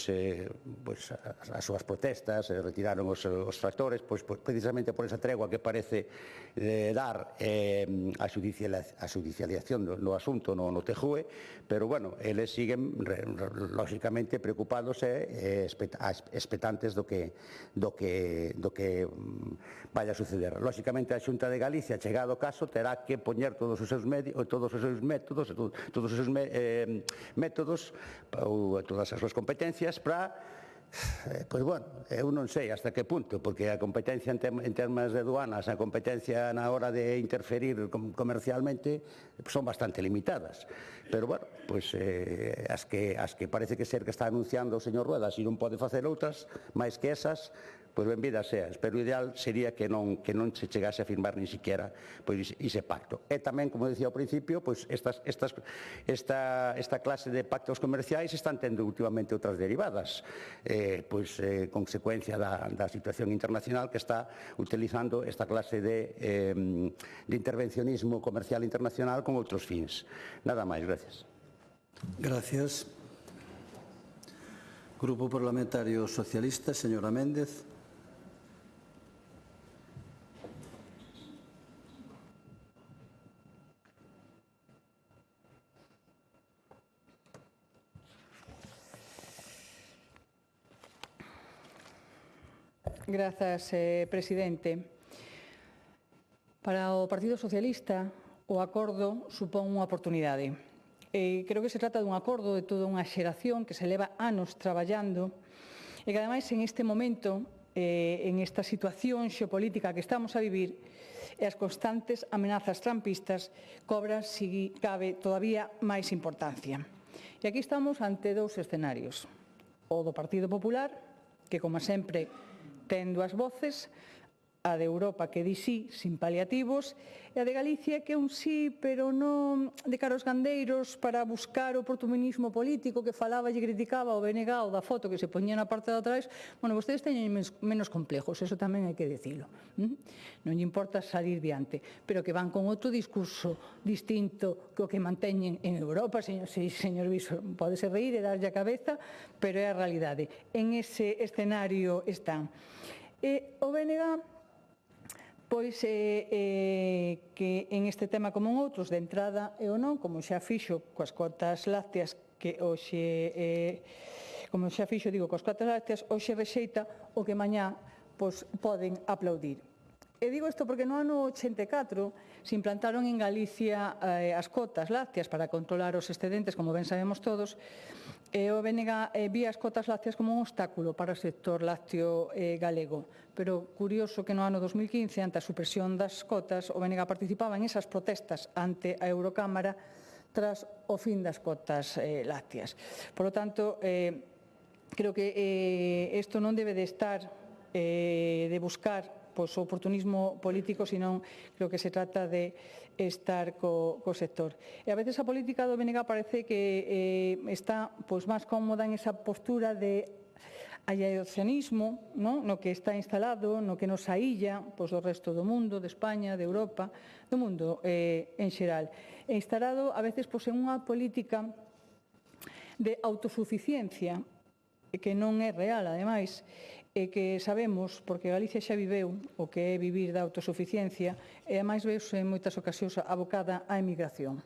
súas protestas, retiraron os tractores, precisamente por esa tregua que parece dar a judicialización do asunto no TJUE, pero, bueno, eles siguen, lóxicamente, preocupados e expectantes do que vaya a suceder. Lóxicamente, a Xunta de Galicia, chegado o caso, terá que poñer todos os seus métodos ou todas as súas competencias para, pois, bueno, eu non sei hasta que punto, porque a competencia en termos de aduanas, a competencia na hora de interferir comercialmente son bastante limitadas. Pero, bueno, pois as que parece que ser que está anunciando o señor Rueda, se non pode facer outras máis que esas, pois benvidas seas, pero o ideal sería que non se chegase a firmar ni siquiera ese pacto. E tamén, como decía ao principio, pois esta clase de pactos comerciais están tendo últimamente outras derivadas, consecuencia da situación internacional que está utilizando esta clase de intervencionismo comercial internacional con outros fins. Nada máis, gracias. Gracias. Grupo Parlamentario Socialista, señora Méndez. Grazas, presidente. Para o Partido Socialista, o acordo supón unha oportunidade. Creo que se trata dun acordo de toda unha xeración que se leva anos traballando E que, ademais, en este momento, en esta situación xeopolítica que estamos a vivir, e as constantes amenazas trampistas cobran, si cabe, todavía máis importancia. E aquí estamos ante dous escenarios. O do Partido Popular, que, como sempre, ten dúas voces, a de Europa que di sí, sin paliativos, e a de Galicia que é un sí, pero non de cara aos gandeiros para buscar o oportunismo político que falaba e criticaba o BNG o da foto que se poñía na parte de atrás. Bueno, vostedes teñen menos complejos, eso tamén hai que dicilo. Non lle importa salir diante, pero que van con outro discurso distinto que o que manteñen en Europa. Señor Viso, podese reír e darlle a cabeza, pero é a realidade. En ese escenario están. E o BNG, pois que en este tema como en outros, de entrada e ou non, como xa fixo coas cotas lácteas, que hoxe, como xa fixo, digo, coas cotas lácteas, hoxe rexeita o que mañá poden aplaudir. E digo isto porque no ano 84 se implantaron en Galicia as cotas lácteas para controlar os excedentes, como ben sabemos todos, e o BNG vía as cotas lácteas como un obstáculo para o sector lácteo galego. Pero curioso que no ano 2015, ante a supresión das cotas, o BNG participaba en esas protestas ante a Eurocámara tras o fin das cotas lácteas. Por lo tanto, creo que isto non debe de estar de buscar o oportunismo político, senón creo que se trata de estar co sector. E a veces a política do BNG parece que está máis cómoda en esa postura de aislacionismo, no que está instalado, no que nos aílla do resto do mundo, de España, de Europa, do mundo en xeral. E instalado a veces en unha política de autosuficiencia que non é real, ademais, e que sabemos, porque Galicia xa viveu o que é vivir da autosuficiencia, e ademais veuse en moitas ocasións abocada á emigración.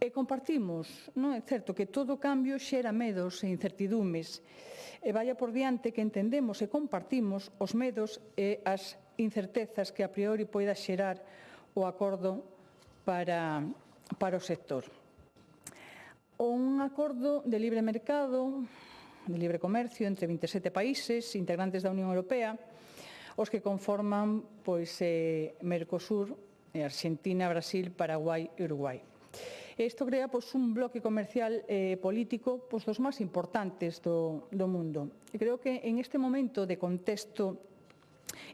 E compartimos, non é certo que todo cambio xera medos e incertidumes, e vaya por diante que entendemos e compartimos os medos e as incertezas que a priori poida xerar o acordo para o sector. Un acordo de libre mercado, de libre comercio entre 27 países integrantes da Unión Europea, os que conforman Mercosur, Argentina, Brasil, Paraguai e Uruguai. Isto crea un bloque comercial político dos máis importantes do mundo. E creo que en este momento de contexto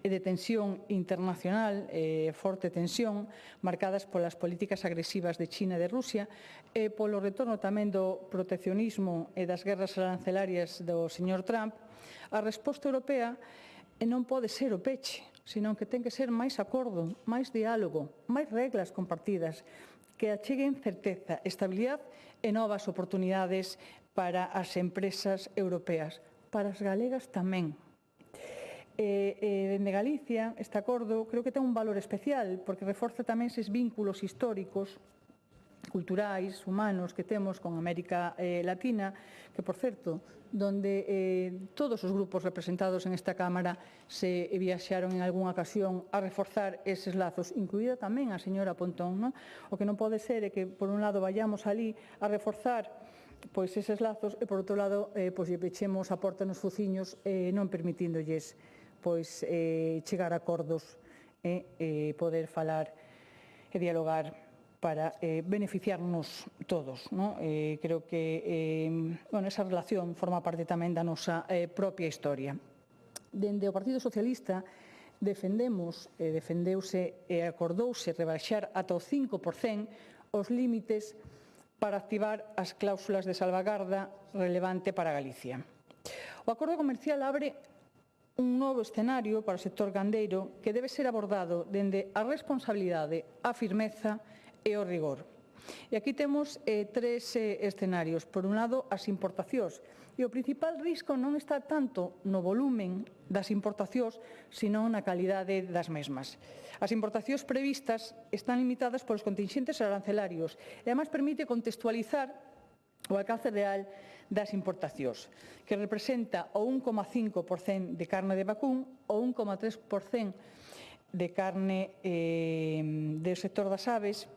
e de tensión internacional, forte tensión, marcadas polas políticas agresivas de China e de Rusia, e polo retorno tamén do proteccionismo e das guerras arancelarias do señor Trump, a resposta europea non pode ser o peche, senón que ten que ser máis acordo, máis diálogo, máis reglas compartidas, que acheguen certeza, estabilidade e novas oportunidades para as empresas europeas, para as galegas tamén. Dende Galicia, este acordo creo que ten un valor especial porque reforza tamén eses vínculos históricos, culturais, humanos que temos con América Latina, que, por certo, donde todos os grupos representados en esta Cámara se viaxaron en algunha ocasión a reforzar eses lazos, incluída tamén a señora Pontón. O que non pode ser é que, por un lado, vayamos ali a reforzar eses lazos e, por outro lado, lle pechemos a porta nos fuciños non permitindolles chegar a acordos e poder falar e dialogar para beneficiarnos todos. Creo que esa relación forma parte tamén da nosa propia historia. Dende o Partido Socialista defendeuse e acordouse rebaixar ata o 5% os límites para activar as cláusulas de salvagarda relevante para Galicia. O acordo comercial abre un novo escenario para o sector gandeiro que debe ser abordado dende a responsabilidade, a firmeza e o rigor. E aquí temos tres escenarios. Por un lado, as importacións. E o principal risco non está tanto no volumen das importacións, senón na calidade das mesmas. As importacións previstas están limitadas polos contingentes arancelarios e, además, permite contextualizar o alcance real das importacións, que representa o 1,5% de carne de vacún, o 1,3% de carne do sector das aves,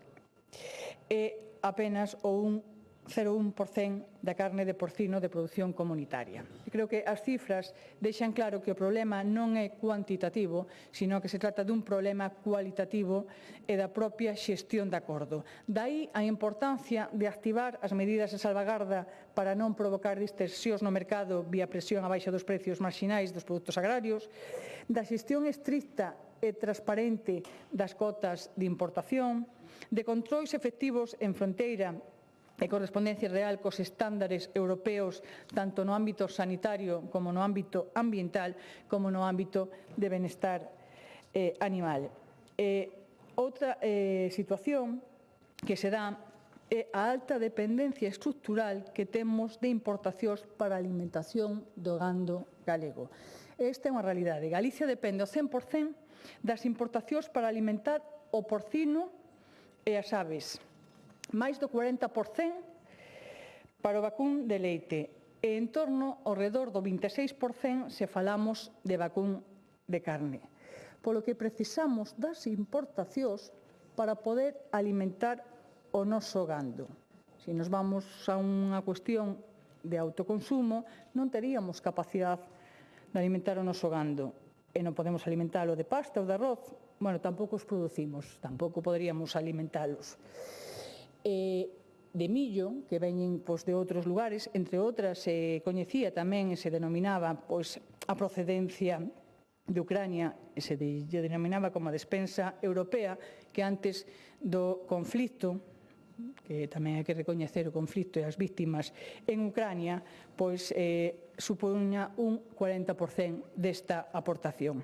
e apenas o 0,1% da carne de porcino de produción comunitaria. E creo que as cifras deixan claro que o problema non é cuantitativo, sino que se trata dun problema cualitativo e da propia xestión de acordo. Daí a importancia de activar as medidas de salvagarda para non provocar distorsións no mercado vía presión a baixa dos precios marxinais dos produtos agrarios, da xestión estricta e transparente das cotas de importación, de controis efectivos en fronteira e correspondencia real cos estándares europeos tanto no ámbito sanitario como no ámbito ambiental como no ámbito de benestar animal. Outra situación que se dá é a alta dependencia estructural que temos de importacións para a alimentación do gando galego. Esta é unha realidade. Galicia depende ao 100% das importacións para alimentar o porcino e as aves. Máis do 40% para o vacún de leite e en torno ao redor do 26% se falamos de vacún de carne. Polo que precisamos das importacións para poder alimentar o noso gando. Se nos vamos a unha cuestión de autoconsumo, non teríamos capacidade de alimentar o noso gando e non podemos alimentalo de pasta ou de arroz. Bueno, tampouco os producimos, tampouco poderíamos alimentalos. De millo, que veñen de outros lugares, entre outras, se coñecía tamén e se denominaba a procedencia de Ucrania, e se denominaba como a despensa europea, que antes do conflito, que tamén hai que recoñecer o conflito e as víctimas en Ucrania, supoña un 40% desta aportación.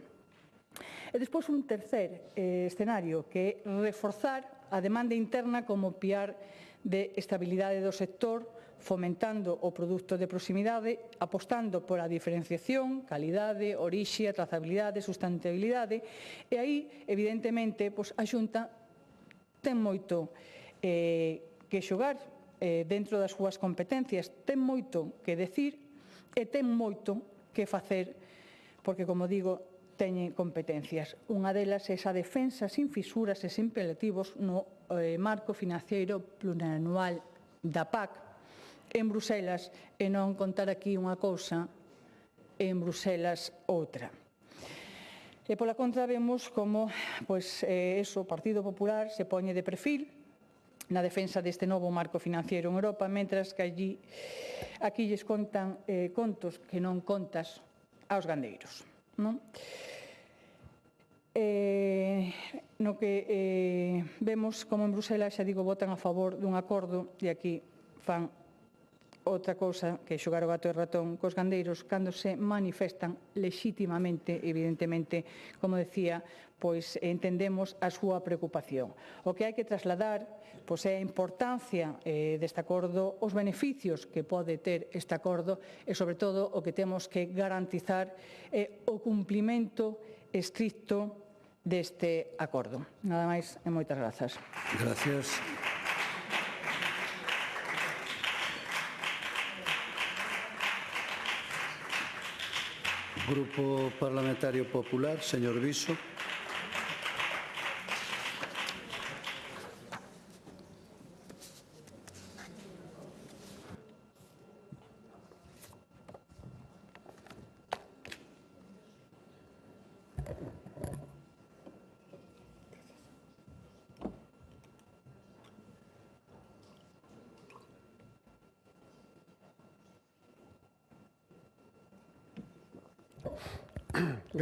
E despois un tercer escenario, que é reforzar a demanda interna como piar de estabilidade do sector, fomentando o produto de proximidade, apostando pola diferenciación, calidade, orixe, trazabilidade, sustentabilidade, e aí, evidentemente, a Xunta ten moito que xogar dentro das súas competencias, ten moito que decir e ten moito que facer, porque, como digo, teñen competencias. Unha delas é esa defensa sin fisuras e sin paliativos no marco financiero plurianual da PAC en Bruselas e non contar aquí unha cousa en Bruselas outra. E pola contra vemos como o Partido Popular se poñe de perfil na defensa deste novo marco financiero en Europa, mentras que aquí lles contan contos que non contas aos gandeiros. No que vemos como en Bruselas, xa digo, votan a favor dun acordo e aquí fan outra cousa que xogar o gato e ratón cos gandeiros cando se manifestan lexitimamente, evidentemente, como decía, entendemos a súa preocupación. O que hai que trasladar é a importancia deste acordo, os beneficios que pode ter este acordo e, sobre todo, o que temos que garantizar é o cumprimento estricto deste acordo. Nada máis e moitas grazas. Gracias. Grupo Parlamentario Popular, señor Viso.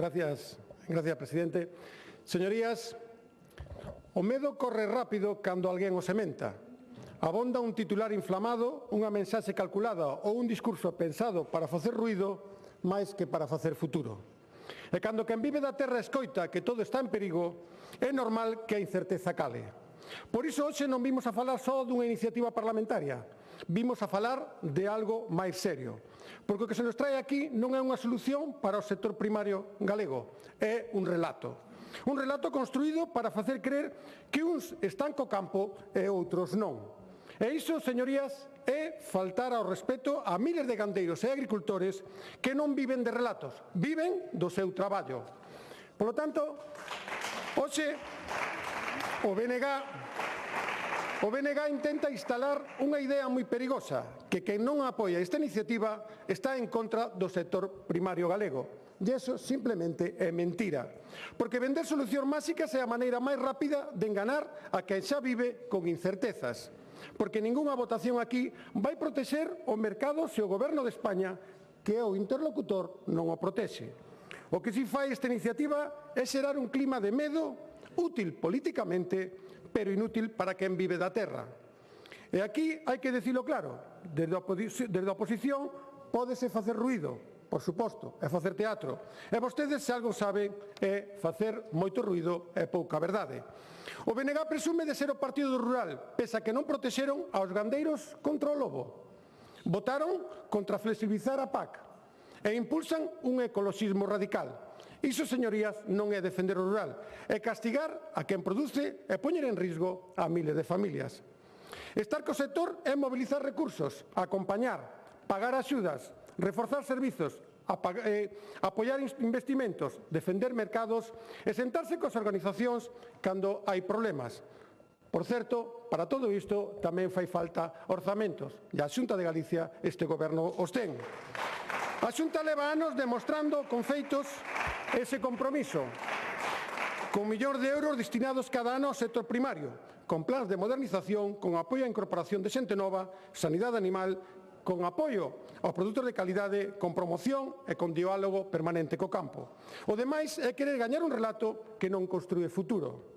Gracias, presidente. Señorías, o medo corre rápido cando alguén o sementa. Abonda un titular inflamado, unha mensaxe calculada ou un discurso pensado para facer ruído máis que para facer futuro. E cando quen vive da terra escoita que todo está en perigo, é normal que a incerteza cale. Por iso, hoxe non vimos a falar só dunha iniciativa parlamentaria, vimos a falar de algo máis serio. Porque o que se nos trae aquí non é unha solución para o sector primario galego, é un relato. Un relato construído para facer crer que uns están co campo e outros non. E iso, señorías, é faltar ao respeto a miles de gandeiros e agricultores que non viven de relatos, viven do seu traballo. Por lo tanto, hoxe o BNG O BNG intenta instalar unha idea moi perigosa, que quen non apoia esta iniciativa está en contra do sector primario galego. E iso simplemente é mentira. Porque vender solucións máxicas é a maneira máis rápida de enganar a quen xa vive con incertezas. Porque ningunha votación aquí vai protexer o mercado se o Goberno de España, que é o interlocutor, non o protexe. O que si fai esta iniciativa é xerar un clima de medo útil políticamente, pero inútil para quen vive da terra. E aquí hai que dicilo claro, desde a oposición pódese facer ruído, por suposto, é facer teatro. E vostedes, se algo saben, é facer moito ruído e pouca verdade. O BNG presume de ser o partido rural, pese a que non protexeron aos gandeiros contra o lobo. Votaron contra flexibilizar a PAC e impulsan un ecoloxismo radical. Iso, señorías, non é defender o rural, é castigar a quen produce e poñer en risgo a miles de familias. Estar co sector é mobilizar recursos, acompañar, pagar axudas, reforzar servizos, apoiar investimentos, defender mercados e sentarse coas organizacións cando hai problemas. Por certo, para todo isto tamén fai falta orzamentos, e a Xunta de Galicia este goberno os ten. A Xunta leva anos demostrando con feitos ese compromiso, con millóns de euros destinados cada ano ao sector primario, con plans de modernización, con apoio á incorporación de xente nova, sanidade animal, con apoio aos produtos de calidade, con promoción e con diálogo permanente co campo. O demais é querer gañar un relato que non construe futuro.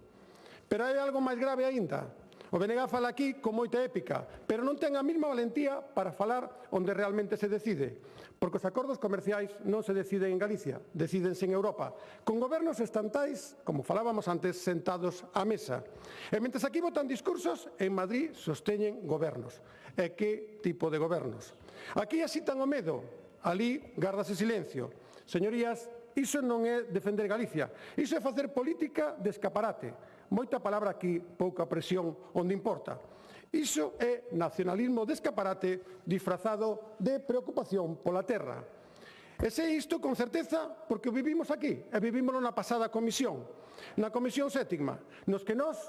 Pero hai algo máis grave aínda. O BNG fala aquí con moita épica, pero non ten a mesma valentía para falar onde realmente se decide. Porque os acordos comerciais non se deciden en Galicia, decídense en Europa, con gobernos estantais, como falábamos antes, sentados á mesa. E mentres aquí votan discursos, en Madrid sosteñen gobernos. E que tipo de gobernos? Aquí asitan o medo, alí gárdase silencio. Señorías, iso non é defender Galicia, iso é facer política de escaparate. Moita palabra aquí, pouca presión onde importa. Iso é nacionalismo de escaparate disfrazado de preocupación pola terra. E sei isto con certeza porque vivimos aquí e vivimos na pasada comisión, na comisión sétima, nos que nós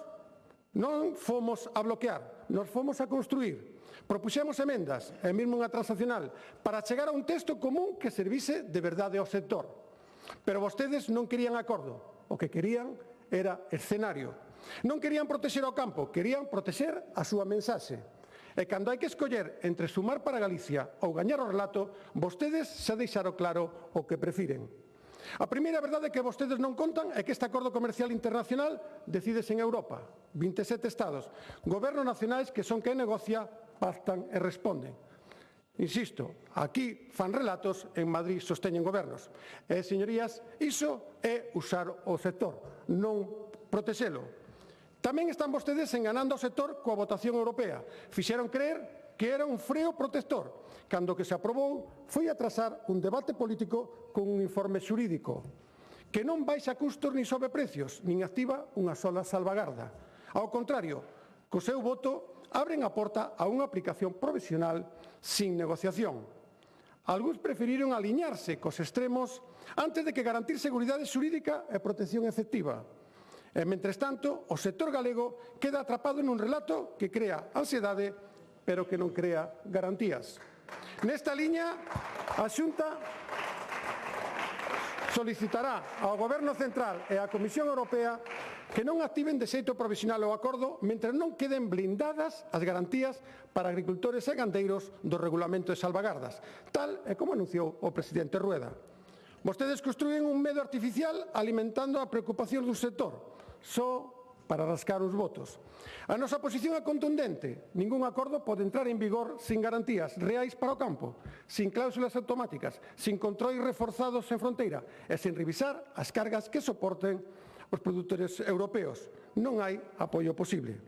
non fomos a bloquear, nos fomos a construir. Propuxemos emendas e mesmo unha transaccional para chegar a un texto común que servise de verdade ao sector. Pero vostedes non querían acordo, o que querían era escenario. Non querían protexer o campo, querían protexer a súa mensaxe. E cando hai que escoller entre sumar para Galicia ou gañar o relato, vostedes xa deixaron claro o que prefiren. A primeira verdade que vostedes non contan é que este acordo comercial internacional decídese en Europa, 27 estados, gobernos nacionais que son quen negocia, pactan e responden. Insisto, aquí fan relatos, en Madrid sosteñen gobernos. E, señorías, iso é usar o sector, non protexelo. Tamén están vostedes enganando o sector coa votación europea. Fixeron creer que era un freo protector, cando que se aprobou foi atrasar un debate político con un informe xurídico, que non baixa custos nin sobe precios, nin activa unha sola salvagarda. Ao contrario, co seu voto abren a porta a unha aplicación provisional sin negociación. Algúns preferiron aliñarse cos extremos antes de que garantir seguridade xurídica e protección efectiva. E, mentres tanto, o sector galego queda atrapado nun relato que crea ansiedade, pero que non crea garantías. Nesta liña, a Xunta solicitará ao Goberno Central e á Comisión Europea que non activen de xeito provisional o acordo mentre non queden blindadas as garantías para agricultores e gandeiros do regulamento de salvagardas, tal e como anunciou o presidente Rueda. Vostedes construen un medo artificial alimentando a preocupación do sector, só para rascar os votos. A nosa posición é contundente. Ningún acordo pode entrar en vigor sin garantías reais para o campo, sin cláusulas automáticas, sin controis reforzados en fronteira e sin revisar as cargas que soporten os produtores europeos. Non hai apoio posible.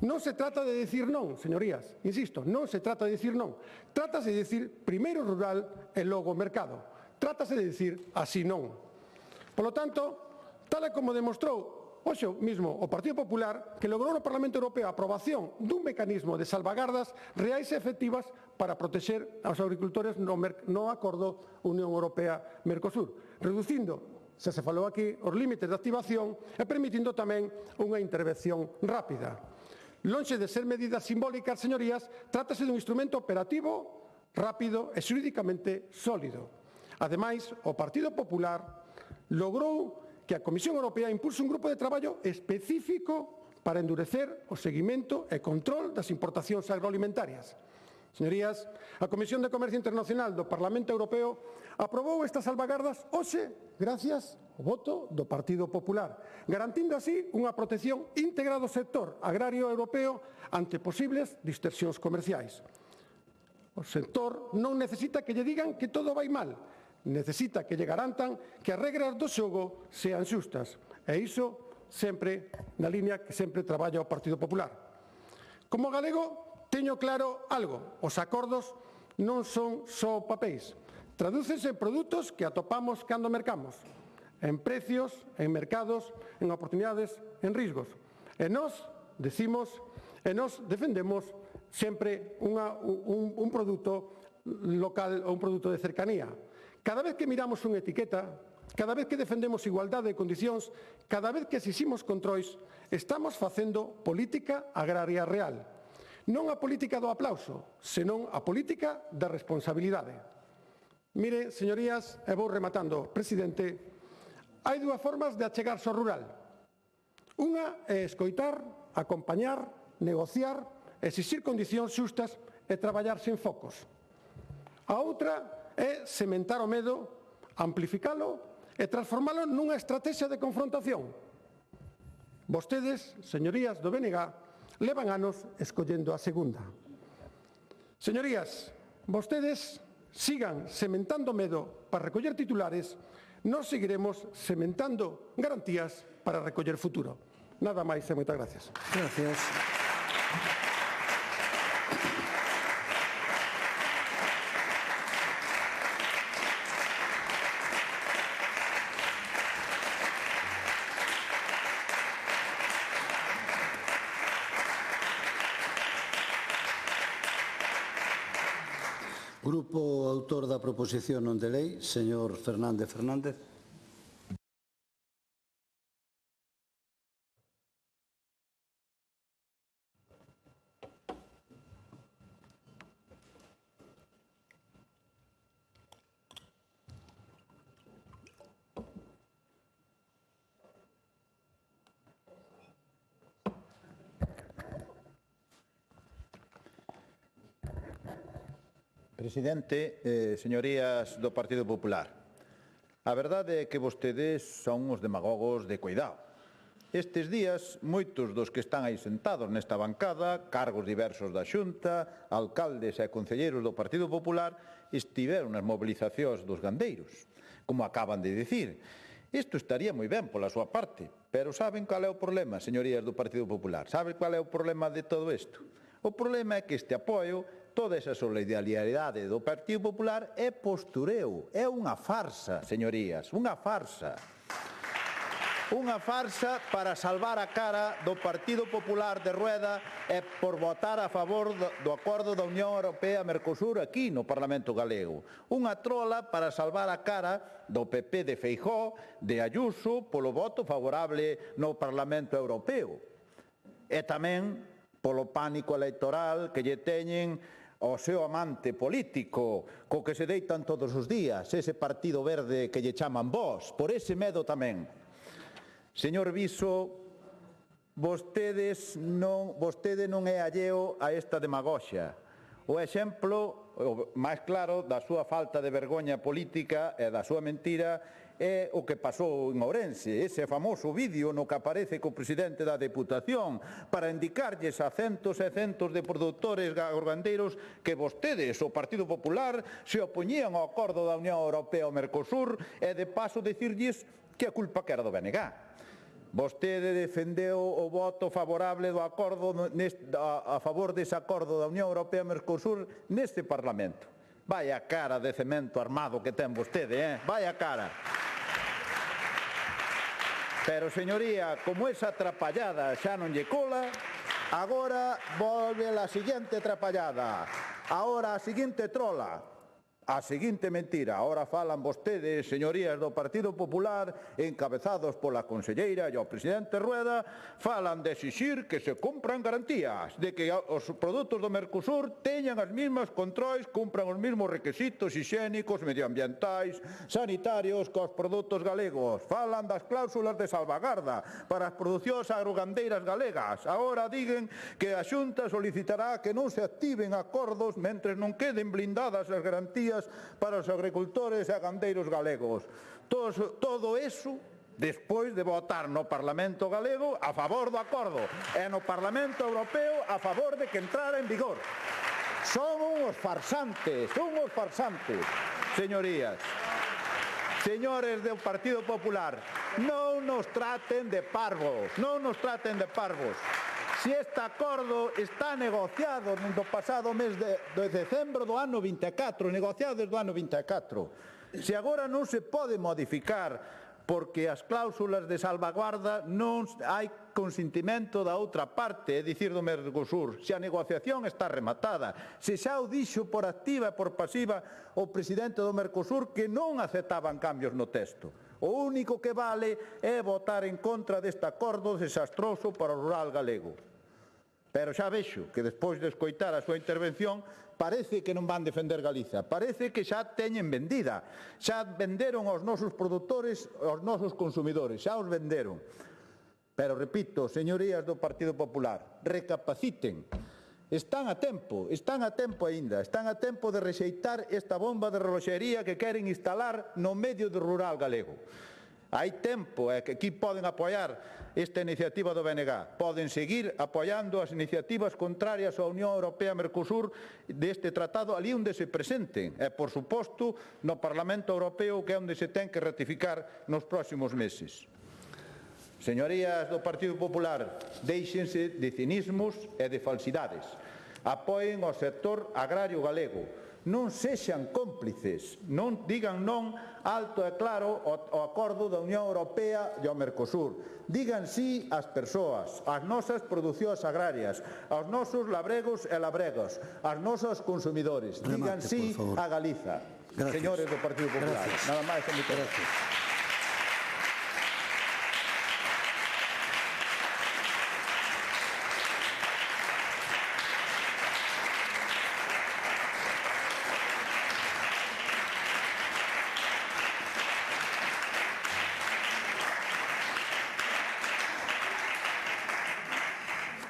Non se trata de decir non, señorías. Insisto, non se trata de decir non. Trátase de decir primeiro rural e logo mercado. Trátase de decir así non. Polo tanto, tal e como demostrou hoxe mesmo o Partido Popular, que logrou no Parlamento Europeo a aprobación dun mecanismo de salvagardas reais e efectivas para protexer aos agricultores no acordo Unión Europea-Mercosur, reducindo, xa se falou aquí, os límites de activación e permitindo tamén unha intervención rápida. Lonxe de ser medidas simbólicas, señorías, trátase dun instrumento operativo, rápido e xurídicamente sólido. Ademais, o Partido Popular logrou que a Comisión Europea impulse un grupo de traballo específico para endurecer o seguimento e control das importacións agroalimentarias. Señorías, a Comisión de Comercio Internacional do Parlamento Europeo aprobou estas salvagardas hoxe gracias ao voto do Partido Popular, garantindo así unha protección íntegra do sector agrario europeo ante posibles distorsións comerciais. O sector non necesita que lle digan que todo vai mal, necesita que lle garantan que as regras do xogo sean xustas. E iso sempre na línea que sempre traballa o Partido Popular. Como galego, teño claro algo, os acordos non son só papéis, tradúcense en produtos que atopamos cando mercamos, en precios, en mercados, en oportunidades, en riscos. E nós defendemos sempre un produto local ou un produto de cercanía. Cada vez que miramos unha etiqueta, cada vez que defendemos igualdade de condicións, cada vez que exiximos controis, estamos facendo política agraria real. Non a política do aplauso, senón a política da responsabilidade. Mire, señorías, e vou rematando, presidente, hai dúas formas de achegarse ao rural. Unha é escoitar, acompañar, negociar, exixir condicións xustas e traballar sen focos. A outra é sementar o medo, amplificalo e transformalo nunha estrategia de confrontación. Vostedes, señorías do BNG, levan anos escollendo a segunda. Señorías, vostedes sigan sementando medo para recoller titulares, nós seguiremos sementando garantías para recoller futuro. Nada máis e moitas gracias. Gracias. Grupo autor da proposición non de lei, señor Fernández Fernández. Presidente, señorías do Partido Popular, a verdade é que vostedes son os demagogos de cuidado. Estes días, moitos dos que están aí sentados nesta bancada, cargos diversos da Xunta, alcaldes e concelleiros do Partido Popular, estiveron nas mobilizacións dos gandeiros, como acaban de dicir. Isto estaría moi ben pola súa parte, pero saben cal é o problema, señorías do Partido Popular? Saben cal é o problema de todo isto? O problema é que este apoio, toda esa solidaridade do Partido Popular é postureo, é unha farsa, señorías, unha farsa. Unha farsa para salvar a cara do Partido Popular de Rueda e por votar a favor do acordo da Unión Europea-Mercosur aquí no Parlamento Galego. Unha trola para salvar a cara do PP de Feijóo, de Ayuso, polo voto favorable no Parlamento Europeo. E tamén polo pánico electoral que lle teñen ao seu amante político, co que se deitan todos os días, ese Partido Verde que lle chaman Vox, por ese medo tamén. Señor Viso, vostede non é alleo a esta demagoxia. O exemplo máis claro da súa falta de vergoña política e da súa mentira é o que pasou en Ourense, ese famoso vídeo no que aparece co presidente da Deputación para indicarlles a centos e centos de produtores gandeiros que vostedes, o Partido Popular, se opoñían ao acordo da Unión Europea ao Mercosur e de paso dicirlles que a culpa que era do BNG. Vostede defendeu o voto favorable do acordo a favor dese acordo da Unión Europea-Mercosur neste Parlamento. Vaya cara de cemento armado que ten vostede, vaya cara. Pero, señoría, como esa atrapallada xa non lle cola, agora volve a seguinte atrapallada. Agora a seguinte trola. A seguinte mentira, ahora falan vostedes, señorías do Partido Popular, encabezados pola conselleira e o presidente Rueda, falan de exixir que se cumpran garantías, de que os produtos do Mercosur teñan as mesmas controis, cumpran os mesmos requisitos higiénicos, medioambientais, sanitarios que os produtos galegos. Falan das cláusulas de salvagarda para as producións agrogandeiras galegas. Agora digen que a Xunta solicitará que non se activen acordos mentres non queden blindadas as garantías para os agricultores e gandeiros galegos. Todo iso despois de votar no Parlamento galego a favor do acordo e no Parlamento Europeo a favor de que entrara en vigor. Son uns farsantes, señorías. Señores do Partido Popular, non nos traten de parvos, Se este acordo está negociado no pasado mes de decembro do ano 24, negociado desde o ano 24. Se agora non se pode modificar porque as cláusulas de salvaguarda non hai consentimento da outra parte, é dicir, do Mercosur, se a negociación está rematada, se xa o dixo por activa e por pasiva o presidente do Mercosur que non aceptaban cambios no texto. O único que vale é votar en contra deste acordo desastroso para o rural galego. Pero xa vexo que despois de escoitar a súa intervención parece que non van defender Galiza, parece que xa teñen vendida, xa venderon aos nosos produtores, aos nosos consumidores, xa os venderon. Pero repito, señorías do Partido Popular, recapaciten, están a tempo aínda, están a tempo de rexeitar esta bomba de reloxería que queren instalar no medio do rural galego. Hai tempo, é que aquí poden apoiar esta iniciativa do BNG. Poden seguir apoiando as iniciativas contrarias á Unión Europea e Mercosur deste tratado ali onde se presenten. E, por suposto, no Parlamento Europeo, que é onde se ten que ratificar nos próximos meses. Señorías do Partido Popular, déixense de cinismos e de falsidades. Apoien o sector agrario galego. Non sexan cómplices, non digan non alto e claro ao acordo da Unión Europea e ao Mercosur. Digan sí ás persoas, ás nosas producións agrarias, aos nosos labregos e labregas, aos nosos consumidores. Digan sí a Galiza. Señores do Partido Popular, nada máis e moitas gracias.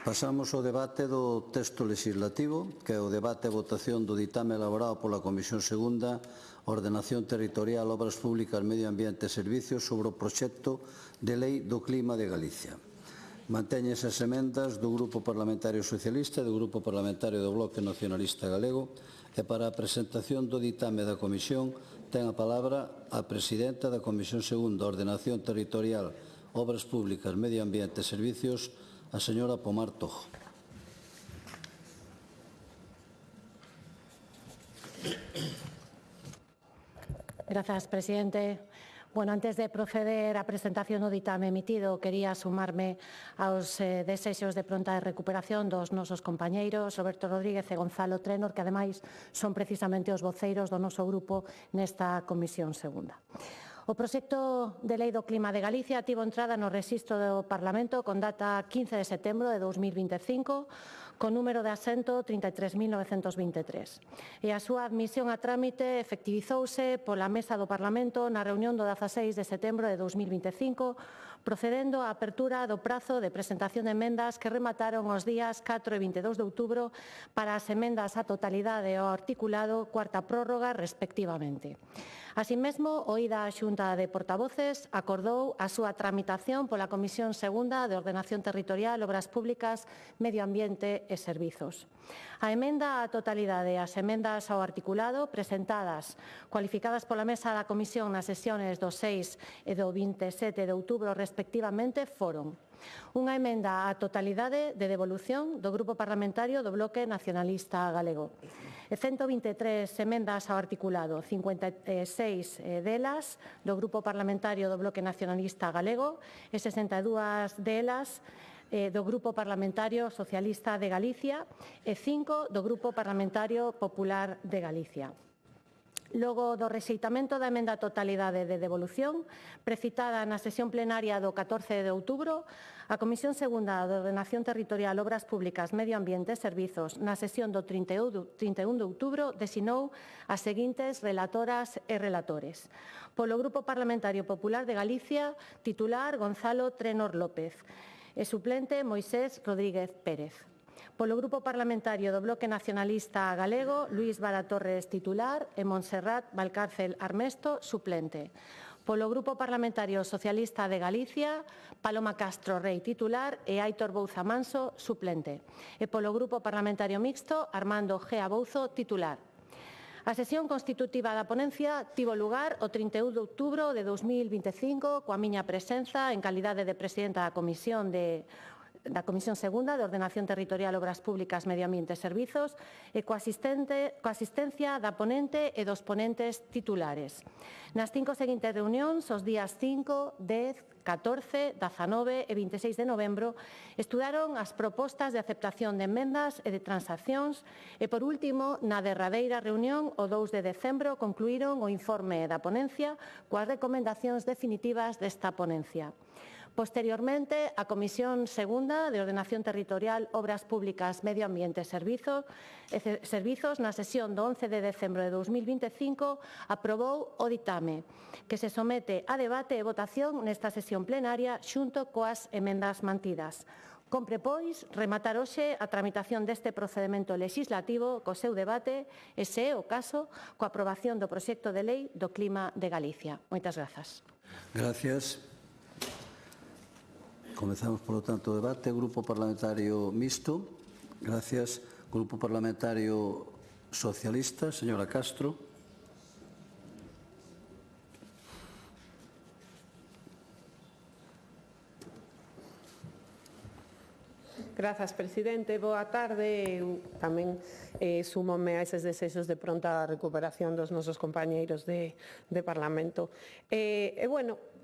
Pasamos ao debate do texto legislativo, que é o debate e votación do ditame elaborado pola Comisión Segunda, Ordenación Territorial, Obras Públicas, Medio Ambiente e Servicios sobre o proxecto de Lei do Clima de Galicia. Mantéñense as emendas do Grupo Parlamentario Socialista e do Grupo Parlamentario do Bloque Nacionalista Galego e para a presentación do ditame da Comisión ten a palabra a Presidenta da Comisión Segunda, Ordenación Territorial, Obras Públicas, Medio Ambiente e Servicios, a señora Pomar Tojo. Grazas, presidente. Bueno, antes de proceder á presentación do ditame emitido, quería sumarme aos desexos de pronta recuperación dos nosos compañeiros Roberto Rodríguez e Gonzalo Trenor, que ademais son precisamente os voceiros do noso grupo nesta Comisión Segunda. O proxecto de Lei do Clima de Galicia tivo entrada no rexistro do Parlamento con data 15 de setembro de 2025, con número de asento 33.923. E a súa admisión a trámite efectivizouse pola Mesa do Parlamento na reunión do 16 de setembro de 2025, procedendo á apertura do prazo de presentación de emendas que remataron os días 4 e 22 de outubro para as emendas á totalidade e ao articulado cuarta prórroga, respectivamente. Así mesmo, oída a Xunta de Portavoces, acordou a súa tramitación pola Comisión Segunda de Ordenación Territorial, Obras Públicas, Medio Ambiente e Servizos. A emenda á totalidade e as emendas ao articulado presentadas, cualificadas pola Mesa da Comisión nas sesiones do 6 e do 27 de outubro, respectivamente, foron unha emenda á totalidade de devolución do Grupo Parlamentario do Bloque Nacionalista Galego. 123 emendas ao articulado, 56 delas do Grupo Parlamentario do Bloque Nacionalista Galego e 62 delas do Grupo Parlamentario Socialista de Galicia e 5 do Grupo Parlamentario Popular de Galicia. Logo do rexeitamento da emenda á totalidade de devolución, precitada na sesión plenaria do 14 de outubro, a Comisión Segunda de Ordenación Territorial, Obras Públicas, Medio Ambiente e Servizos, na sesión do 31 de outubro, desinou as seguintes relatoras e relatores. Polo Grupo Parlamentario Popular de Galicia, titular Gonzalo Trenor López e suplente Moisés Rodríguez Pérez. Polo Grupo Parlamentario do Bloque Nacionalista Galego, Luís Vara Torres, titular, e Montserrat Valcárcel Armesto, suplente. Polo Grupo Parlamentario Socialista de Galicia, Paloma Castro Rei, titular, e Aitor Bouza Manso, suplente. E polo Grupo Parlamentario Mixto, Armando Gea Bouzo, titular. A sesión constitutiva da ponencia tivo lugar o 31 de outubro de 2025 coa miña presenza en calidade de presidenta da Comisión Segunda de Ordenación Territorial, Obras Públicas, Medio Ambiente e Servizos e coa asistencia da ponente e dos ponentes titulares. Nas 5 seguintes reunións, os días 5, 10, 14, 19 e 26 de novembro, estudaron as propostas de aceptación de emendas e de transaccións e, por último, na derradeira reunión, o 2 de decembro, concluíron o informe da ponencia coas recomendacións definitivas desta ponencia. Posteriormente, a Comisión Segunda de Ordenación Territorial, Obras Públicas, Medio Ambiente e Servizos, na sesión do 11 de decembro de 2025, aprobou o ditame, que se somete a debate e votación nesta sesión plenaria xunto coas emendas mantidas. Compre, pois, rematar hoxe a tramitación deste procedimento legislativo co seu debate e, se é o caso, coa aprobación do proxecto de lei do clima de Galicia. Moitas grazas. Gracias. Comezamos, polo tanto, o debate. Grupo Parlamentario Mixto. Gracias. Grupo Parlamentario Socialista, señora Castro. Grazas, presidente. Boa tarde. Eu tamén súmome a eses desexos de pronta recuperación dos nosos compañeiros de Parlamento.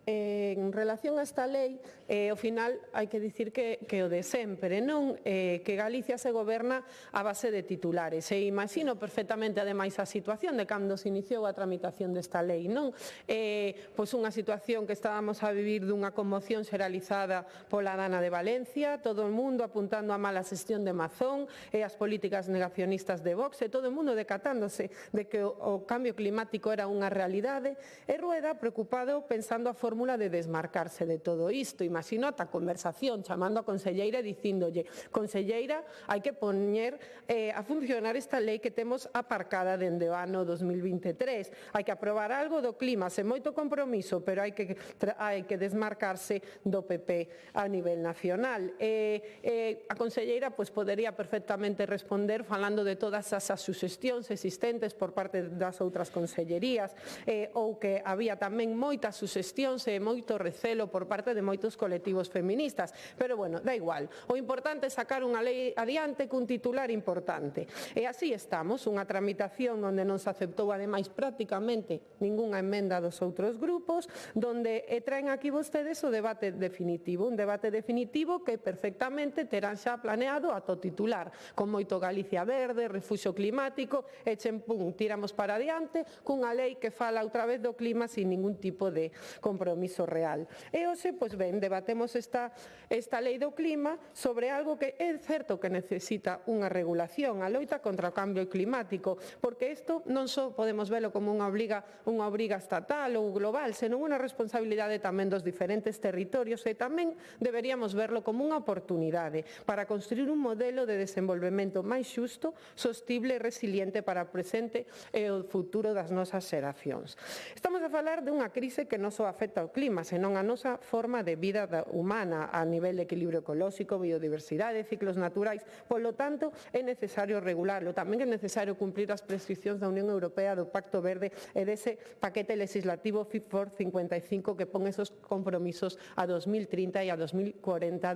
En relación a esta lei, ao final hai que dicir que o de sempre, non? Que Galicia se goberna a base de titulares. E imagino perfectamente, ademais, a situación de cando se iniciou a tramitación desta lei, non? Pois unha situación que estábamos a vivir dunha conmoción xeralizada pola Dana de Valencia, todo o mundo apuntando a mala xestión de Mazón e as políticas negacionistas de Vox, e todo o mundo decatándose de que o cambio climático era unha realidade, e Rueda preocupado pensando a fórmula de desmarcarse de todo isto. Imagino ata conversación chamando a conselleira e dicíndolle: conselleira, hai que poñer a funcionar esta lei que temos aparcada dende o ano 2023. Hai que aprobar algo do clima sen moito compromiso, pero hai que desmarcarse do PP a nivel nacional. A conselleira podería perfectamente responder falando de todas as suxestións existentes por parte das outras consellerías, ou que había tamén moitas suxestións e moito recelo por parte de moitos colectivos feministas. Pero, bueno, da igual. O importante é sacar unha lei adiante cun titular importante. E así estamos, unha tramitación onde non se aceptou, ademais, prácticamente ningunha emenda dos outros grupos, donde traen aquí vostedes o debate definitivo. Un debate definitivo que perfectamente terán xa planeado a to titular, con moito Galicia verde, refuxo climático, e tiramos para adiante cunha lei que fala outra vez do clima sin ningún tipo de compromiso real. E hoxe, debatemos esta lei do clima sobre algo que é certo que necesita unha regulación, a loita contra o cambio climático, porque isto non só podemos velo como unha obriga estatal ou global, senón unha responsabilidade tamén dos diferentes territorios, e tamén deberíamos verlo como unha oportunidade para construir un modelo de desenvolvemento máis xusto, sostible e resiliente para o presente e o futuro das nosas xeracións. Estamos a falar dunha crise que non só afecta ao clima, senón a nosa forma de vida humana a nivel de equilibrio ecolóxico, biodiversidade, ciclos naturais. Polo tanto, é necesario regularlo. Tamén é necesario cumprir as prescripcións da Unión Europea, do Pacto Verde e dese paquete legislativo Fit for 55 que pon esos compromisos a 2030 e a 2040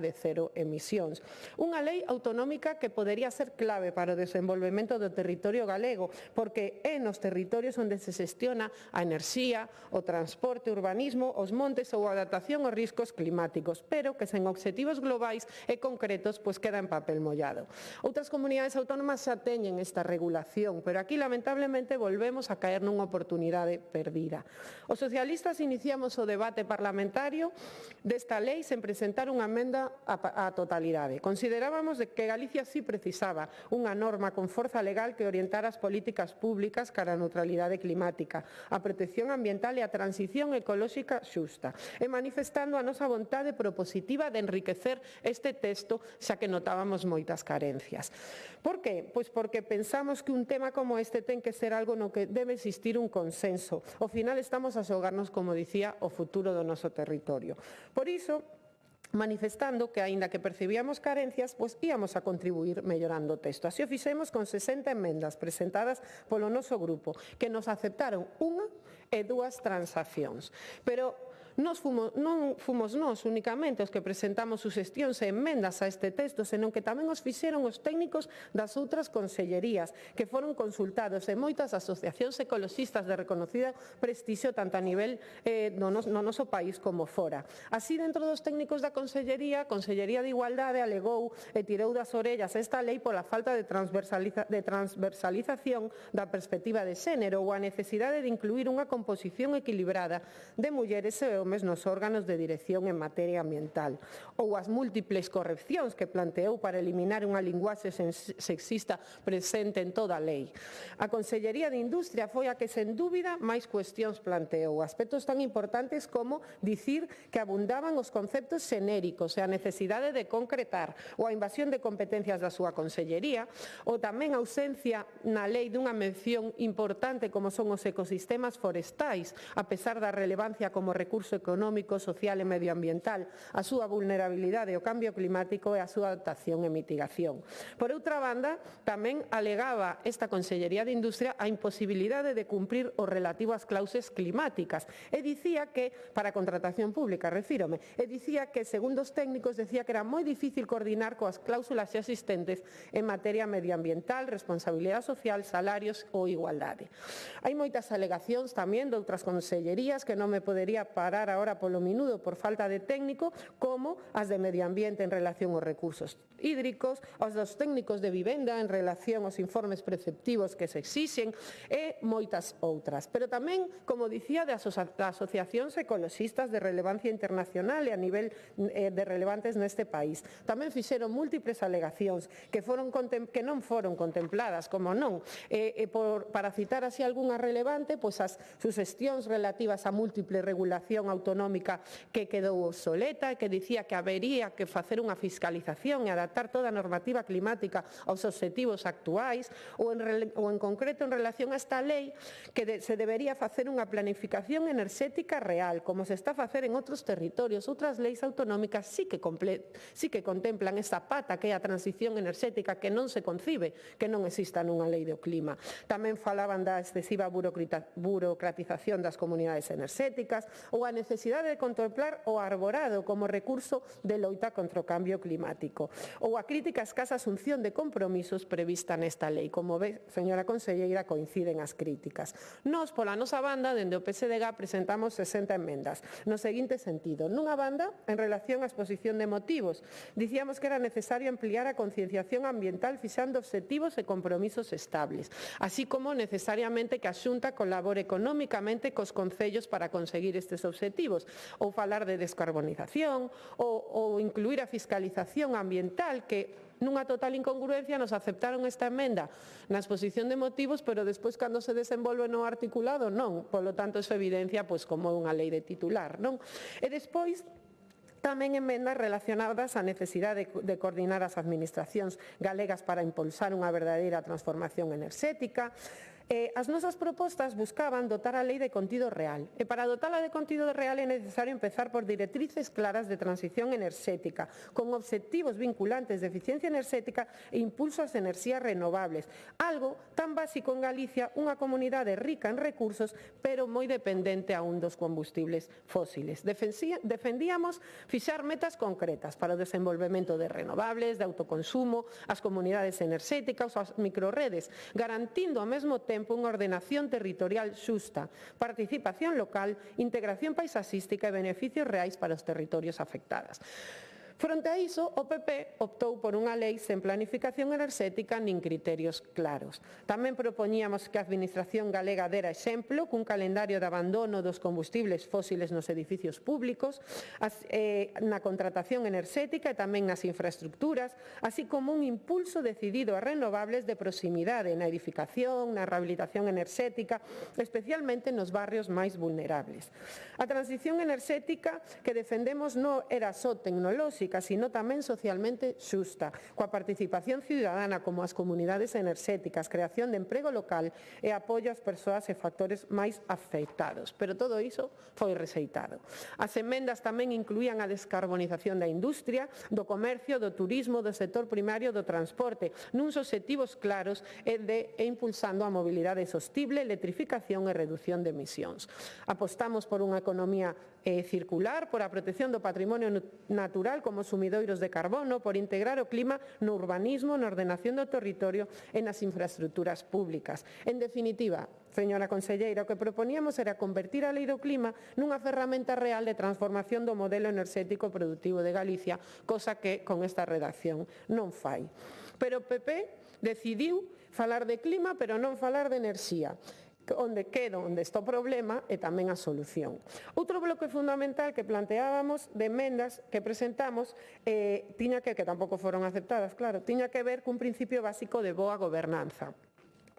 de cero emisións. Unha lei autonómica que podería ser clave para o desenvolvemento do territorio galego, porque é nos territorios onde se xestiona a enerxía, o transporte, o urbanismo como os montes ou a adaptación aos riscos climáticos, pero que sen obxectivos globais e concretos pois queda en papel mollado. Outras comunidades autónomas xa teñen esta regulación, pero aquí lamentablemente volvemos a caer nunha oportunidade perdida. Os socialistas iniciamos o debate parlamentario desta lei sen presentar unha emenda á totalidade. Considerábamos que Galicia sí precisaba unha norma con forza legal que orientara as políticas públicas cara á neutralidade climática, a protección ambiental e a transición ecolóxica xusta, e manifestando a nosa vontade propositiva de enriquecer este texto, xa que notábamos moitas carencias. Por qué? Pois porque pensamos que un tema como este ten que ser algo no que debe existir un consenso. Ao final estamos a xogarnos, como dicía, o futuro do noso territorio. Por iso, manifestando que, aínda que percibíamos carencias, pois íamos a contribuir mellorando o texto. Así o fixemos con 60 emendas presentadas polo noso grupo, que nos aceptaron unha e dúas transaccións. Pero non fomos nós únicamente os que presentamos suxestións e emendas a este texto, senón que tamén os fixeron os técnicos das outras consellerías, que foron consultados en moitas asociacións ecoloxistas de reconocido prestixio tanto a nivel no noso país como fora. Así, dentro dos técnicos da Consellería, a Consellería de Igualdade alegou e tirou das orellas esta lei pola falta de transversalización da perspectiva de xénero ou a necesidade de incluir unha composición equilibrada de mulleres e homes nos órganos de dirección en materia ambiental, ou as múltiples correccións que planteou para eliminar unha linguaxe sexista presente en toda a lei. A Consellería de Industria foi a que, sen dúbida, máis cuestións planteou, aspectos tan importantes como dicir que abundaban os conceptos xenéricos e a necesidade de concretar, ou a invasión de competencias da súa Consellería, ou tamén a ausencia na lei dunha mención importante como son os ecosistemas forestais, a pesar da relevancia como recurso económico, social e medioambiental, a súa vulnerabilidade ao cambio climático e a súa adaptación e mitigación. Por outra banda, tamén alegaba esta Consellería de Industria a imposibilidade de cumprir o relativo ás clauses climáticas e dicía que, para a contratación pública, refírome, e dicía que, segundo os técnicos, decía que era moi difícil coordinar coas cláusulas xa existentes en materia medioambiental, responsabilidade social, salarios ou igualdade. Hai moitas alegacións tamén de outras consellerías que non me podería parar agora polo minudo por falta de técnico, como as de Medio Ambiente en relación aos recursos hídricos, as dos técnicos de vivenda en relación aos informes preceptivos que se exixen e moitas outras. Pero tamén, como dicía, de asociacións ecoloxistas de relevancia internacional e a nivel de relevantes neste país. Tamén fixeron múltiples alegacións que non foron contempladas, como non. Para citar así algunha relevante, pois as suxestións relativas a múltiple regulación autonómica que quedou obsoleta e que dicía que habería que facer unha fiscalización e adaptar toda a normativa climática aos obxectivos actuais, ou en concreto en relación a esta lei que se debería facer unha planificación enerxética real, como se está a facer en outros territorios. Outras leis autonómicas sí que contemplan esta pata que é a transición enerxética, que non se concibe que non exista nunha lei do clima. Tamén falaban da excesiva burocratización das comunidades enerxéticas ou a necesidade de contemplar o arborado como recurso de loita contra o cambio climático, ou a crítica a escasa asunción de compromisos prevista nesta lei. Como ve, señora conselleira, coinciden as críticas. Nós, pola nosa banda, dende o PSDG, presentamos 60 emendas, no seguinte sentido. Nunha banda, en relación á exposición de motivos, dicíamos que era necesario ampliar a concienciación ambiental fixando obxectivos e compromisos estables, así como necesariamente que a Xunta colabore económicamente cos concellos para conseguir estes obxectivos, ou falar de descarbonización, ou incluir a fiscalización ambiental, que nunha total incongruencia nos aceptaron esta emenda na exposición de motivos, pero despois, cando se desenvolve no articulado, non. Polo tanto, iso evidencia como unha lei de titular, non? E despois, tamén emendas relacionadas á necesidade de coordinar as administracións galegas para impulsar unha verdadeira transformación enerxética. As nosas propostas buscaban dotar a lei de contido real, e para dotala de contido real é necesario empezar por directrices claras de transición enerxética, con obxectivos vinculantes de eficiencia enerxética e impulso ás enerxías renovables, algo tan básico en Galicia, unha comunidade rica en recursos, pero moi dependente aún dos combustibles fósiles. Defendíamos fixar metas concretas para o desenvolvemento de renovables, de autoconsumo, as comunidades enerxéticas, as microredes, garantindo ao mesmo tempo tempo unha ordenación territorial xusta, participación local, integración paisaxística e beneficios reais para os territorios afectados. Fronte a iso, o PP optou por unha lei sen planificación enerxética nin criterios claros. Tamén propoñíamos que a Administración galega dera exemplo cun calendario de abandono dos combustibles fósiles nos edificios públicos, na contratación enerxética e tamén nas infraestructuras, así como un impulso decidido a renovables de proximidade na edificación, na rehabilitación enerxética, especialmente nos barrios máis vulnerables. A transición enerxética que defendemos non era só tecnolóxica, sino tamén socialmente xusta, coa participación ciudadana como as comunidades enerxéticas, creación de emprego local e apoio ás persoas e factores máis afectados. Pero todo iso foi rexeitado. As emendas tamén incluían a descarbonización da industria, do comercio, do turismo, do sector primario do transporte, nuns obxectivos claros e impulsando a mobilidade sostible, electrificación e reducción de emisións. Apostamos por unha economía circular, por a protección do patrimonio natural como sumidoiros de carbono, por integrar o clima no urbanismo, na ordenación do territorio e nas infraestructuras públicas. En definitiva, señora conselleira, o que proponíamos era convertir a Lei do Clima nunha ferramenta real de transformación do modelo enerxético produtivo de Galicia, cosa que con esta redacción non fai. Pero o PP decidiu falar de clima, pero non falar de enerxía, onde está o problema e tamén a solución. Outro bloque fundamental que planteábamos de emendas que presentamos tiña que tampouco foron aceptadas, claro, tiña que ver cun principio básico de boa gobernanza.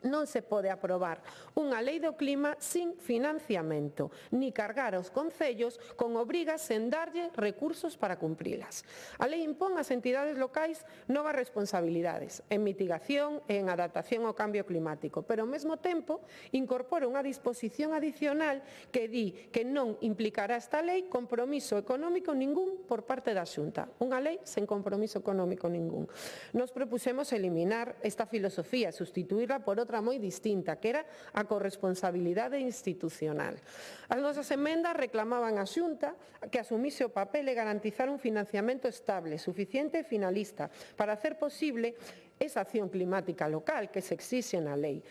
Non se pode aprobar unha lei do clima sin financiamento, ni cargar aos concellos con obrigas sen darlle recursos para cumprilas. A lei impón ás entidades locais novas responsabilidades en mitigación e en adaptación ao cambio climático, pero ao mesmo tempo incorpora unha disposición adicional que di que non implicará esta lei compromiso económico ningún por parte da Xunta. Unha lei sen compromiso económico ningún. Nos propusemos eliminar esta filosofía, sustituirla por outra moi distinta, que era a corresponsabilidade institucional. As nosas emendas reclamaban á Xunta que asumise o papel e garantizar un financiamento estable, suficiente e finalista para hacer posible esa acción climática local que se exixe na lei.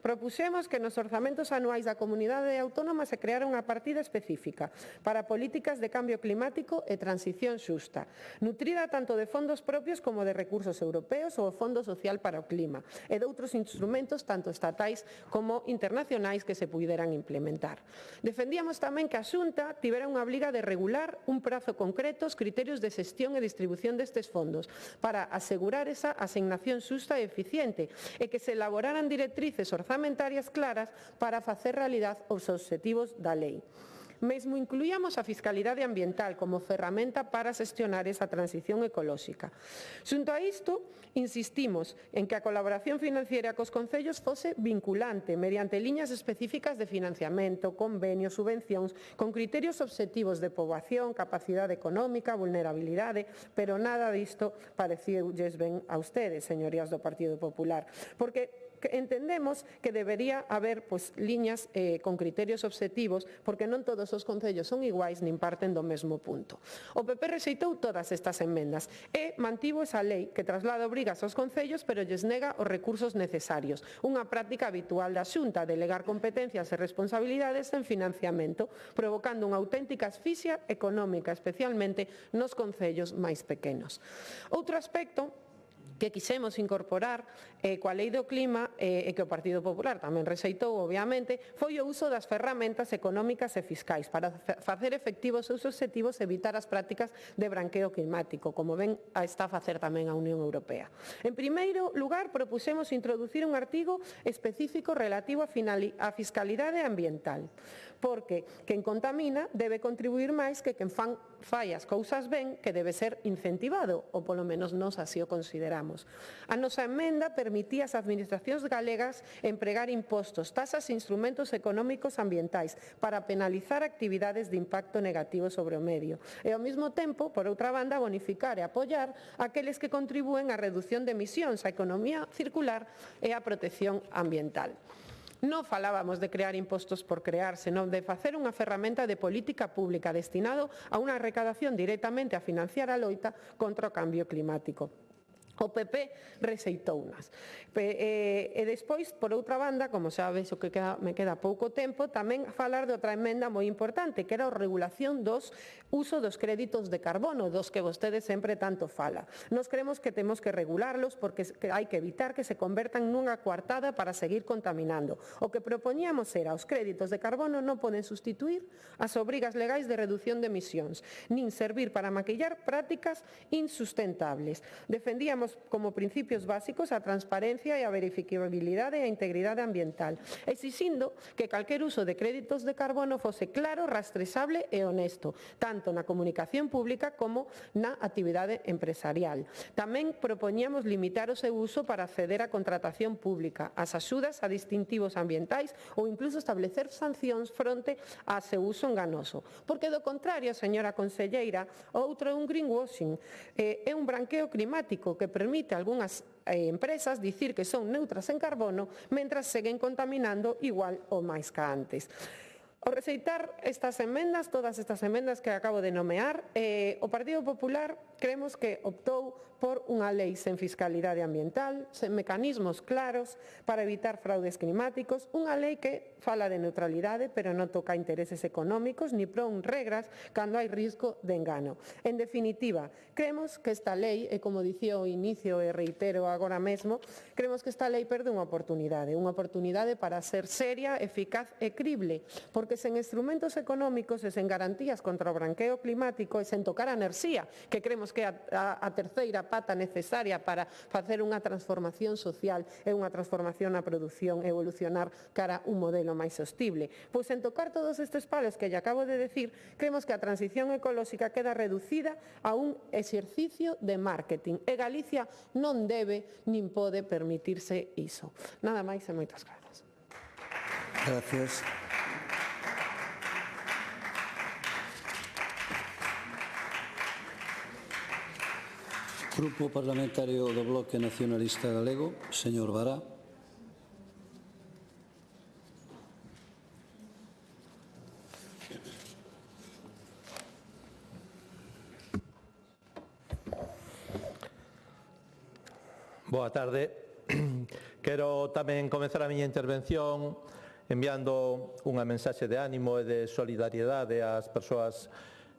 Propuxemos que nos orzamentos anuais da comunidade autónoma se creara unha partida específica para políticas de cambio climático e transición xusta, nutrida tanto de fondos propios como de recursos europeos ou o Fondo Social para o Clima e de outros instrumentos tanto estatais como internacionais que se puderan implementar. Defendíamos tamén que a Xunta tivera unha obriga de regular un prazo concreto os criterios de xestión e distribución destes fondos para asegurar esa asignación xusta e eficiente e que se elaboraran directrices orzamentarias claras para facer realidade os obxectivos da lei. Mesmo incluíamos a fiscalidade ambiental como ferramenta para xestionar esa transición ecolóxica. Xunto a isto, insistimos en que a colaboración financiera cos concellos fose vinculante mediante liñas específicas de financiamento, convenios, subvencións, con criterios obxectivos de poboación, capacidade económica, vulnerabilidade, pero nada disto pareciulles ben a ustedes, señorías do Partido Popular, porque entendemos que debería haber liñas con criterios obxectivos porque non todos os concellos son iguais nin parten do mesmo punto. O PP rexeitou todas estas emendas e mantivo esa lei que traslada obrigas aos concellos pero lles nega os recursos necesarios, unha práctica habitual da Xunta, delegar competencias e responsabilidades en financiamento, provocando unha auténtica asfixia económica, especialmente nos concellos máis pequenos. Outro aspecto que quixemos incorporar coa Lei do Clima e que o Partido Popular tamén rexeitou, obviamente, foi o uso das ferramentas económicas e fiscais para facer efectivos os obxectivos e evitar as prácticas de branqueo climático, como ben está a facer tamén a Unión Europea. En primeiro lugar, propuxemos introducir un artigo específico relativo a fiscalidade ambiental, porque quen contamina debe contribuir máis que quen fai as cousas ben, que debe ser incentivado, ou polo menos nós así o consideramos. A nosa emenda permitía ás administracións galegas empregar impostos, tasas e instrumentos económicos ambientais para penalizar actividades de impacto negativo sobre o medio e, ao mesmo tempo, por outra banda, bonificar e apoiar aqueles que contribúen á reducción de emisións, á economía circular e á protección ambiental. Non falábamos de crear impostos por crear, senón de facer unha ferramenta de política pública destinado a unha recadación directamente a financiar a loita contra o cambio climático. O PP rexeitounas. E despois, por outra banda, como xa vexo que me queda pouco tempo, tamén falar de outra emenda moi importante, que era a regulación dos uso dos créditos de carbono, dos que vostede sempre tanto fala. Nos creemos que temos que regularlos porque hai que evitar que se convertan nunha coartada para seguir contaminando. O que propoñíamos era os créditos de carbono non poden sustituir as obrigas legais de reducción de emisións, nin servir para maquillar prácticas insustentables. Defendíamos como principios básicos a transparencia e a verificabilidade e a integridade ambiental, exixindo que calquer uso de créditos de carbono fose claro, rastrexable e honesto, tanto na comunicación pública como na actividade empresarial. Tamén propoñíamos limitar o seu uso para acceder á contratación pública, as axudas a distintivos ambientais ou incluso establecer sancións fronte a seu uso enganoso. Porque do contrario, señora conselleira, outro é un greenwashing, é un branqueo climático que permite a algunhas empresas dicir que son neutras en carbono mentras seguen contaminando igual ou máis que antes. Ao rexeitar estas emendas, todas estas emendas que acabo de nomear, o Partido Popular creemos que optou por unha lei sen fiscalidade ambiental, sen mecanismos claros para evitar fraudes climáticos, unha lei que fala de neutralidade pero non toca intereses económicos ni pon regras cando hai risco de engano. En definitiva, creemos que esta lei, e como dicía ao inicio e reitero agora mesmo, creemos que esta lei perde unha oportunidade para ser seria, eficaz e crible, porque sen instrumentos económicos e sen garantías contra o branqueo climático e sen tocar a enerxía, que creemos que é a terceira pata necesaria para facer unha transformación social e unha transformación na produción e evolucionar cara a un modelo máis sostible. Pois en tocar todos estes palos que lle acabo de decir, creemos que a transición ecolóxica queda reducida a un exercicio de marketing e Galicia non debe nin pode permitirse iso. Nada máis e moitas grazas. Gracias. Grupo Parlamentario do Bloque Nacionalista Galego, señor Bará. Boa tarde. Quero tamén comezar a miña intervención enviando unha mensaxe de ánimo e de solidariedade ás persoas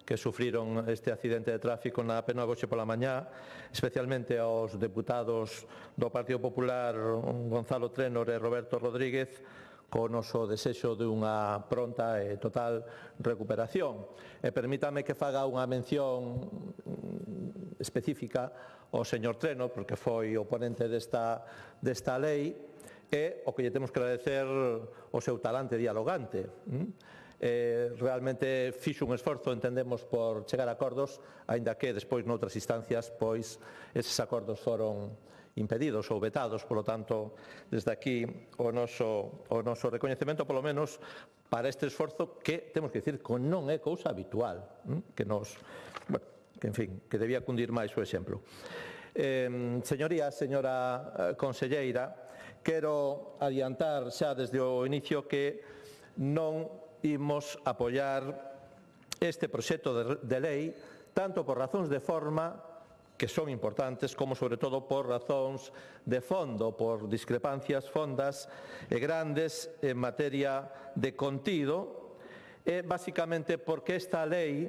que sufriron este accidente de tráfico na P9 hoxe pola mañá, especialmente aos deputados do Partido Popular Gonzalo Trénor e Roberto Rodríguez, co noso desexo de unha pronta e total recuperación. E permítame que faga unha mención específica ao señor Trénor, porque foi o ponente desta lei, e o que lle temos que agradecer o seu talante dialogante. Realmente fixo un esforzo, entendemos, por chegar a acordos, aínda que despois noutras instancias pois eses acordos foron impedidos ou vetados, polo tanto, desde aquí o noso recoñecemento, polo menos, para este esforzo que, temos que dicir, que non é cousa habitual, que en fin, que debía cundir máis o exemplo. Señorías, señora conselleira, quero adiantar xa desde o inicio que non imos apoiar este proxecto de lei tanto por razóns de forma, que son importantes, como sobre todo por razóns de fondo, por discrepancias fondas e grandes en materia de contido, e basicamente porque esta lei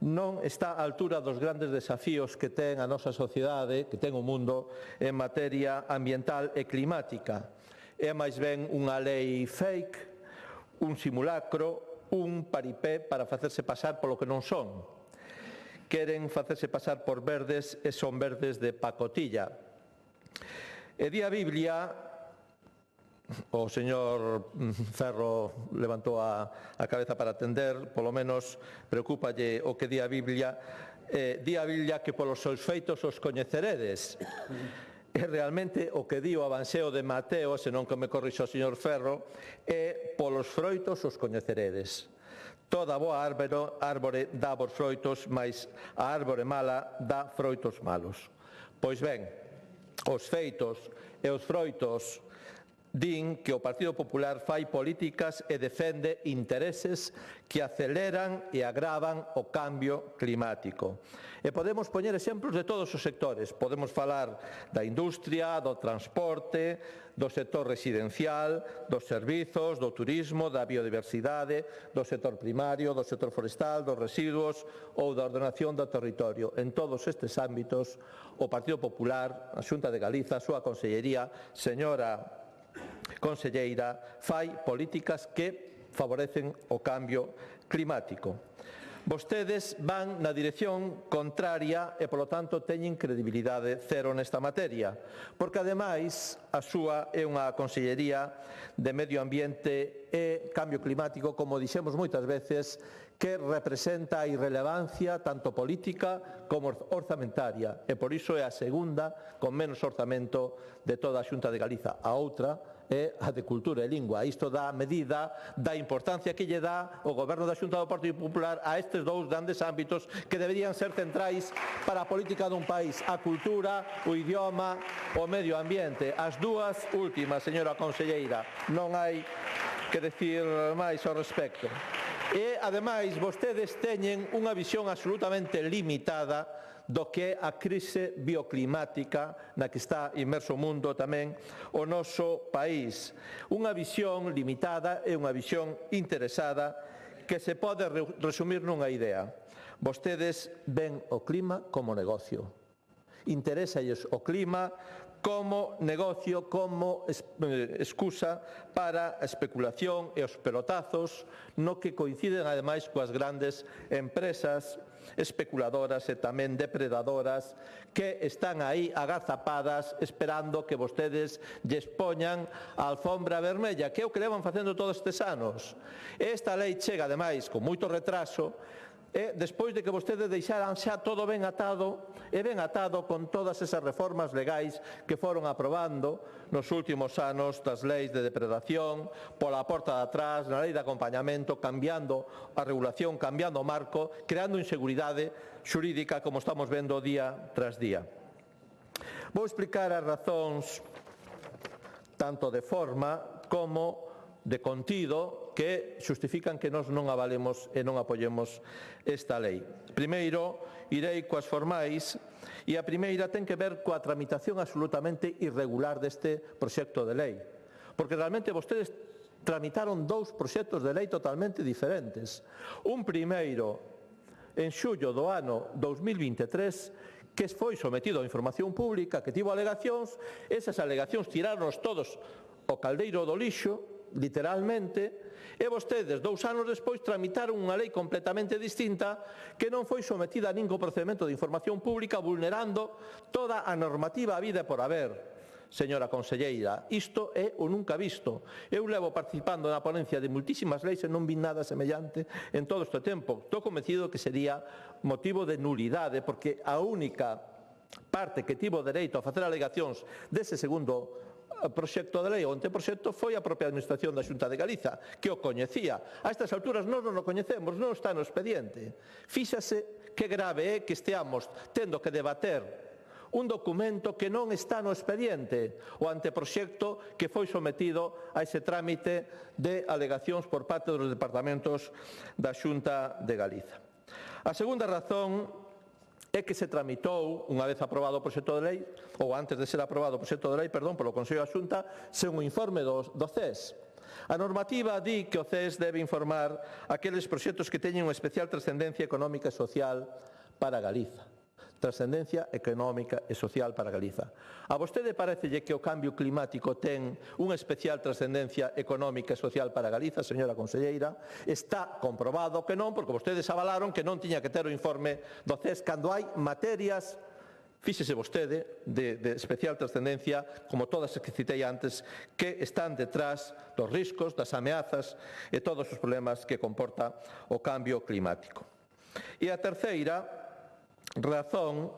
non está á altura dos grandes desafíos que ten a nosa sociedade, que ten o mundo en materia ambiental e climática. É máis ben unha lei fake, un simulacro, un paripé para facerse pasar polo que non son. Queren facerse pasar por verdes e son verdes de pacotilla. E di a Biblia, o señor Ferro levantou a cabeza para atender, polo menos preocúpalle o que di a Biblia que polos seus feitos os coñeceredes. E realmente o que di o Evanxeo de Mateo, senón que me corrixo o señor Ferro, é polos froitos os coñeceredes. Toda boa árbore dá bons froitos, mas a árbore mala dá froitos malos. Pois ben, os feitos e os froitos din que o Partido Popular fai políticas e defende intereses que aceleran e agravan o cambio climático. E podemos poñer exemplos de todos os sectores. Podemos falar da industria, do transporte, do sector residencial, dos servizos, do turismo, da biodiversidade, do sector primario, do sector forestal, dos residuos ou da ordenación do territorio. En todos estes ámbitos, o Partido Popular, a Xunta de Galiza, a súa consellería, señora conselleira, fai políticas que favorecen o cambio climático. Vostedes van na dirección contraria e, polo tanto, teñen credibilidade cero nesta materia, porque, ademais, a súa é unha consellería de Medio Ambiente e Cambio Climático, como dixemos moitas veces, que representa a irrelevancia tanto política como orzamentaria, e por iso é a segunda con menos orzamento de toda a Xunta de Galiza. A outra é a de Cultura e Lingua. Isto dá medida da importancia que lle dá o Goberno da Xunta do Partido Popular a estes dous grandes ámbitos que deberían ser centrais para a política dun país: a cultura, o idioma, o medio ambiente. As dúas últimas, señora conselleira, non hai que decir máis ao respecto. E, ademais, vostedes teñen unha visión absolutamente limitada do que é a crise bioclimática na que está inmerso o mundo, tamén o noso país. Unha visión limitada e unha visión interesada que se pode resumir nunha idea. Vostedes ven o clima como negocio. Interésalles o clima como negocio, como excusa para a especulación e os pelotazos, no que coinciden ademais coas grandes empresas especuladoras e tamén depredadoras que están aí agazapadas esperando que vostedes lles poñan a alfombra vermella, que é o que levan facendo todos estes anos. Esta lei chega ademais con moito retraso, e despois de que vostedes deixaran xa todo ben atado, e ben atado con todas esas reformas legais que foron aprobando nos últimos anos, das leis de depredación, pola porta de atrás, na lei de acompañamento, cambiando a regulación, cambiando o marco, creando inseguridade xurídica como estamos vendo día tras día. Vou explicar as razóns tanto de forma como de contido que xustifican que nós non avalemos e non apoyemos esta lei. Primeiro, irei coas formais, e a primeira ten que ver coa tramitación absolutamente irregular deste proxecto de lei. Porque realmente vostedes tramitaron dous proxectos de lei totalmente diferentes. Un primeiro, en xullo do ano 2023, que foi sometido a información pública, que tivo alegacións, esas alegacións tiráronos todos o caldeiro do lixo, literalmente, e vostedes, 2 anos despois, tramitaron unha lei completamente distinta que non foi sometida a ningún procedimento de información pública, vulnerando toda a normativa habida por haber. Señora conselleira, isto é o nunca visto. Eu levo participando na ponencia de multísimas leis e non vi nada semellante en todo este tempo. Estou convencido que sería motivo de nulidade, porque a única parte que tivo dereito a facer alegacións dese segundo proxecto de lei ou anteproxecto foi a propia Administración da Xunta de Galiza, que o coñecía. A estas alturas nós non o coñecemos, non está no expediente. Fíxase que grave é que esteamos tendo que debater un documento que non está no expediente, o anteproxecto que foi sometido a ese trámite de alegacións por parte dos departamentos da Xunta de Galiza. A segunda razón é que se tramitou, unha vez aprobado o proxecto de lei, ou antes de ser aprobado o proxecto de lei, polo Consello da Xunta, sen un informe do CES. A normativa di que o CES debe informar aqueles proxectos que teñen unha especial trascendencia económica e social para Galiza. Trascendencia económica e social para Galiza. A vostede parecelle que o cambio climático ten unha especial trascendencia económica e social para Galiza, señora conselleira? Está comprobado que non, porque vostedes avalaron que non tiña que ter o informe do CES cando hai materias, fíxese vostede, de especial trascendencia, como todas as que citei antes, que están detrás dos riscos, das ameazas e todos os problemas que comporta o cambio climático. E a terceira razón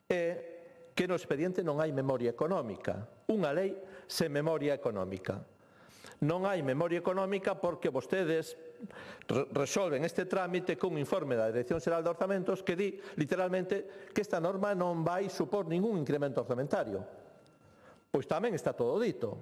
é que no expediente non hai memoria económica. Unha lei sen memoria económica. Non hai memoria económica porque vostedes resolven este trámite cun informe da Dirección Xeral de Orzamentos que di, literalmente, que esta norma non vai supor ningún incremento orzamentario. Pois tamén está todo dito.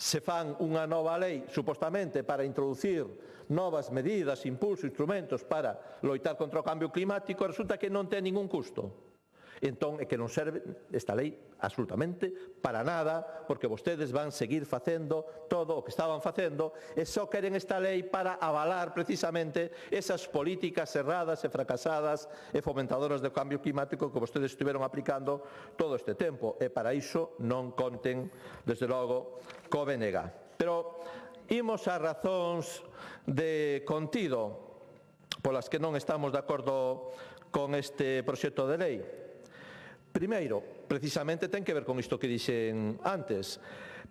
se fan unha nova lei, supostamente, para introducir novas medidas, impulsos, instrumentos para loitar contra o cambio climático, resulta que non ten ningún custo. Entón, é que non serve esta lei absolutamente para nada, porque vostedes van seguir facendo todo o que estaban facendo e só queren esta lei para avalar precisamente esas políticas erradas e fracasadas e fomentadoras do cambio climático que vostedes estiveron aplicando todo este tempo. E para iso non conten, desde logo, co BNG. Pero imos a razóns de contido polas que non estamos de acordo con este proxecto de lei. Primeiro, precisamente ten que ver con isto que dixen antes.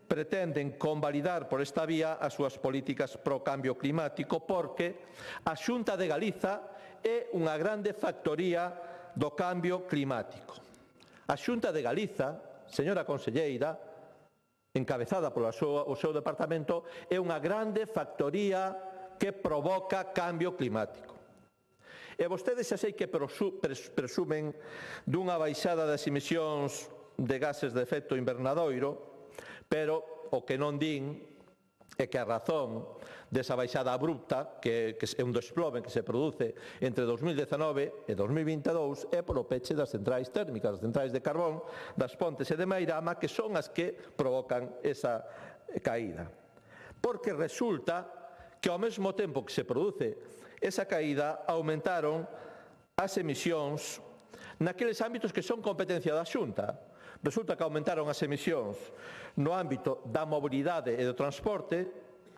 Pretenden convalidar por esta vía as súas políticas pro cambio climático porque a Xunta de Galiza é unha grande factoría do cambio climático. A Xunta de Galiza, señora conselleira, encabezada polo seu departamento, é unha grande factoría que provoca cambio climático. E vostedes xa sei que presumen dunha baixada das emisións de gases de efecto invernadoiro, pero o que non din é que a razón desa baixada abrupta, que é un desplome que se produce entre 2019 e 2022, é polo peche das centrais térmicas, das centrais de carbón, das Pontes e de Meirama, que son as que provocan esa caída. Porque resulta que ao mesmo tempo que se produce esa caída, aumentaron as emisións naqueles ámbitos que son competencia da Xunta. Resulta que aumentaron as emisións no ámbito da mobilidade e do transporte,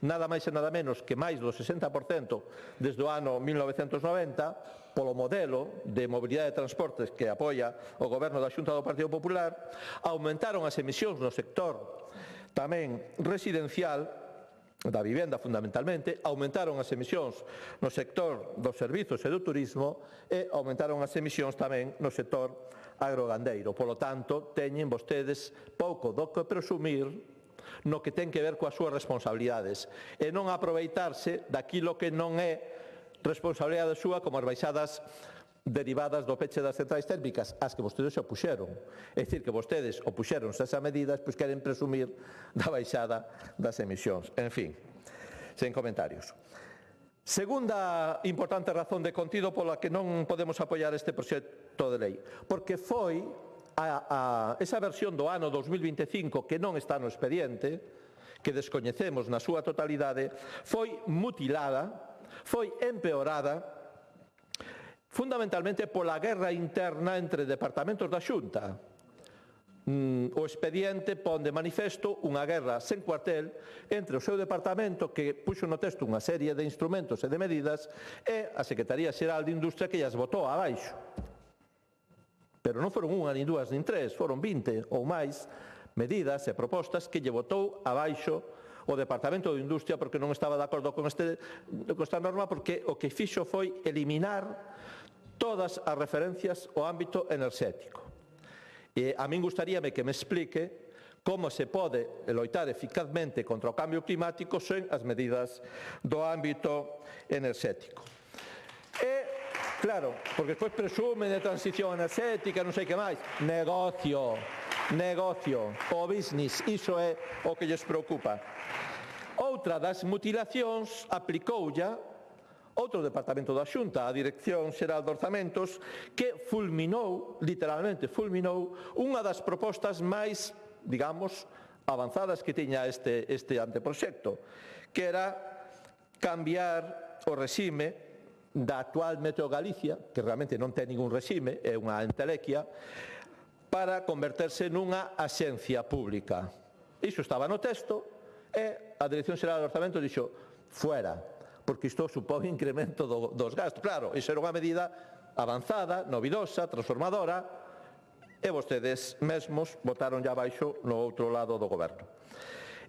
nada máis e nada menos que máis do 60% desde o ano 1990, polo modelo de mobilidade de transportes que apoia o Goberno da Xunta do Partido Popular. Aumentaron as emisións no sector tamén residencial, da vivenda fundamentalmente, aumentaron as emisións no sector dos servizos e do turismo e aumentaron as emisións tamén no sector agrogandeiro. Polo tanto, teñen vostedes pouco do que presumir no que ten que ver coas súas responsabilidades e non aproveitarse daquilo que non é responsabilidade súa, como as baixadas derivadas do peche das centrais térmicas, as que vostedes se opuxeron. É dicir, que vostedes opuxeronse a esa medida, pois queren presumir da baixada das emisións. En fin, sen comentarios. Segunda importante razón de contido pola que non podemos apoiar este proxecto de lei, porque foi esa versión do ano 2025 que non está no expediente, que descoñecemos na súa totalidade, foi mutilada, foi empeorada, fundamentalmente pola guerra interna entre departamentos da Xunta. O expediente pon de manifesto unha guerra sen cuartel entre o seu departamento, que puxo no texto unha serie de instrumentos e de medidas, e a Secretaría Xeral de Industria, que llas botou abaixo. Pero non foron unha, nin dúas, nin tres, foron 20 ou máis medidas e propostas que lle botou abaixo o Departamento de Industria porque non estaba de acordo con esta norma, porque o que fixo foi eliminar todas as referencias ao ámbito enerxético. E a min gustaríame que me explique como se pode loitar eficazmente contra o cambio climático sen as medidas do ámbito enerxético. E, claro, porque despois presumen de transición enerxética, non sei que máis. Negocio, o business, iso é o que lles preocupa. Outra das mutilacións aplicoulla outro departamento da Xunta, a Dirección Xeral de Orzamentos, que fulminou, literalmente fulminou, unha das propostas máis, digamos, avanzadas que tiña este anteproxecto, que era cambiar o regime da actual Meteo Galicia, que realmente non ten ningún regime, é unha entelequia, para converterse nunha axencia pública. Iso estaba no texto e a Dirección Xeral de Orzamentos dixo fuera, porque isto supón incremento dos gastos. Claro, iso era unha medida avanzada, novidosa, transformadora, e vostedes mesmos votaron ya abaixo no outro lado do goberno.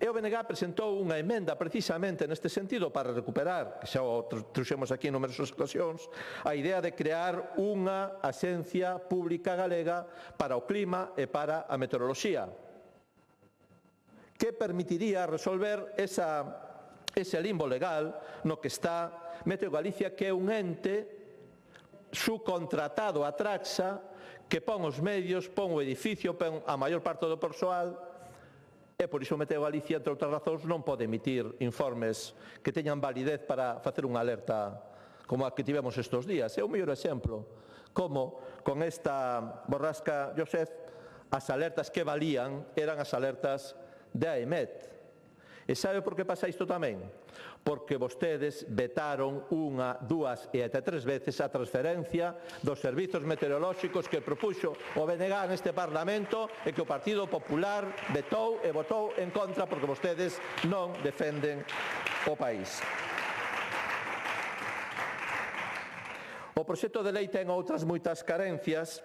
E o BNG presentou unha emenda precisamente neste sentido para recuperar, que xa o trouxemos aquí en numerosas ocasións, a idea de crear unha axencia pública galega para o clima e para a meteoroloxía, que permitiría resolver ese limbo legal no que está Meteo Galicia, que é un ente subcontratado a Traxa, que pon os medios, pon o edificio, pon a maior parte do persoal, e e por iso meteu Galicia, entre outras razóns, non pode emitir informes que teñan validez para facer unha alerta como a que tivemos estes días. É o mellor exemplo como con esta borrasca Joseph as alertas que valían eran as alertas de AEMET. E sabe por que pasa isto tamén? Porque vostedes vetaron unha, dúas e até tres veces a transferencia dos servizos meteorolóxicos que propuxo o BNG neste Parlamento e que o Partido Popular vetou e votou en contra porque vostedes non defenden o país. O proxecto de lei ten outras moitas carencias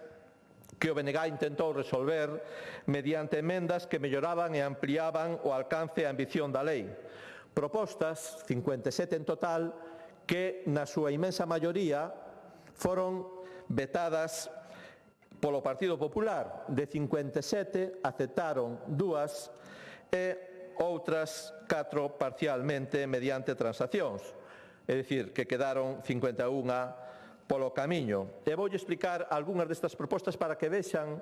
que o BNG intentou resolver mediante emendas que melloraban e ampliaban o alcance e a ambición da lei. Propostas, 57 en total, que na súa inmensa maioría foron vetadas polo Partido Popular. De 57 aceptaron dúas e outras 4 parcialmente mediante transaccións. É dicir, que quedaron 51 polo camiño. E voulle explicar algunhas destas propostas para que vexan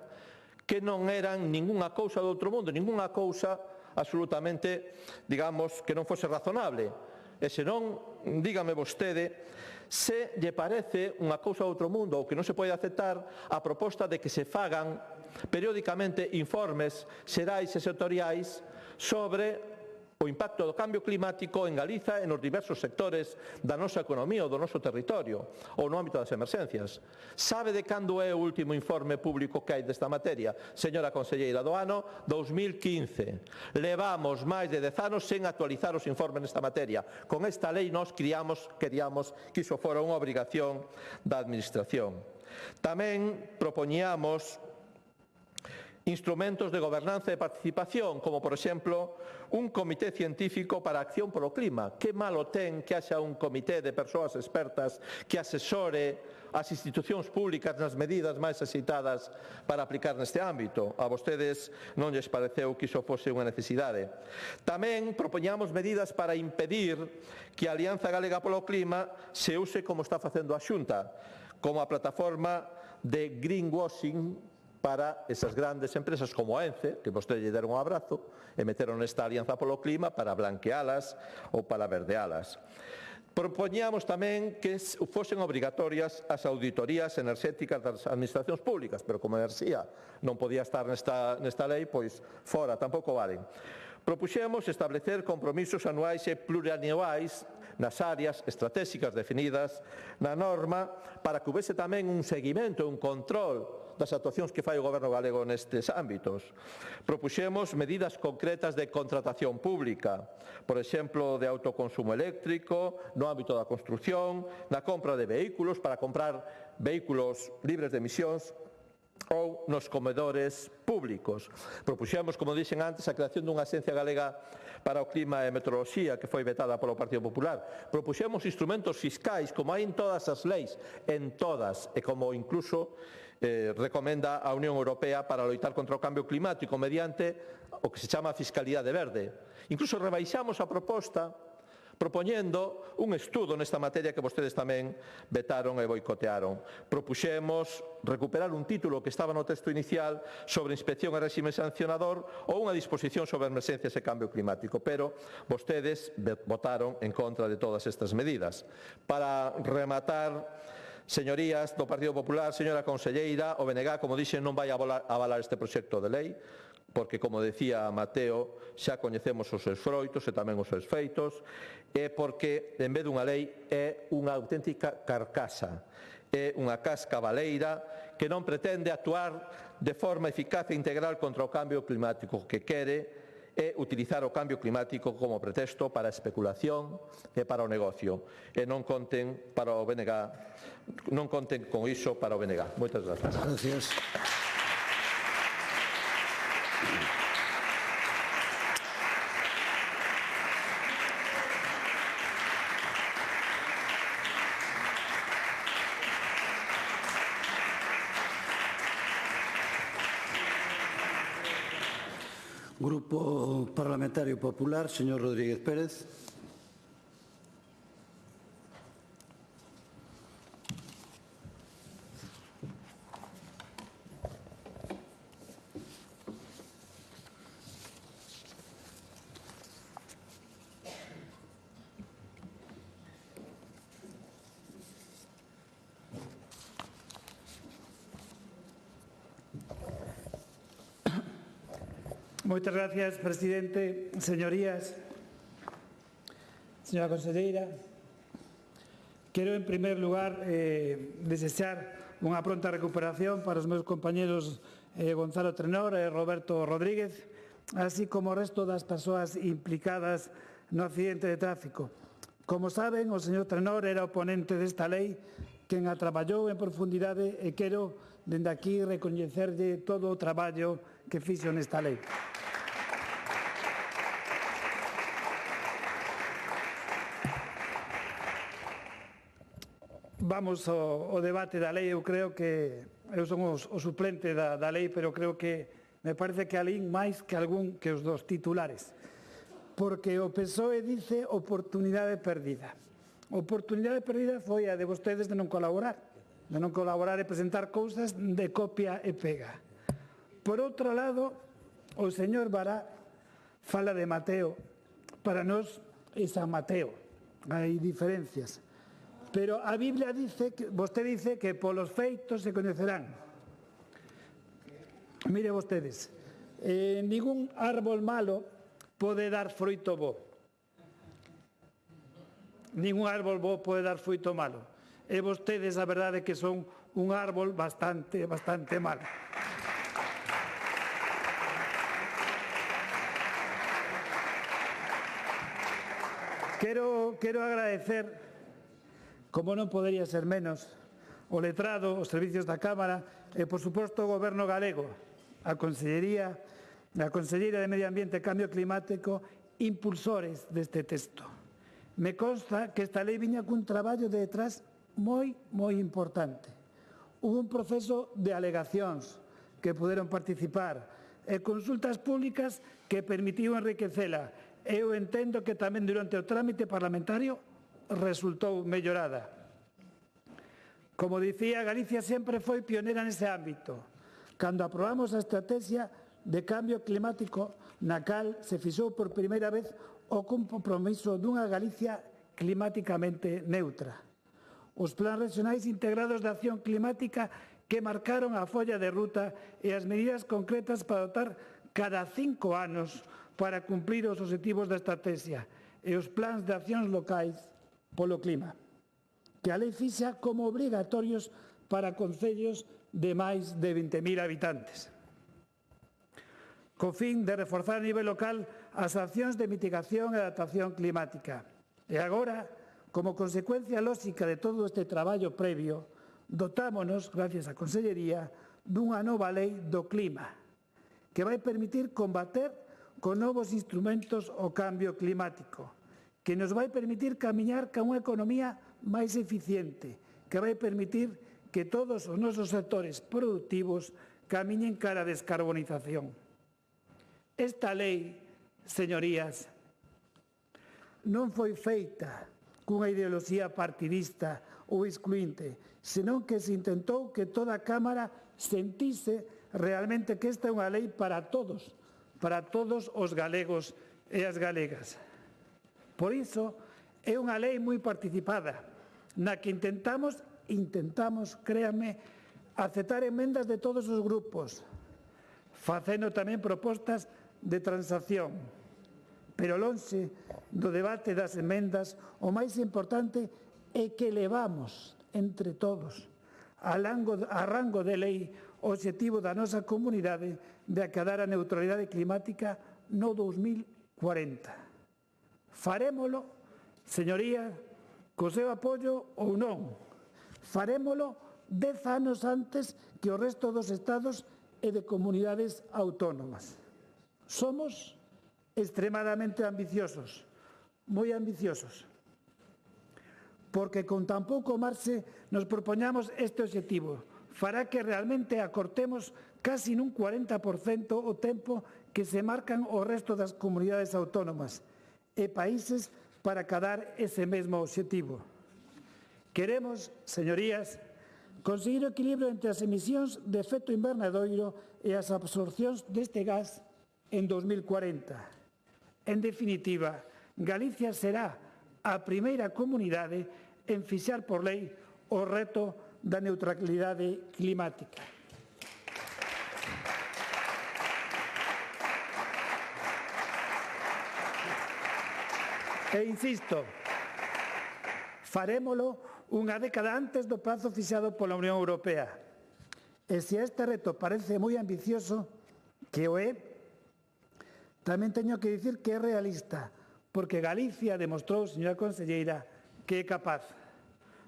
que non eran ningunha cousa do outro mundo, ningunha cousa absolutamente, digamos, que non fose razonable. E senón, dígame vostede, se lle parece unha cousa do outro mundo ou que non se pode aceptar a proposta de que se fagan periódicamente informes xerais e sectoriais sobre o impacto do cambio climático en Galiza e nos diversos sectores da nosa economía ou do noso territorio ou no ámbito das emerxencias. Sabe de cando é o último informe público que hai desta materia? Señora conselleira, do ano 2015. Levamos máis de 10 anos sen actualizar os informes nesta materia. Con esta lei nós queríamos que iso fora unha obrigación da Administración. Tamén propoñíamos instrumentos de gobernanza e participación, como, por exemplo, un comité científico para a acción polo clima. Que malo ten que haxa un comité de persoas expertas que asesore as institucións públicas nas medidas máis axeitadas para aplicar neste ámbito? A vostedes non lles pareceu que iso fose unha necesidade. Tamén propoñamos medidas para impedir que a Alianza Galega polo Clima se use como está facendo a Xunta, como a plataforma de greenwashing para esas grandes empresas como a ENCE, que vostedes lle deron un abrazo e meteron nesta alianza polo clima para blanquealas ou para verdealas. Propoñíamos tamén que fosen obrigatorias as auditorías enerxéticas das administracións públicas, pero como a enerxía non podía estar nesta lei, pois fora, tampouco valen. Propuxemos establecer compromisos anuais e plurianuais nas áreas estratégicas definidas na norma para que houvese tamén un seguimento, un control das actuacións que fai o Goberno galego nestes ámbitos. Propuxemos medidas concretas de contratación pública, por exemplo, de autoconsumo eléctrico, no ámbito da construción, na compra de vehículos, para comprar vehículos libres de emisións, ou nos comedores públicos. Propuxemos, como dixen antes, a creación dunha Axencia Galega para o Clima e Meteoroloxía, que foi vetada polo Partido Popular. Propuxemos instrumentos fiscais, como hai en todas as leis, en todas, e como incluso recomenda a Unión Europea para loitar contra o cambio climático mediante o que se chama fiscalidade verde. Incluso rebaixamos a proposta propoñendo un estudo nesta materia que vostedes tamén vetaron e boicotearon. Propuxemos recuperar un título que estaba no texto inicial sobre inspección e réxime sancionador ou unha disposición sobre emerxencias e cambio climático, pero vostedes votaron en contra de todas estas medidas. Para rematar, señorías do Partido Popular, señora conselleira, o BNG, como dixen, non vai avalar este proxecto de lei, porque, como decía Mateo, xa coñecemos os seus froitos e tamén os seus feitos, e porque, en vez dunha lei, é unha auténtica carcasa, é unha casca baleira que non pretende actuar de forma eficaz e integral contra o cambio climático, que quere é utilizar o cambio climático como pretexto para a especulación e para o negocio. E non conten para o BNG, non conten con iso para o BNG. Moitas grazas. Gracias. Grupo Parlamentario Popular, señor Rodríguez Pérez. Moitas gracias, presidente. Señorías, señora conselleira, quero en primer lugar desexar unha pronta recuperación para os meus compañeros Gonzalo Trenor e Roberto Rodríguez, así como o resto das persoas implicadas no accidente de tráfico. Como saben, o señor Trenor era o ponente desta lei, quen a traballou en profundidade e quero, dende aquí, recoñecerlle todo o traballo que fixo nesta lei. Vamos ao debate da lei. Eu creo que eu son o suplente da lei, pero creo que me parece que alín máis que algún que os dos titulares. Porque o PSOE dice oportunidade perdida. Oportunidade perdida foi a de vostedes de non colaborar e presentar cousas de copia e pega. Por outro lado, o señor Bará fala de Mateo. Para nós é San Mateo, hai diferencias. Pero a Biblia dice, vostede dice que polos feitos se coñecerán. Mire vostedes, ningún árbol malo pode dar froito bo. Ningún árbol bo pode dar froito malo. E vostedes, a verdade, que son un árbol bastante malo. Quero agradecer, como non podería ser menos, o letrado, os servicios da Cámara e, por suposto, o Goberno galego, a Conselleira de Medio Ambiente e Cambio Climático, impulsores deste texto. Me consta que esta lei viña cun traballo de detrás moi importante. Hubo un proceso de alegacións que puderon participar e consultas públicas que permitiu enriquecela. Eu entendo que tamén durante o trámite parlamentario resultou mellorada. Como dicía, Galicia sempre foi pionera nese ámbito. Cando aprobamos a estrategia de cambio climático, na cal se fixou por primeira vez o compromiso dunha Galicia climáticamente neutra. Os plans regionais integrados de acción climática que marcaron a folla de ruta e as medidas concretas para dotar cada 5 anos para cumprir os obxectivos da estrategia e os plans de accións locais polo clima, que a lei fixa como obrigatorios para concellos de máis de 20.000 habitantes, co fin de reforzar a nivel local as accións de mitigación e adaptación climática. E agora, como consecuencia lóxica de todo este traballo previo, dotámonos, gracias á Consellería, dunha nova lei do clima, que vai permitir combater con novos instrumentos o cambio climático, que nos vai permitir camiñar ca unha economía máis eficiente, que vai permitir que todos os nosos sectores productivos camiñen cara a descarbonización. Esta lei, señorías, non foi feita cunha ideoloxía partidista ou excluinte, senón que se intentou que toda a Cámara sentise realmente que esta é unha lei para todos os galegos e as galegas. Por iso, é unha lei moi participada, na que intentamos, créanme, aceptar emendas de todos os grupos, facendo tamén propostas de transacción. Pero lonxe do debate das emendas, o máis importante é que levamos entre todos a rango de lei o obxectivo da nosa comunidade de acadar a neutralidade climática no 2040. Farémolo, señoría, co seu apoio ou non. Farémolo 10 anos antes que o resto dos estados e de comunidades autónomas. Somos extremadamente ambiciosos, moi ambiciosos, porque con tan pouco marxe nos propoñamos este obxectivo. Fará que realmente acortemos casi nun 40% o tempo que se marcan o resto das comunidades autónomas e países para acadar ese mesmo obxectivo. Queremos, señorías, conseguir o equilibrio entre as emisións de efecto invernadoiro e as absorcións deste gas en 2040. En definitiva, Galicia será a primeira comunidade en fixar por lei o reto da neutralidade climática. E insisto, farémolo unha década antes do prazo fixado pola Unión Europea. E se este reto parece moi ambicioso, que o é, tamén teño que dicir que é realista, porque Galicia demostrou, señora conselleira, que é capaz.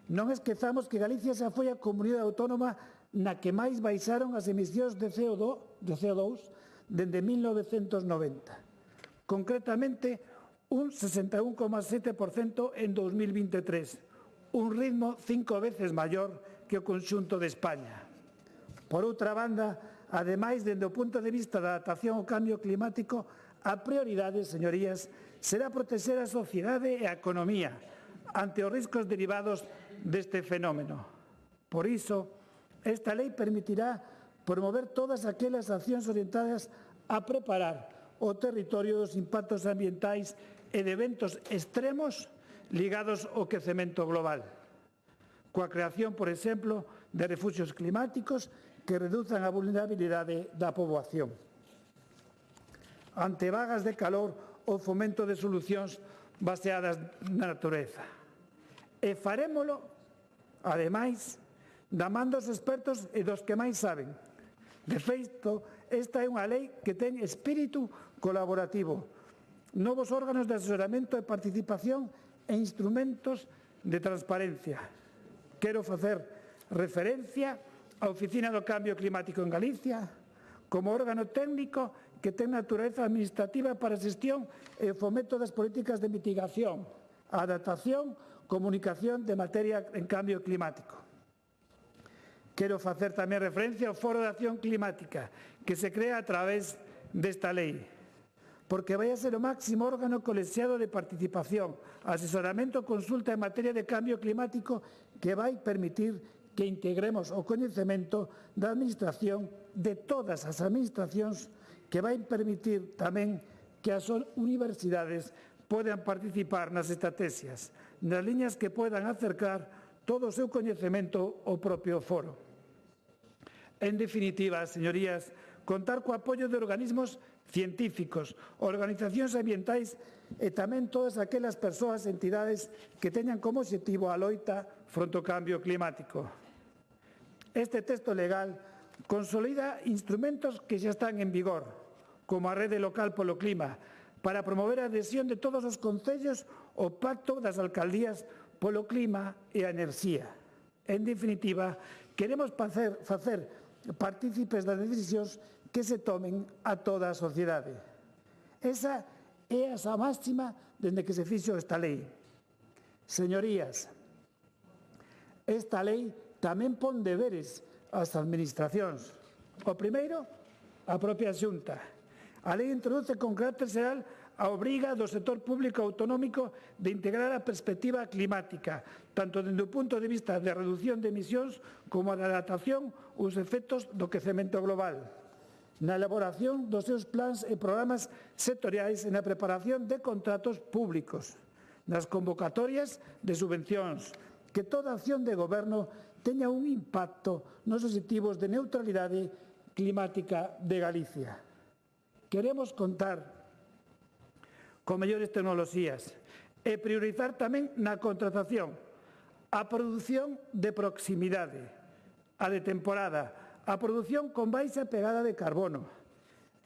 Non esquezamos que Galicia xa foi a comunidade autónoma na que máis baixaron as emisións de CO2 dende 1990. Concretamente, un 61,7% en 2023, un ritmo 5 veces maior que o conxunto de España. Por outra banda, ademais, dende o punto de vista da adaptación ao cambio climático, a prioridade, señorías, será protexer a sociedade e a economía ante os riscos derivados deste fenómeno. Por iso, esta lei permitirá promover todas aquelas accións orientadas a preparar o territorio dos impactos ambientais e de eventos extremos ligados ao quecemento global, coa creación, por exemplo, de refuxios climáticos que reduzan a vulnerabilidade da poboación. Ante vagas de calor, o fomento de solucións baseadas na natureza. E farémolo, ademais, da man dos expertos e dos que máis saben. De feito, esta é unha lei que ten espírito colaborativo, novos órganos de asesoramento e participación e instrumentos de transparencia. Quero facer referencia á Oficina do Cambio Climático en Galicia como órgano técnico que ten natureza administrativa para a xestión e o fomento das políticas de mitigación, adaptación, comunicación de materia en cambio climático. Quero facer tamén referencia ao Foro de Acción Climática que se crea a través desta lei, porque vai a ser o máximo órgano colexiado de participación, asesoramento e consulta en materia de cambio climático que vai permitir que integremos o coñecemento da Administración, de todas as Administracións, que vai permitir tamén que as universidades podan participar nas estrategias, nas liñas que podan acercar todo o seu coñecemento ao propio foro. En definitiva, señorías, contar co apoio de organismos científicos, organizacións ambientais e tamén todas aquelas persoas e entidades que teñan como obxectivo a loita fronte ao cambio climático. Este texto legal consolida instrumentos que xa están en vigor, como a Rede Local polo Clima, para promover a adhesión de todos os concellos ao Pacto das Alcaldías polo Clima e a Enerxía. En definitiva, queremos facer partícipes das decisións que se tomen a toda a sociedade. Esa é a máxima dende que se fixo esta lei. Señorías, esta lei tamén pon deberes ás administracións. O primeiro, a propia Xunta. A lei introduce con carácter xeral a obriga do sector público autonómico de integrar a perspectiva climática, tanto dende o punto de vista de reducción de emisións como da adaptación aos efectos do quecemento global, na elaboración dos seus plans e programas sectoriais e na preparación de contratos públicos, nas convocatorias de subvencións, que toda acción de goberno teña un impacto nos obxectivos de neutralidade climática de Galicia. Queremos contar con mellores tecnoloxías e priorizar tamén na contratación a produción de proximidade, a de temporada, a produción con baixa pegada de carbono.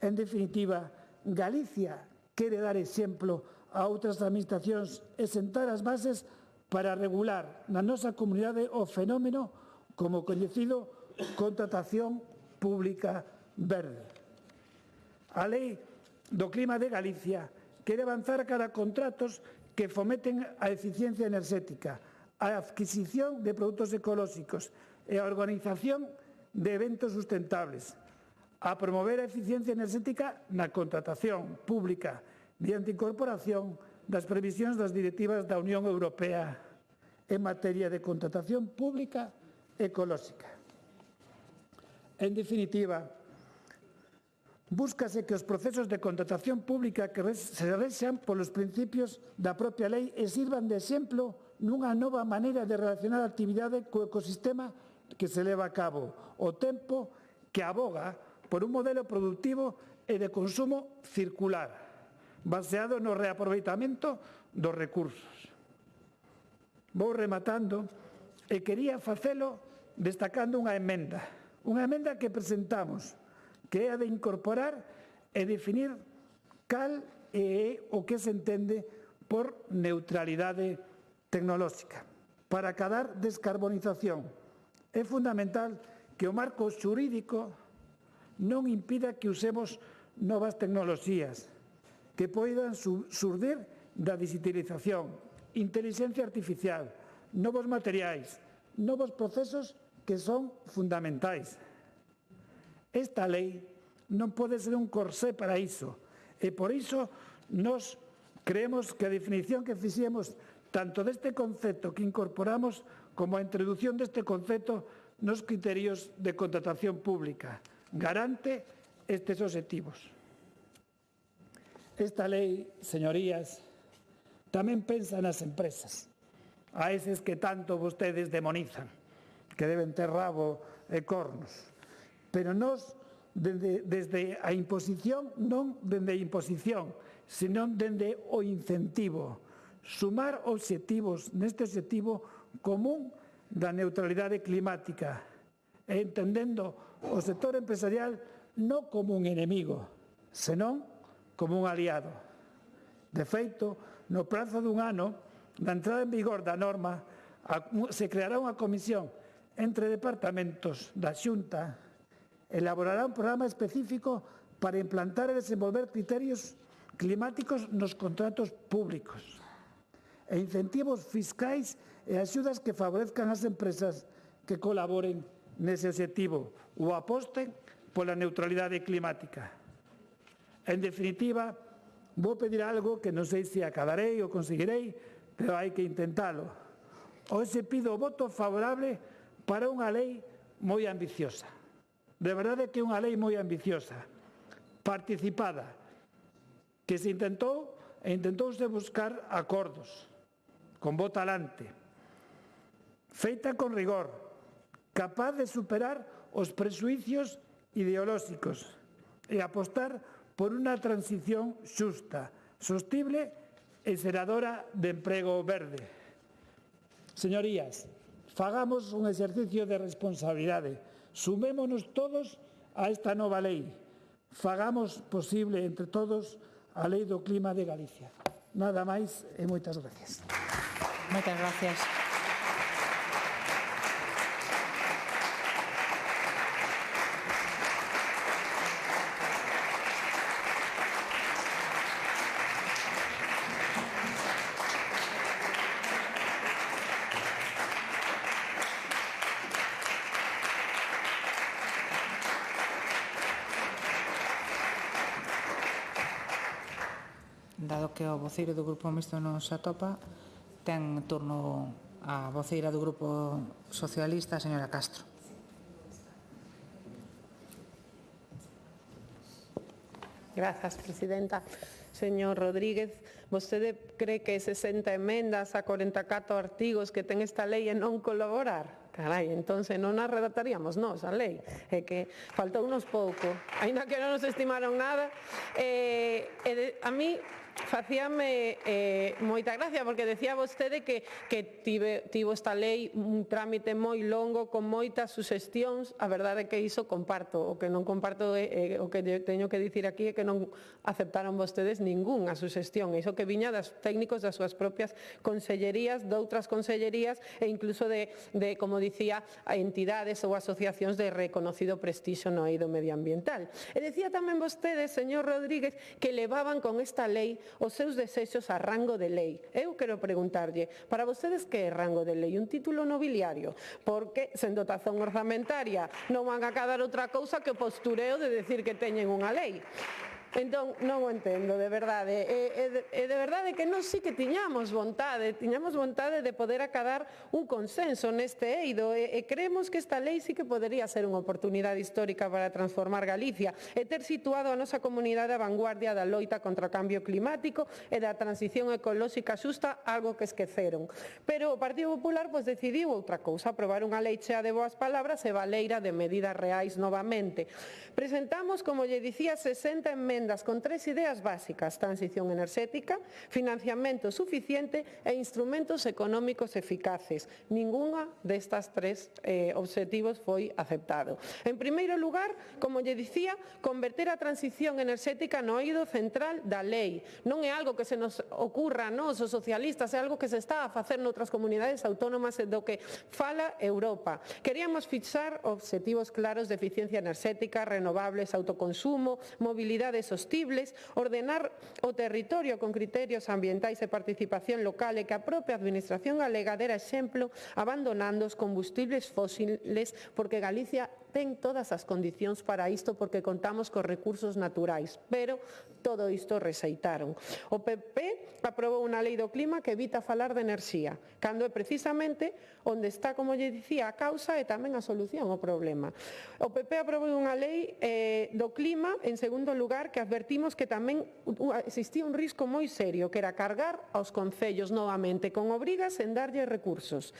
En definitiva, Galicia quere dar exemplo a outras administracións e sentar as bases para regular na nosa comunidade o fenómeno como coñecido contratación pública verde. A Lei do Clima de Galicia quere avanzar cara a contratos que fomenten a eficiencia enerxética, a adquisición de produtos ecolóxicos e a organización de eventos sustentables, a promover a eficiencia enerxética na contratación pública mediante incorporación das previsións das directivas da Unión Europea en materia de contratación pública ecolóxica. En definitiva, búscase que os procesos de contratación pública que se rexan polos principios da propia lei e sirvan de exemplo nunha nova maneira de relacionar a actividade co ecosistema que se leva a cabo, o tempo que aboga por un modelo productivo e de consumo circular, baseado no reaproveitamento dos recursos. Vou rematando e quería facelo destacando unha emenda que presentamos, que é a de incorporar e definir cal é o que se entende por neutralidade tecnolóxica. Para acadar descarbonización, é fundamental que o marco xurídico non impida que usemos novas tecnoloxías que poidan surdir da digitalización, inteligencia artificial, novos materiais, novos procesos que son fundamentais. Esta lei non pode ser un corsé para iso e por iso nos creemos que a definición que fixemos tanto deste concepto que incorporamos como a introdución deste concepto nos criterios de contratación pública garante estes obxectivos. Esta lei, señorías, tamén pensa nas empresas, a eses que tanto vostedes demonizan, que deben ter rabo e cornos. Pero nós, desde a imposición, non dende a imposición, senón dende o incentivo. Sumar obxectivos neste obxectivo común da neutralidade climática e entendendo o sector empresarial non como un enemigo, senón como un aliado. De feito, no prazo dun ano da entrada en vigor da norma, se creará unha comisión entre departamentos da Xunta, elaborará un programa específico para implantar e desenvolver criterios climáticos nos contratos públicos e incentivos fiscais e axudas que favorezcan as empresas que colaboren nese obxectivo ou aposten pola neutralidade climática. En definitiva, vou pedir algo que non sei se acadarei ou conseguirei, pero hai que intentalo. Hoxe pido o voto favorable para unha lei moi ambiciosa. De verdade que é unha lei moi ambiciosa, participada, que se intentouse buscar acordos, con voto alante, feita con rigor, capaz de superar os prexuicios ideolóxicos e apostar por unha transición xusta, sostible e xeradora de emprego verde. Señorías, fagamos un exercicio de responsabilidade, sumémonos todos a esta nova lei, fagamos posible entre todos a Lei do Clima de Galicia. Nada máis e moitas gracias. Moitas gracias. Dado que o voceiro do Grupo Mixto non se atopa, ten turno a voceira do Grupo Socialista, a señora Castro. Grazas, presidenta. Señor Rodríguez, vostede cree que 60 emendas a 44 artigos que ten esta lei e non colaborar? Carai, entón non a redactaríamos nós a lei. É que faltounos pouco, aínda que non nos estimaron nada. A mí facíame moita gracia porque decía vostede que tivo esta lei un trámite moi longo con moitas suxestións. A verdade é que iso comparto. O que non comparto é o que teño que dicir aquí é que non aceptaron vostedes ningunha suxestión. Iso que viña dos técnicos das súas propias consellerías, de outras consellerías e incluso de como dicía, a entidades ou asociacións de reconocido prestixio no eido medioambiental. E decía tamén vostede, señor Rodríguez, que levaban con esta lei os seus desexos a rango de lei. Eu quero preguntarlle, para vostedes que é rango de lei? Un título nobiliario? Porque, sen dotación orzamentaria, non van a cadar outra cousa que o postureo de decir que teñen unha lei. Entón, non o entendo, de verdade. E de verdade que nós sí que tiñamos vontade de poder acadar un consenso neste eido e creemos que esta lei sí que podería ser unha oportunidade histórica para transformar Galicia e ter situado a nosa comunidade a vanguardia da loita contra o cambio climático e da transición ecolóxica xusta, algo que esqueceron. Pero o Partido Popular decidiu outra cousa, aprobar unha lei chea de boas palabras e baleira de medidas reais novamente. Presentamos, como lle dicía, 60 enmendas emendas con 3 ideas básicas: transición enerxética, financiamento suficiente e instrumentos económicos eficaces. Ningunha destas 3 obxectivos foi aceptado. En primeiro lugar, como lle dicía, converter a transición enerxética no eido central da lei. Non é algo que se nos ocurra a nós, os socialistas, é algo que se está a facer noutras comunidades autónomas e do que fala Europa. Queríamos fixar obxectivos claros de eficiencia enerxética, renovables, autoconsumo, mobilidade sostibles, ordenar o territorio con criterios ambientais e participación local e que a propia administración galega dera exemplo abandonando os combustibles fósiles, porque Galicia ten todas as condicións para isto porque contamos cos recursos naturais, pero todo isto rexeitaron. O PP aprobou unha lei do clima que evita falar de enerxía, cando é precisamente onde está, como lle dicía, a causa e tamén a solución ao problema. O PP aprobou unha lei do clima, en segundo lugar, que advertimos que tamén existía un risco moi serio, que era cargar aos concellos novamente con obrigas en darlle recursos.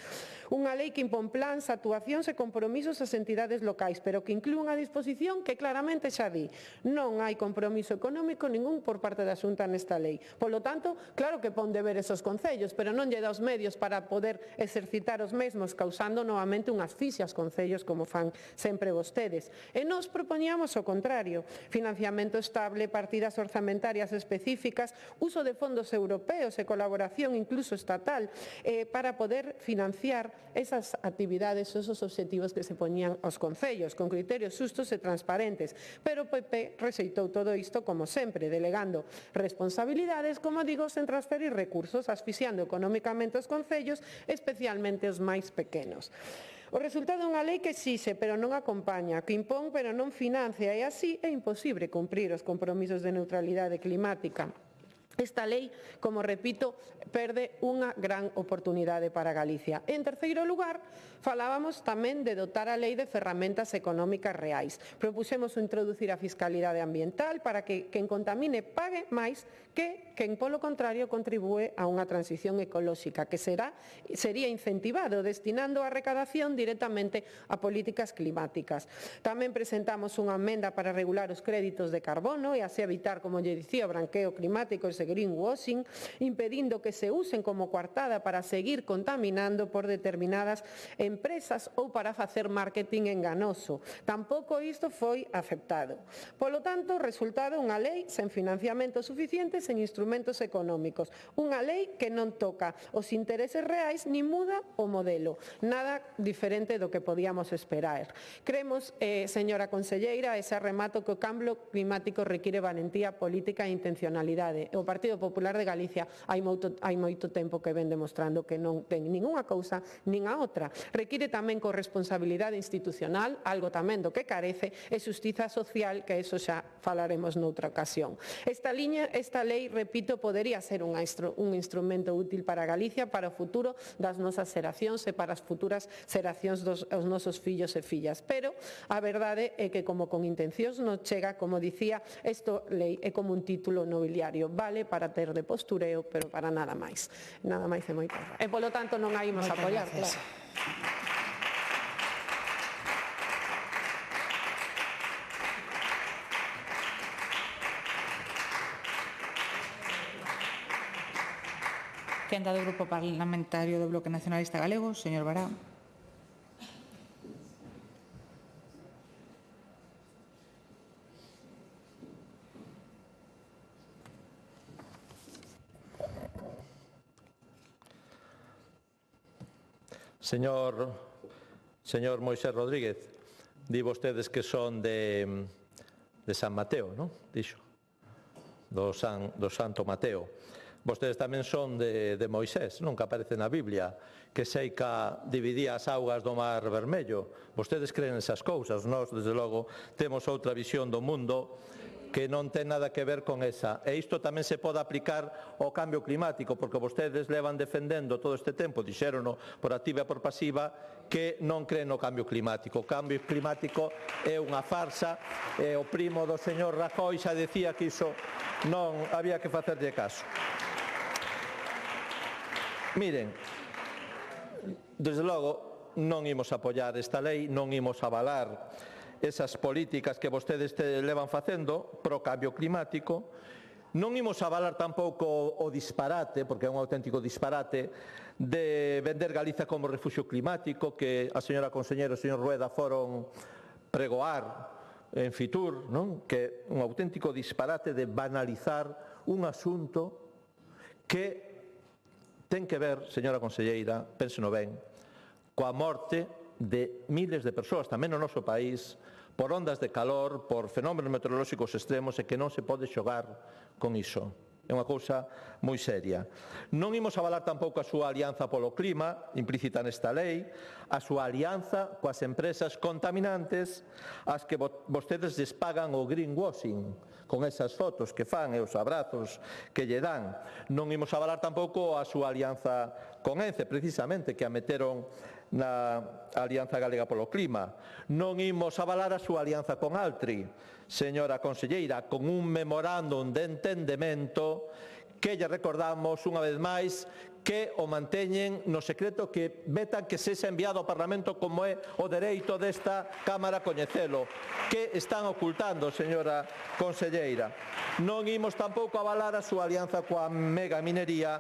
Unha lei que impón plans, actuacións e compromisos ás entidades locais, pero que inclúe unha disposición que claramente xa di: non hai compromiso económico ningún por parte da Xunta nesta lei. Polo tanto, claro que pon deberes aos concellos, pero non lle dá os medios para poder exercitar os mesmos, causando novamente unha asfixia aos concellos como fan sempre vostedes. E nós propoñíamos o contrario: financiamento estable, partidas orzamentarias específicas, uso de fondos europeos e colaboración incluso estatal para poder financiar esas actividades, esos obxectivos que se poñían aos concellos, con criterios xustos e transparentes. Pero o PP rexeitou todo isto, como sempre, delegando responsabilidades, como digo, sen transferir recursos, asfixiando económicamente os concellos, especialmente os máis pequenos. O resultado é unha lei que exixe, pero non acompaña, que impón, pero non financia, e así é imposible cumprir os compromisos de neutralidade climática. Esta lei, como repito, perde unha gran oportunidade para Galicia. En terceiro lugar, falábamos tamén de dotar a lei de ferramentas económicas reais. Propuxemos introducir a fiscalidade ambiental para que quen contamine pague máis que quen, polo contrario, contribúe a unha transición ecolóxica, que sería incentivado destinando a recadación directamente a políticas climáticas. Tamén presentamos unha emenda para regular os créditos de carbono e así evitar, como lle dicía, o branqueo climático e greenwashing, impedindo que se usen como coartada para seguir contaminando por determinadas empresas ou para facer marketing enganoso. Tampouco isto foi aceptado. Polo tanto, resultado unha lei sen financiamento suficiente, sen instrumentos económicos. Unha lei que non toca os intereses reais ni muda o modelo. Nada diferente do que podíamos esperar. Cremos, señora conselleira, ese remato que o cambio climático require valentía política e intencionalidade. O Partido Popular de Galicia hai moito tempo que ven demostrando que non ten ningunha cousa nin a outra. Require tamén corresponsabilidade institucional, algo tamén do que carece, e xustiza social, que eso xa falaremos noutra ocasión. Esta lei, repito, podería ser un instrumento útil para Galicia, para o futuro das nosas xeracións e para as futuras xeracións dos nosos fillos e fillas. Pero a verdade é que, como con intencións non chega, como dicía, esta lei é como un título nobiliario. Vale para ter de postureo, pero para nada máis. Nada máis e moitas gracias. E, polo tanto, non a imos a apoiar. Claro. Quenda do Grupo Parlamentario do Bloque Nacionalista Galego, señor Bará. Señor Moisés Rodríguez, di vostedes que son de San Mateo, non? Dixo, do Santo Mateo. Vostedes tamén son de Moisés, non? Que aparece na Biblia, que Seica dividía as augas do Mar Vermello. Vostedes creen esas cousas. Nós, desde logo, temos outra visión do mundo que non ten nada que ver con esa. E isto tamén se pode aplicar ao cambio climático, porque vostedes levan defendendo todo este tempo, dixérono por activa e por pasiva, que non creen no cambio climático. O cambio climático é unha farsa, e o primo do señor Rajoy xa decía que iso non había que facerlle caso. Miren, desde logo non imos apoiar esta lei, non imos avalar esas políticas que vostedes levan facendo pro cambio climático. Non imos avalar tampouco o disparate, porque é un auténtico disparate, de vender Galiza como refugio climático, que a señora conselleira e o señor Rueda foron pregoar en Fitur, non? Que é un auténtico disparate de banalizar un asunto que ten que ver, señora conselleira, pénseno ben, coa morte de miles de persoas, tamén no noso país, por ondas de calor, por fenómenos meteorolóxicos extremos, e que non se pode xogar con iso. É unha cousa moi seria. Non imos avalar tampouco a súa alianza polo clima, implícita nesta lei, a súa alianza coas empresas contaminantes, as que vostedes lles pagan o greenwashing, con esas fotos que fan e os abrazos que lle dan. Non imos avalar tampouco a súa alianza con ENCE, precisamente, que a meteron na Alianza Galega polo Clima. Non imos avalar a súa alianza con Altri, señora conselleira, con un memorándum de entendemento que lle recordamos unha vez máis que o manteñen no secreto, que vetan que sexa enviado ao Parlamento, como é o dereito desta Cámara coñecelo, que están ocultando, señora conselleira. Non imos tampouco avalar a súa alianza coa mega minería,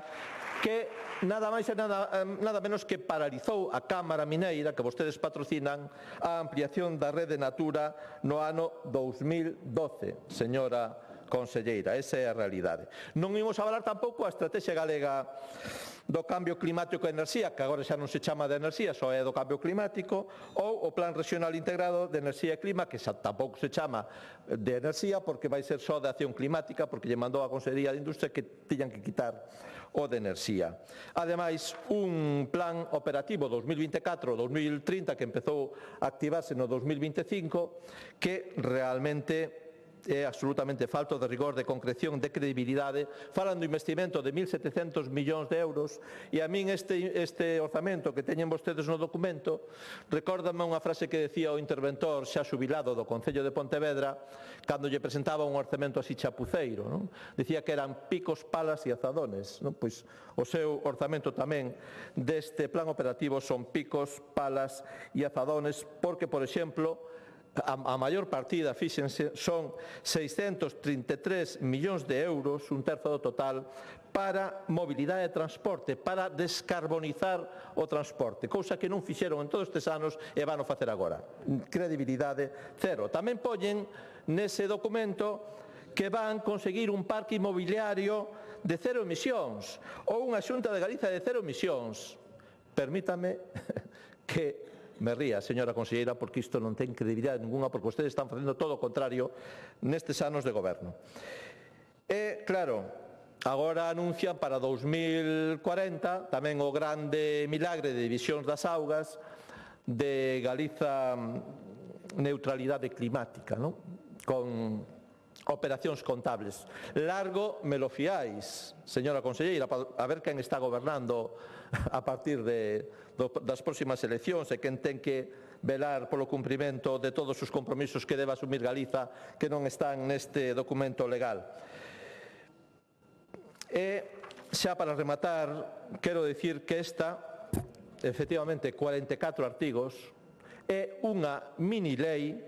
que nada máis e nada menos que paralizou a Cámara Mineira, que vostedes patrocinan, a ampliación da rede Natura no ano 2012, señora conselleira. Esa é a realidade. Non imos avalar tampouco a Estrategia Galega do Cambio Climático e Enerxía, que agora xa non se chama de enerxía, só é do cambio climático, ou o Plan Regional Integrado de Enerxía e Clima, que xa tampouco se chama de enerxía, porque vai ser só de acción climática, porque lle mandou a Consellería de Industria que tiñan que quitar o de enerxía. Ademais, un plan operativo 2024-2030 que empezou a activarse no 2025, que realmente é absolutamente falto de rigor, de concreción, de credibilidade. Falan do investimento de 1.700 millóns de euros, e a min este orzamento que teñen vostedes no documento recórdame unha frase que decía o interventor xa xubilado do Concello de Pontevedra cando lle presentaba un orzamento así chapuceiro, non? Dicía que eran picos, palas e azadones, non? Pois o seu orzamento tamén deste plan operativo son picos, palas e azadones, porque, por exemplo, a maior partida, fíxense, son 633 millóns de euros, un terzo do total, para mobilidade e transporte, para descarbonizar o transporte, cousa que non fixeron en todos estes anos e van a facer agora. Credibilidade cero. Tamén poñen nese documento que van conseguir un parque inmobiliario de cero emisións ou unha Xunta de Galiza de cero emisións. Permítame que me ría, señora conselleira, porque isto non ten credibilidade ninguna, porque vostedes están facendo todo o contrario nestes anos de goberno. E, claro, agora anuncian para 2040 tamén o grande milagre de divisións das augas, de Galiza neutralidade climática, non? Con operacións contables. Largo me lo fiáis, señora conselleira, a ver quen está gobernando a partir das próximas eleccións e quen ten que velar polo cumprimento de todos os compromisos que debe asumir Galiza, que non están neste documento legal. E xa para rematar, quero dicir que esta, efectivamente, 44 artigos, é unha mini lei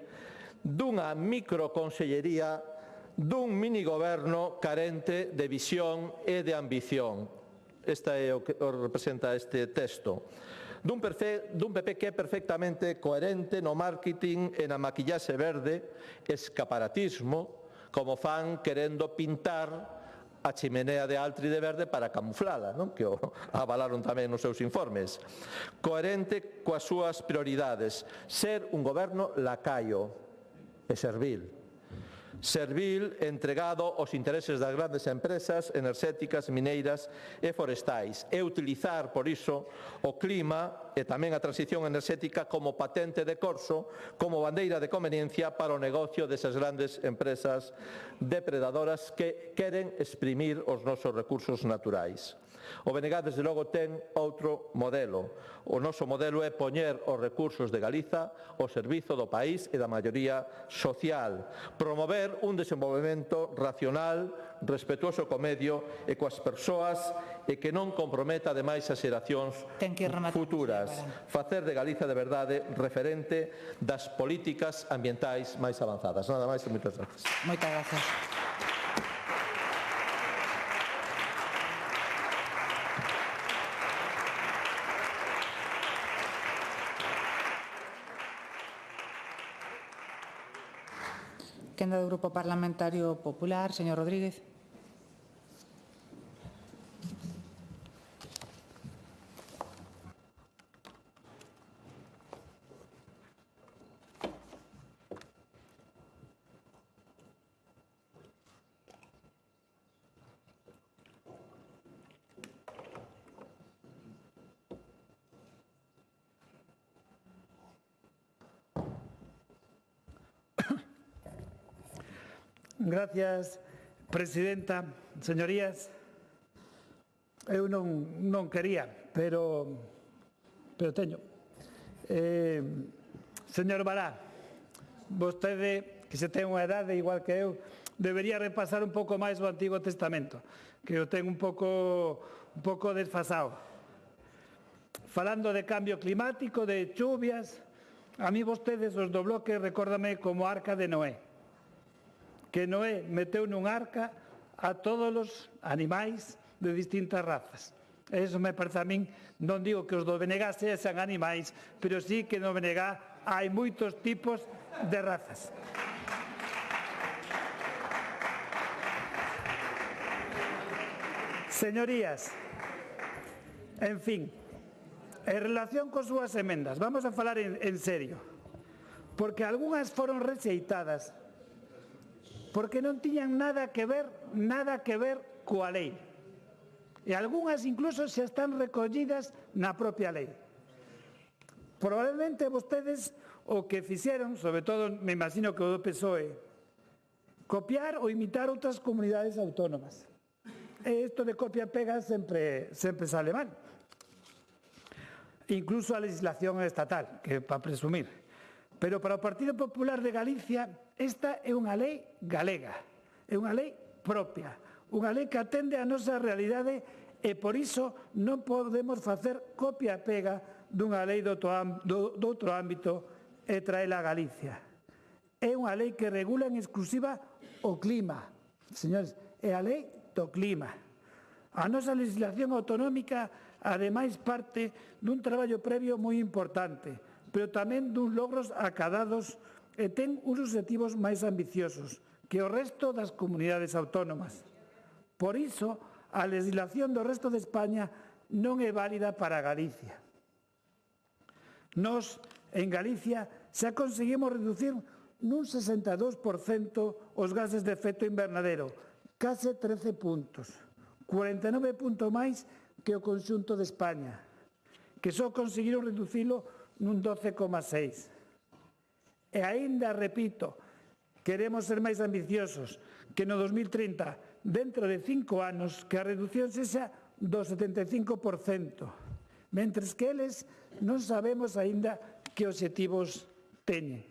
dunha microconsellería dun minigoberno carente de visión e de ambición. Esta é o que representa este texto. Dun PP que é perfectamente coherente no marketing e na maquillaxe verde, escaparatismo, como fan querendo pintar a chimenea de Altri de verde para camuflala, non? Que o avalaron tamén nos seus informes. Coherente coas súas prioridades, ser un goberno lacaio e servil. Servil entregado aos intereses das grandes empresas enerxéticas, mineiras e forestais, e utilizar, por iso, o clima e tamén a transición enerxética como patente de corso, como bandeira de conveniencia para o negocio desas grandes empresas depredadoras que queren exprimir os nosos recursos naturais. O BNG, desde logo, ten outro modelo. O noso modelo é poñer os recursos de Galiza ao servizo do país e da maioría social. Promover un desenvolvemento racional, respetuoso co medio e coas persoas e que non comprometa ademais as xeracións futuras. Facer de Galicia de verdade referente das políticas ambientais máis avanzadas. Nada máis e moitas gracias. Moitas gracias. Quenda do Grupo Parlamentario Popular, señor Rodríguez. Gracias, presidenta. Señorías, eu non quería, pero teño. Señor Bará, vostede, que se ten unha edade igual que eu, debería repasar un pouco máis o Antigo Testamento, que o ten un pouco desfasado. Falando de cambio climático, de chuvias, a mí vostedes, os do bloque, recórdame como a Arca de Noé, que Noé meteu nun arca a todos os animais de distintas razas. Eso me parece a min, non digo que os do BNG sean animais, pero sí que no BNG hai moitos tipos de razas. Señorías, en fin, en relación con súas emendas, vamos a falar en serio, porque algunhas foron rexeitadas porque non tiñan nada que ver coa lei. E algunhas incluso xa están recollidas na propia lei. Probablemente vostedes o que fixeron, sobre todo me imagino que o do PSOE, copiar ou imitar outras comunidades autónomas. E isto de copia-pega sempre sale mal. Incluso a legislación estatal, que para presumir. Pero para o Partido Popular de Galicia, esta é unha lei galega, é unha lei propia, unha lei que atende a nosa realidade e por iso non podemos facer copia-pega dunha lei do outro ámbito e traela a Galicia. É unha lei que regula en exclusiva o clima, señores, é a lei do clima. A nosa legislación autonómica, ademais, parte dun traballo previo moi importante, pero tamén duns logros acadados e ten uns obxectivos máis ambiciosos que o resto das comunidades autónomas. Por iso, a legislación do resto de España non é válida para Galicia. Nós, en Galicia, xa conseguimos reducir nun 62% os gases de efecto invernadero, case 13 puntos, 49 puntos máis que o conxunto de España, que só conseguiron reducilo nun 12,6. E aínda, repito, queremos ser máis ambiciosos, que no 2030, dentro de 5 anos, que a reducción sexa do 75%, mentres que eles non sabemos aínda que obxectivos teñen.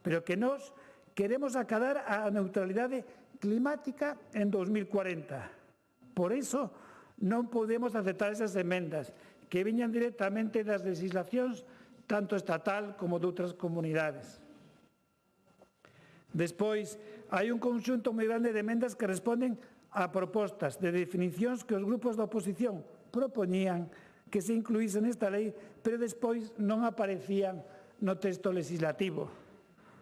Pero que nós queremos acadar a neutralidade climática en 2040. Por iso non podemos aceptar esas emendas que viñan directamente das legislacións tanto estatal como de outras comunidades. Despois, hai un conxunto moi grande de emendas que responden a propostas de definicións que os grupos da oposición propoñían que se incluísen nesta lei, pero despois non aparecían no texto legislativo.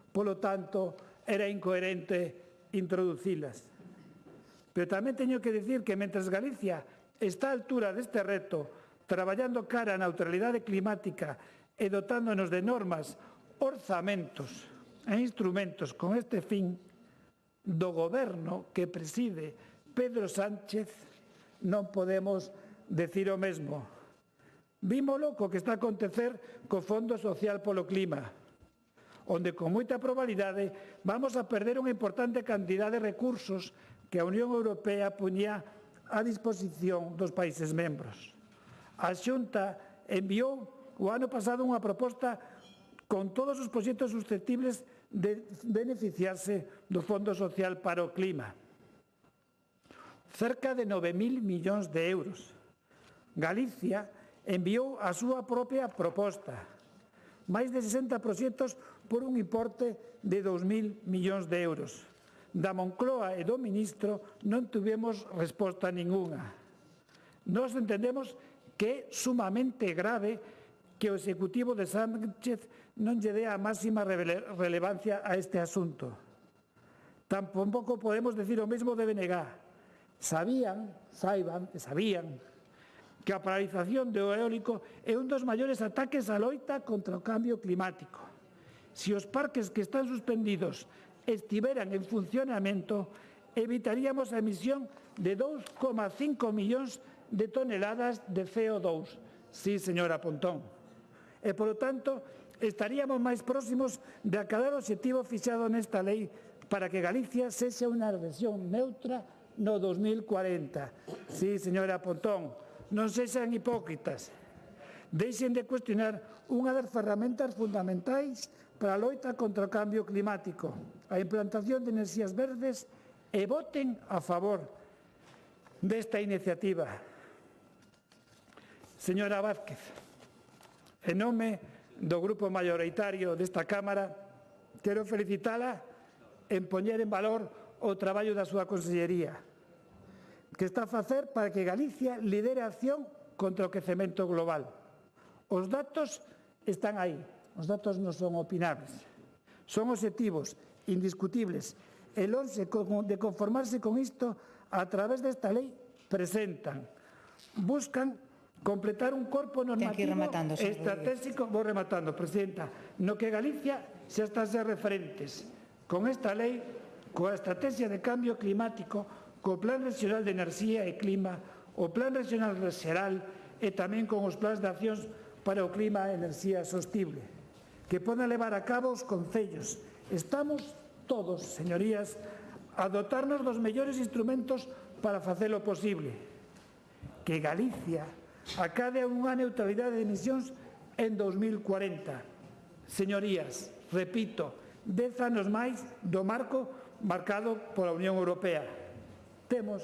Polo tanto, era incoherente introducilas. Pero tamén teño que dicir que, mentres Galicia está á altura deste reto, traballando cara á neutralidade climática e dotándonos de normas, orzamentos e instrumentos con este fin, do goberno que preside Pedro Sánchez non podemos decir o mesmo. Vímolo co que está a acontecer co Fondo Social polo Clima, onde con moita probabilidade vamos a perder unha importante cantidade de recursos que a Unión Europea puñía a disposición dos países membros. A Xunta enviou o ano pasado unha proposta con todos os proxectos susceptibles de beneficiarse do Fondo Social para o Clima. cerca de 9.000 millóns de euros. Galicia enviou a súa propia proposta, máis de 60 proxectos por un importe de 2.000 millóns de euros. Da Moncloa e do Ministro non tuvemos resposta ningunha. Nós entendemos que é sumamente grave que o Executivo de Sánchez non lle dé a máxima relevancia a este asunto. Tampouco podemos decir o mesmo de BNG. Sabían que a paralización do eólico é un dos maiores ataques á loita contra o cambio climático. Se os parques que están suspendidos estiveran en funcionamento, evitaríamos a emisión de 2,5 millóns de toneladas de CO2. Sí, señora Pontón. E, polo tanto, estaríamos máis próximos de acadar o obxectivo fixado nesta lei para que Galicia sexa unha región neutra no 2040. Sí, señora Pontón, non sexan hipócritas. Deixen de cuestionar unha das ferramentas fundamentais para a loita contra o cambio climático, a implantación de enerxías verdes, e voten a favor desta iniciativa. Señora Vázquez, en nome do grupo maioritario desta Cámara, quero felicitala en poñer en valor o traballo da súa consellería, que está a facer para que Galicia lidere a acción contra o quecemento global. Os datos están aí, os datos non son opinables, son obxectivos, indiscutibles, e lonxe de conformarse con isto, a través desta lei presentan, buscan completar un corpo normativo estratégico, vou rematando, Presidenta, no que Galicia xa está a ser referentes. Con esta lei, coa estrategia de cambio climático, co Plan Regional de Enerxía e Clima, o Plan Regional Xeral e tamén con os plans de accións para o clima e enerxía sostible, que poden levar a cabo os concellos. Estamos todos, señorías, a dotarnos dos mellores instrumentos para facelo posible. Que Galicia acade unha neutralidade de emisións en 2040. Señorías, repito, 10 anos máis do marco marcado pola Unión Europea. Temos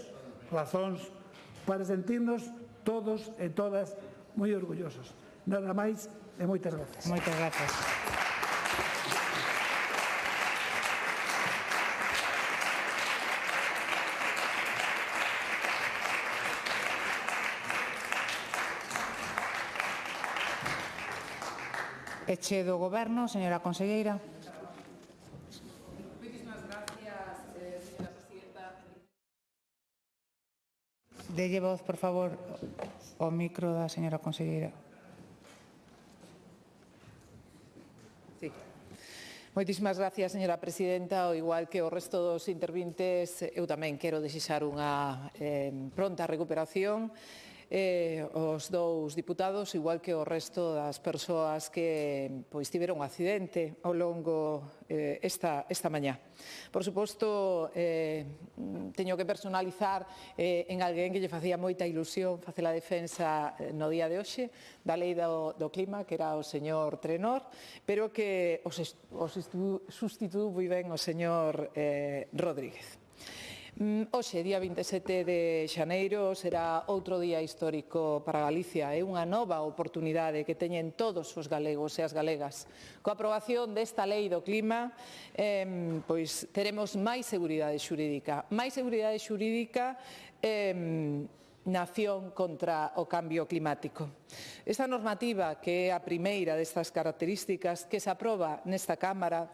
razóns para sentirnos todos e todas moi orgullosos. Nada máis e moitas gracias. Moitas gracias. Eche do Goberno, señora conselleira. Delle voz, por favor, ao micro da señora conselleira. Sí. Moitísimas gracias, señora presidenta. Ao igual que o resto dos intervintes, eu tamén quero desexar unha pronta recuperación os dous diputados, igual que o resto das persoas que tiveron un accidente ao longo esta mañá. Por suposto, teño que personalizar en alguén que lle facía moita ilusión facer a defensa no día de hoxe da lei do clima, que era o señor Trenor, pero que os sustituíu moi ben o señor Rodríguez. Hoxe, día 27 de xaneiro, será outro día histórico para Galicia. É unha nova oportunidade que teñen todos os galegos e as galegas. Coa aprobación desta lei do clima, teremos máis seguridade xurídica. Máis seguridade xurídica na acción contra o cambio climático. Esta normativa, que é a primeira destas características que se aproba nesta Cámara,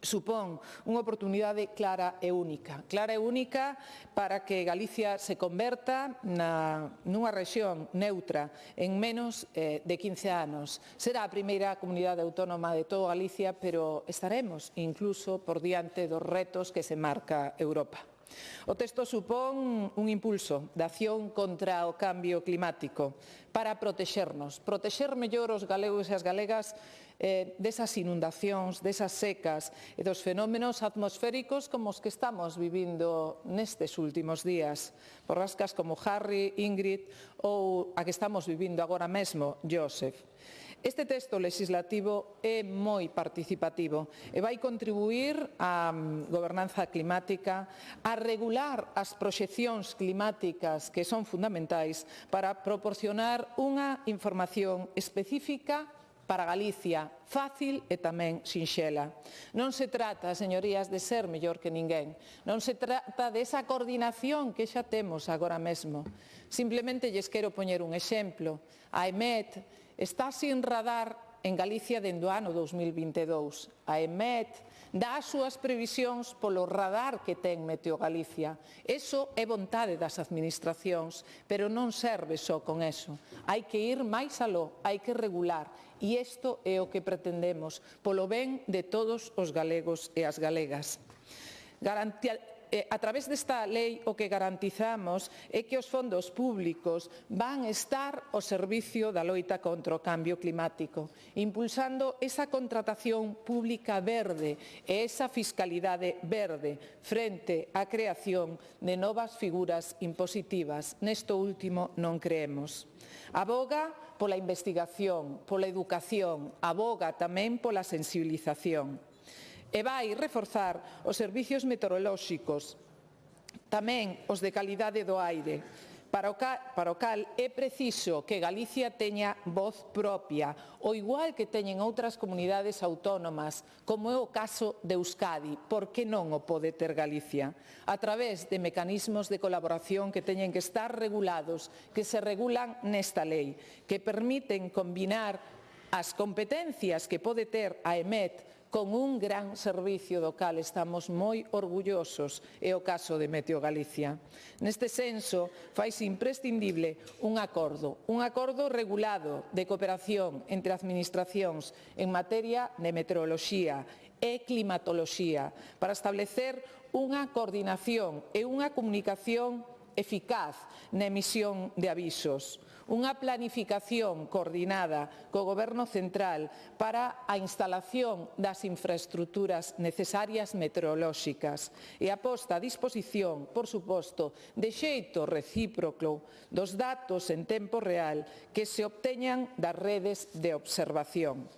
supón unha oportunidade clara e única para que Galicia se converta nunha rexión neutra en menos de 15 anos. Será a primeira comunidade autónoma de toda Galicia, pero estaremos incluso por diante dos retos que se marca Europa. O texto supón un impulso de acción contra o cambio climático para protexer mellor os galegos e as galegas desas inundacións, desas secas e dos fenómenos atmosféricos como os que estamos vivindo nestes últimos días, borrascas como Harry, Ingrid ou a que estamos vivindo agora mesmo, Joseph. Este texto legislativo é moi participativo e vai contribuir á gobernanza climática, a regular as proxeccións climáticas que son fundamentais para proporcionar unha información específica para Galicia, fácil e tamén sinxela. Non se trata, señorías, de ser mellor que ninguén. Non se trata desa coordinación que xa temos agora mesmo. Simplemente lles quero poñer un exemplo. A EMET está sin radar en Galicia dende o ano 2022. A EMET dá as súas previsións polo radar que ten Meteo Galicia. Eso é vontade das administracións, pero non serve só con eso. Hai que ir máis aló, hai que regular. E isto é o que pretendemos, polo ben de todos os galegos e as galegas. A través desta lei o que garantizamos é que os fondos públicos van estar ao servicio da loita contra o cambio climático, impulsando esa contratación pública verde e esa fiscalidade verde frente á creación de novas figuras impositivas. Nesto último non creemos. Aboga pola investigación, pola educación, aboga tamén pola sensibilización. E vai reforzar os servicios meteorolóxicos, tamén os de calidade do aire, para o cal é preciso que Galicia teña voz propia, o igual que teñen outras comunidades autónomas, como é o caso de Euskadi. Por que non o pode ter Galicia? A través de mecanismos de colaboración que teñen que estar regulados, que se regulan nesta lei, que permiten combinar as competencias que pode ter a EMET con un gran servicio do cal estamos moi orgullosos, é o caso de Meteo Galicia. Neste senso, faise imprescindible un acordo regulado de cooperación entre administracións en materia de meteoroloxía e climatoloxía para establecer unha coordinación e unha comunicación eficaz na emisión de avisos, unha planificación coordinada co Goberno central para a instalación das infraestruturas necesarias meteorolóxicas e a posta a disposición, por suposto, de xeito recíproco dos datos en tempo real que se obteñan das redes de observación.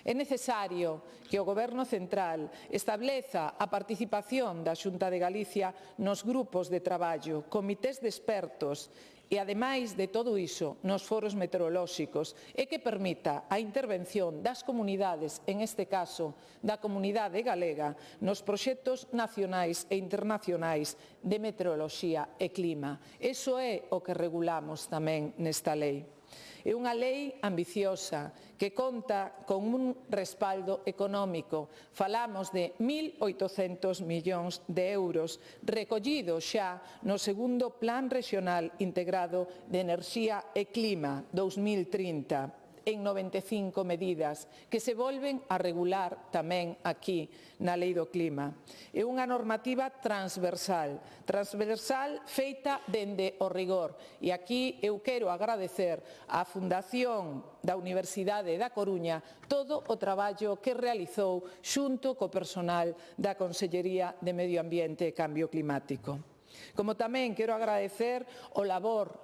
É necesario que o Goberno central estableza a participación da Xunta de Galicia nos grupos de traballo, comités de expertos e, ademais de todo iso, nos foros meteorolóxicos e que permita a intervención das comunidades, en este caso da comunidade galega, nos proxectos nacionais e internacionais de meteoroloxía e clima. Iso é o que regulamos tamén nesta lei. É unha lei ambiciosa que conta con un respaldo económico. Falamos de 1.800 millóns de euros recollidos xa no segundo Plan Rexional Integrado de Enerxía e Clima 2030. En 95 medidas que se volven a regular tamén aquí na Lei do Clima. É unha normativa transversal feita dende o rigor. E aquí eu quero agradecer á Fundación da Universidade da Coruña todo o traballo que realizou xunto co personal da Consellería de Medio Ambiente e Cambio Climático. Como tamén quero agradecer o labor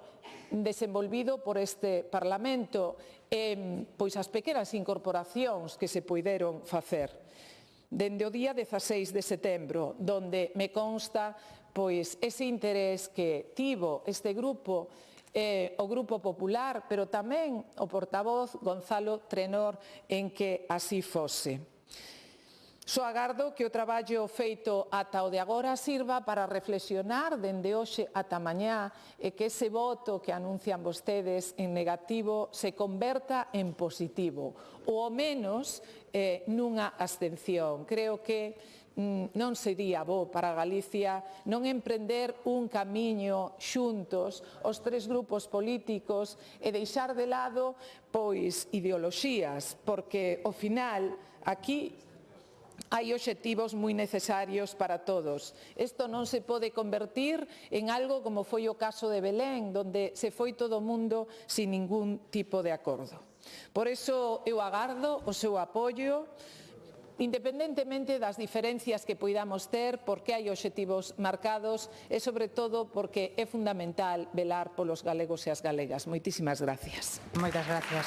desenvolvido por este Parlamento pois as pequenas incorporacións que se puideron facer. Dende o día 16 de setembro, donde me consta pois ese interés que tivo este grupo, o Grupo Popular, pero tamén o portavoz Gonzalo Trenor, en que así fose. Só agardo que o traballo feito ata o de agora sirva para reflexionar dende hoxe ata mañá e que ese voto que anuncian vostedes en negativo se converta en positivo, ou ao menos nunha abstención. Creo que non sería bo para Galicia non emprender un camiño xuntos os tres grupos políticos e deixar de lado pois ideoloxías, porque ao final aquí hai obxectivos moi necesarios para todos. Isto non se pode convertir en algo como foi o caso de Belén, onde se foi todo o mundo sin ningún tipo de acordo. Por iso eu agardo o seu apoio, independentemente das diferencias que poidamos ter, porque hai obxectivos marcados e, sobre todo, porque é fundamental velar polos galegos e as galegas. Moitísimas gracias. Moitas gracias.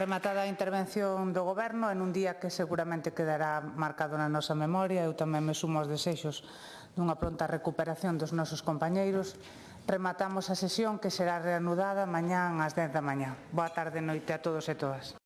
Rematada a intervención do Goberno, en un día que seguramente quedará marcado na nosa memoria, eu tamén me sumo aos desexos dunha pronta recuperación dos nosos compañeiros. Rematamos a sesión que será reanudada mañá ás 10 da mañá. Boa tarde e noite a todos e todas.